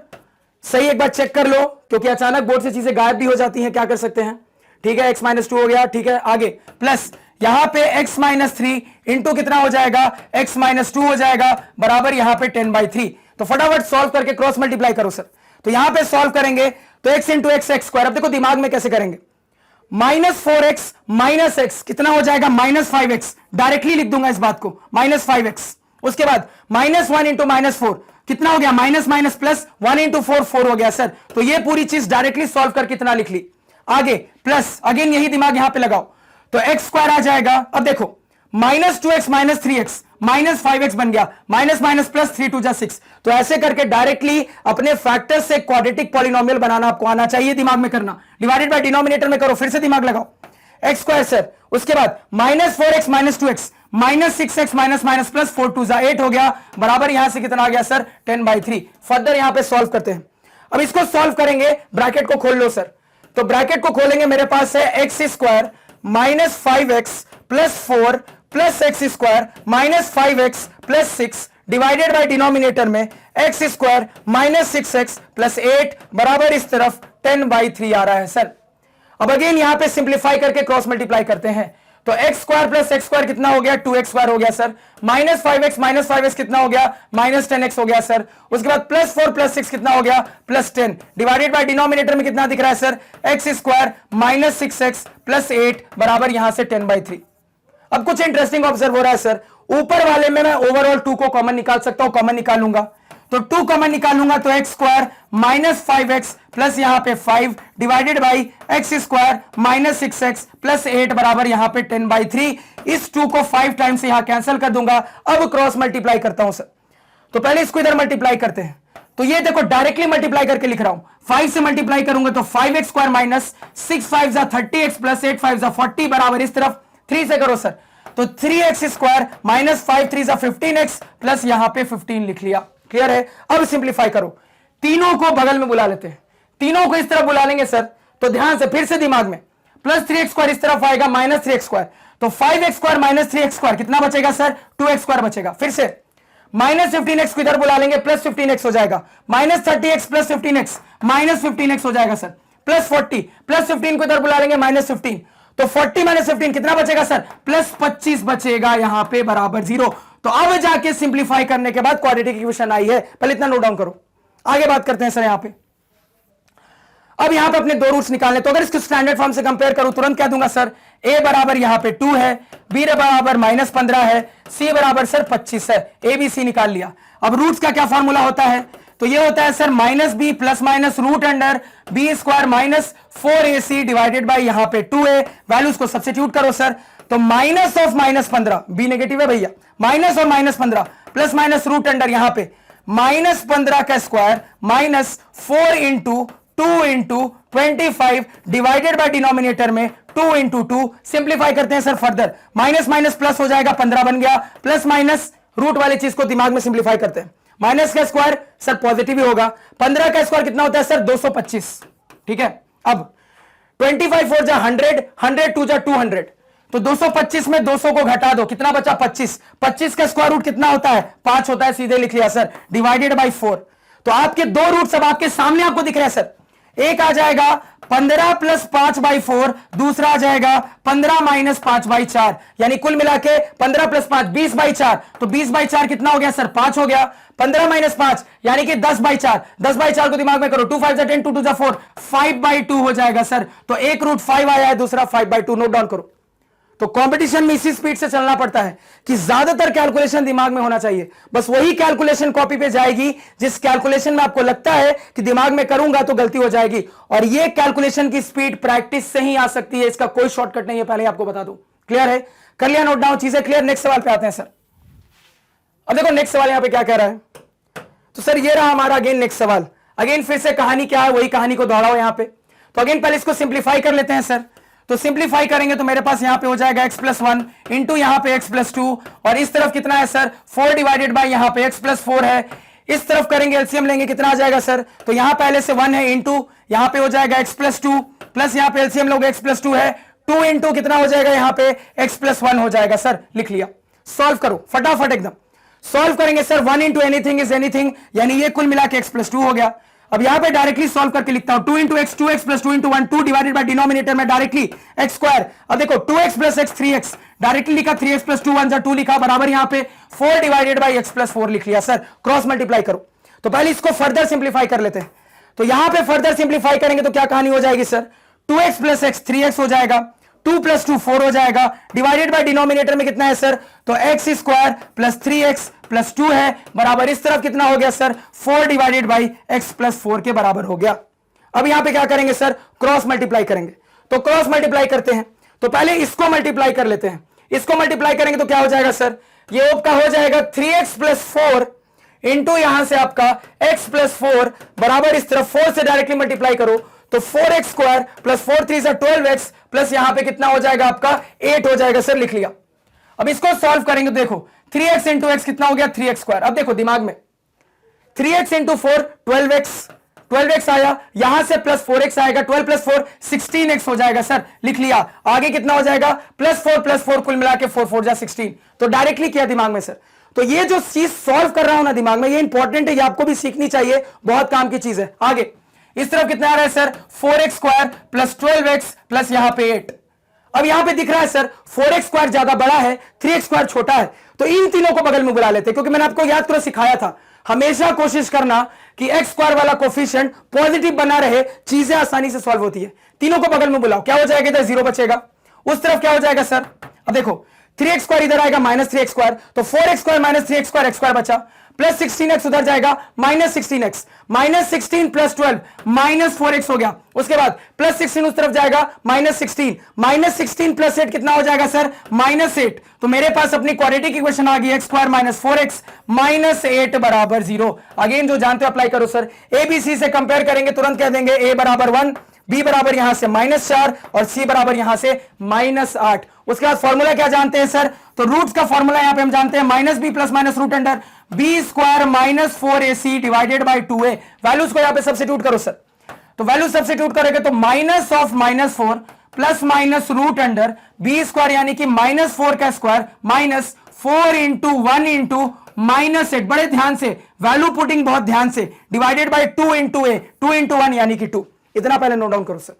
सही, एक बार चेक कर लो, क्योंकि अचानक बोर्ड से चीजें गायब भी हो जाती हैं, क्या कर सकते हैं। ठीक है, x माइनस 2 हो गया, ठीक है। आगे प्लस यहां पे x माइनस 3 इंटू कितना हो जाएगा x माइनस 2 हो जाएगा, बराबर यहां पे 10/3। तो फटाफट सॉल्व करके क्रॉस मल्टीप्लाई करो सर। तो यहां पे सॉल्व करेंगे तो x into x x square. अब देखो दिमाग में कैसे करेंगे, -4x माइनस एक्स कितना हो जाएगा -5x। डायरेक्टली लिख दूंगा इस बात को, -5x। उसके बाद -1 इंटू -4 कितना हो गया, माइनस माइनस प्लस 1 इंटू 4 4 हो गया सर। तो ये पूरी चीज डायरेक्टली सॉल्व कर कितना लिख ली। आगे प्लस, अगेन यही दिमाग यहां पे लगाओ, तो x स्क्वायर आ जाएगा। अब देखो -2x minus 3x minus 5x बन गया, माइनस माइनस प्लस 3 2 6। तो ऐसे करके डायरेक्टली अपने फैक्टर से क्वाड्रेटिक पॉलिनोमियल बनाना आपको आना चाहिए, दिमाग में करना। डिवाइडेड बाय डिनोमिनेटर में करो, फिर से दिमाग लगाओ, एक्स स्क्वायर सर। उसके बाद -4x minus 2x minus 6x minus minus plus 4 2 8 हो गया, बराबर यहां से कितना आ गया सर 10/3। फर्दर यहां पे सॉल्व करते हैं। अब इसको सॉल्व करेंगे, ब्रैकेट को खोल लो सर। तो ब्रैकेट को खोलेंगे, मेरे पास है x square minus 5x plus 4 plus x square minus 5x plus 6 divided by denominator में x square minus 6x plus 8 बराबर इस तरफ 10/3 आ रहा है सर। अब अगेन यहां पे सिंप्लीफाई करके क्रॉस मल्टीप्लाई करते हैं। तो x square plus x square कितना हो गया, 2x स्क्वायर हो गया sir. Minus 5x minus 5x कितना हो गया, माइनस 10x हो गया सर। उसके बाद प्लस 4 प्लस 6 कितना हो गया, प्लस 10 डिवाइडेड बाय डिनोमिनेटर में कितना दिख रहा है sir, x square minus 6x plus 8 बराबर यहां से 10/3। अब कुछ इंटरेस्टिंग ऑब्जर्व हो रहा है सर, ऊपर वाले में मैं ओवरऑल 2 को कॉमन निकाल सकता हूं, कॉमन निकालूंगा तो 2 कॉमन निकालूंगा तो x square minus 5x plus यहां पे 5 divided by x square minus 6x plus 8 बराबर यहां पे 10/3। इस 2 को 5 टाइम्स यहां कैंसिल कर दूंगा। अब क्रॉस मल्टीप्लाई करता हूं सर। तो पहले इसको इधर मल्टीप्लाई करते हैं। तो ये देखो डायरेक्टली मल्टीप्लाई करके लिख रहा हूं, 5 से मल्टीप्लाई करूंगा तो 5x square minus 6 5 30x plus 8 5 40 बराबर इस तरफ 3 से करो सर। तो 3x square minus 5 3 15x plus यहां पे 15 लिख लिया। क्लियर है। अब सिंप्लीफाई करो, तीनों को बगल में बुला लेते हैं, तीनों को इस तरफ बुला लेंगे सर। तो ध्यान से फिर से दिमाग में, प्लस 3x स्क्वायर इस तरफ आएगा माइनस 3x स्क्वायर, तो 5x square minus 3x square कितना बचेगा सर, 2x स्क्वायर बचेगा। फिर से माइनस 15x को इधर बुला लेंगे, प्लस 15x हो जाएगा, minus 30x plus 15x minus 15x हो जाएगा सर, प्लस 40 प्लस 15 को इधर बुला लेंगे माइनस 15, तो 40 माइनस 15 कितना बचेगा सर, प्लस 25 बचेगा यहां पे बराबर 0। तो अब जाके सिंप्लीफाई करने के बाद क्वाड्रेटिक इक्वेशन आई है, पहले इतना नोट डाउन करो। आगे बात करते हैं सर यहां पे। अब यहां पे अपने दो रूट्स निकालने, तो अगर इसको स्टैंडर्ड फॉर्म से कंपेयर करूं तुरंत कह दूंगा सर a बराबर यहां पे 2 है, b बराबर -15 है, c बराबर सर 25 है। a b c निकाल लिया। अब रूट्स का क्या फॉर्मूला होता है, तो ये होता है sir minus b plus minus root under b square minus 4ac divided by यहां पे 2a। वैल्यूज को सब्स्टिट्यूट करो सर, तो माइनस ऑफ -15, बी नेगेटिव है भैया, माइनस और -15 प्लस माइनस रूट अंडर यहां पे -15 का square minus 4 into 2 into 25 divided by denominator में 2 इंटू 2। सिंप्लीफाई करते हैं sir further, minus minus plus हो जाएगा, 15 बन गया, प्लस माइनस रूट वाली चीज को दिमाग में सिंप्लीफाई करते हैं। माइनस का स्क्वायर सर पॉजिटिव ही होगा, 15 का स्क्वायर कितना होता है सर 225। ठीक है। अब 25 4 जा 100, 100 2 जा 200, तो 225 में 200 को घटा दो, कितना बचा 25। 25 का स्क्वायर रूट कितना होता है 5 होता है, सीधे लिख लिया सर, डिवाइडेड बाई 4। तो आपके दो रूट सब आपके सामने आपको दिख रहे हैं सर। एक आ जाएगा 15 प्लस 5/4, दूसरा आ जाएगा 15 माइनस 5/4, यानी कुल मिला के 15 प्लस 5 20/4, तो 20/4 कितना हो गया सर 5 हो गया। 15 माइनस 5 यानी कि 10/4, 10/4 को दिमाग में करो, 2 5 10 2 2 4 5/2 हो जाएगा सर। तो एक रूट 5 आया है, दूसरा 5/2, नोट डाउन करो। तो कंपटीशन में इसी स्पीड से चलना पड़ता है कि ज्यादातर कैलकुलेशन दिमाग में होना चाहिए। बस वही कैलकुलेशन कॉपी पे जाएगी जिस कैलकुलेशन में आपको लगता है कि दिमाग में करूंगा तो गलती हो जाएगी, और ये कैलकुलेशन की स्पीड प्रैक्टिस से ही आ सकती है, इसका कोई शॉर्टकट नहीं है, पहले आपको बता दूं। क्लियर है? कर लिया नोट डाउन? चीजें क्लियर? नेक्स्ट सवाल पे आते हैं सर। अब देखो नेक्स्ट सवाल यहां पे क्या कह रहा है। तो सर ये रहा हमारा अगेन नेक्स्ट सवाल। अगेन फिर से कहानी क्या है, वही कहानी को दोहराओ यहां पे। तो अगेन पहले इसको सिंप्लीफाई कर लेते हैं सर। तो सिंप्लीफाई करेंगे तो मेरे पास यहां पे हो जाएगा x प्लस 1 इंटू यहां पे x प्लस 2, और इस तरफ कितना है सर 4 डिवाइडेड बाय यहां पे x प्लस 4 है। इस तरफ करेंगे एलसीएम लेंगे, कितना आ जाएगा सर, तो यहां पहले से 1 है इंटू यहां पे हो जाएगा x प्लस 2 प्लस यहां पे एलसीएम लोगे x प्लस 2 है, 2 इंटू कितना हो जाएगा यहां पे x प्लस 1 हो जाएगा सर। लिख लिया। सॉल्व करो फटाफट एकदम सॉल्व करेंगे sir. 1 into anything is anything, यानी ये कुल मिला के x प्लस 2 हो गया। अब यहां पे डायरेक्टली सॉल्व करके लिखता हूं 2 into x 2x plus 2 into 1 2 divided by denominator में डायरेक्टली x स्क्वायर। अब देखो 2x plus x 3x, directly लिखा 3x प्लस 2 1 2 लिखा बराबर यहां पे 4 डिवाइडेड बाय x प्लस 4 लिख लिया सर। क्रॉस मल्टीप्लाई करो। तो पहले इसको फर्दर सिंप्लीफाई कर लेते हैं। तो यहां पे फर्दर सिंप्लीफाई करेंगे तो क्या कहानी हो जाएगी sir, 2x plus x 3x हो जाएगा, 2 प्लस 2 4 हो जाएगा, डिवाइडेड बाय डिनोमिनेटर में कितना है सर, तो x square plus 3x plus 2 है बराबर इस तरफ कितना हो गया sir 4 divided by x plus 4 के बराबर हो गया। अब यहां पे क्या करेंगे सर, क्रॉस मल्टीप्लाई करेंगे। तो क्रॉस मल्टीप्लाई करते हैं, तो पहले इसको मल्टीप्लाई कर लेते हैं। इसको मल्टीप्लाई करेंगे तो क्या हो जाएगा सर, ये आपका हो जाएगा 3x प्लस 4 इंटू यहां से आपका x प्लस 4 बराबर इस तरफ 4 से डायरेक्टली मल्टीप्लाई करो तो 4x स्क्वायर प्लस 4 3 से 12x प्लस यहां पे कितना हो जाएगा आपका 8 हो जाएगा सर। लिख लिया। अब इसको सॉल्व करेंगे तो देखो 3x इंटू एक्स कितना हो गया 3x स्क्वायर। अब देखो दिमाग में 3x इंटू 4 12x आया, यहां से प्लस 4x आएगा, 12 प्लस 4 16x हो जाएगा सर। लिख लिया। आगे कितना हो जाएगा प्लस 4 कुल मिला के 4 4 जा 16। तो डायरेक्टली किया दिमाग में सर। तो ये जो चीज सॉल्व कर रहा हूं ना दिमाग में, ये इंपॉर्टेंट है, ये आपको भी सीखनी चाहिए, बहुत काम की चीज है। आगे इस तरफ कितना आ रहा है sir 4x square plus 12x plus यहां पे 8। अब यहां पे दिख रहा है सर 4x स्क्वायर ज्यादा बड़ा है, 3x स्क्वायर छोटा है, तो इन तीनों को बगल में बुला लेते हैं, क्योंकि मैंने आपको याद करो सिखाया था हमेशा कोशिश करना कि x स्क्वायर वाला कोफिशिएंट पॉजिटिव बना रहे, चीजें आसानी से सॉल्व होती है। तीनों को बगल में बुलाओ, क्या हो जाएगा इधर 0 बचेगा, उस तरफ क्या हो जाएगा सर, अब देखो 3x स्क्वायर इधर आएगा माइनस 3x स्क्वायर, तो 4x square minus 3x square x square बचा, प्लस 16x उधर जाएगा minus 16x, minus 16 plus 12 minus 4x हो गया। उसके बाद प्लस 16 उस तरफ जाएगा माइनस 16, माइनस 16 प्लस 8 कितना हो जाएगा सर माइनस 8। तो मेरे पास अपनी क्वाड्रेटिक इक्वेशन आ गई x square minus 4x minus 8 बराबर 0। अगेन जो जानते हो अप्लाई करो सर। ए बी सी से कंपेयर करेंगे तुरंत कह देंगे a बराबर 1, b बराबर यहां से -4 और c बराबर यहां से -8। उसके बाद फॉर्मूला क्या जानते हैं सर, तो रूट्स का फॉर्मूला यहां पे हम जानते हैं minus b plus minus root under b square minus 4ac divided by 2a। Values को यहां पे सब्स्टिट्यूट करो सर। तो वैल्यू सब्स्टिट्यूट करेंगे तो minus of -4 plus minus root under b square यानी कि -4 का स्क्वायर माइनस 4 इंटू 1 इंटू -8, बड़े ध्यान से वैल्यू पुटिंग बहुत ध्यान से, divided by 2 into A, 2 into 1 यानी कि 2। इतना पहले नोट डाउन करो सर।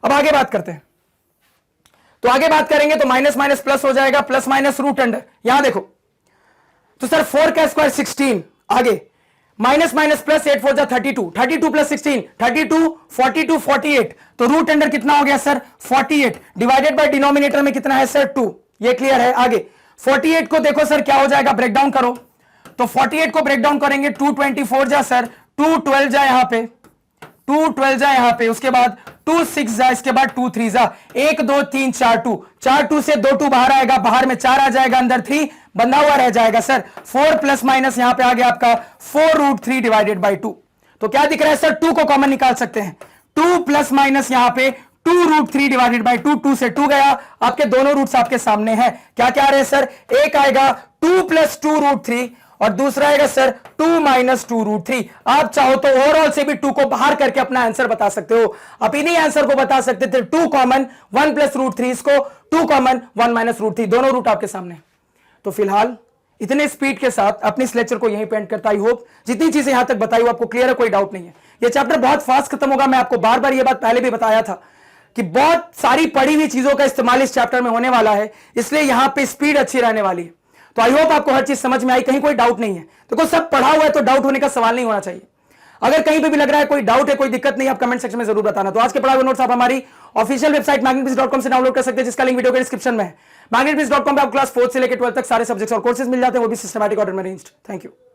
अब आगे बात करते हैं। तो आगे बात करेंगे तो माइनस माइनस प्लस हो जाएगा, प्लस माइनस रूट अंडर, यहां देखो तो सर 4 का स्क्वायर 16, आगे माइनस माइनस प्लस 8 4 जा 32, 32 प्लस 16 32 42 48, तो रूट अंडर कितना हो गया सर 48, डिवाइडेड बाय डिनोमिनेटर में कितना है सर 2। ये क्लियर है। आगे 48 को देखो सर क्या हो जाएगा, ब्रेक डाउन करो। तो 48 को ब्रेक डाउन करेंगे 224 जा सर, 212 जा यहां पे, 212 जा यहां पे, उसके बाद 26 जा, इसके बाद 23 जा, 1 2 3 4 2, 4 2 से 2 2 बाहर आएगा, बाहर में 4 आ जाएगा, अंदर 3 बंधा हुआ रह जाएगा सर। 4 प्लस माइनस यहां पे आ गया आपका 4 रूट 3 डिवाइडेड बाय 2। तो क्या दिख रहा है सर 2 को कॉमन निकाल सकते हैं, 2 प्लस माइनस यहां पे 2 रूट 3 डिवाइडेड बाय 2, 2 से 2 गया, आपके दोनों रूट्स आपके सामने हैं। क्या क्या आ रहे हैं सर, एक आएगा 2 प्लस 2 रूट 3 और दूसरा आएगा सर 2 माइनस 2 रूट 3। आप चाहो तो ओवरऑल से भी 2 को बाहर करके अपना आंसर बता सकते हो। आप इन्हीं आंसर को बता सकते थे 2 कॉमन 1 प्लस रूट 3, इसको 2 कॉमन 1 माइनस रूट 3, दोनों रूट आपके सामने। तो फिलहाल इतने स्पीड के साथ अपने इस लेक्चर को यहीं पे एंड करता। आई होप जितनी चीजें यहां तक बताई आपको क्लियर है, कोई डाउट नहीं है। ये चैप्टर बहुत फास्ट खत्म होगा, मैं आपको बार बार ये बात पहले भी बताया था कि बहुत सारी पढ़ी हुई चीजों का इस्तेमाल इस चैप्टर में होने वाला है, इसलिए यहां पे स्पीड अच्छी रहने वाली है। तो आई होप आपको हर चीज समझ में आई, कहीं कोई डाउट नहीं है। देखो सब पढ़ा हुआ है तो डाउट होने का सवाल नहीं होना चाहिए। अगर कहीं पे भी लग रहा है कोई डाउट है, कोई दिक्कत नहीं, आप कमेंट सेक्शन में जरूर बताना। तो आज के पढ़ाए हुए नोट्स आप हमारी ऑफिशियल वेबसाइट magnetbiz.com से डाउनलोड कर सकते हैं, जिसका लिंक वीडियो के डिस्क्रिप्शन में है। magnetbiz.com पे आप क्लास 4 से लेकर 12 तक सारे सब्जेक्ट्स और कोर्सेज मिल जाते हैं, वो भी सिस्टमैटिक ऑर्डर में अरेंज्ड। Thank you.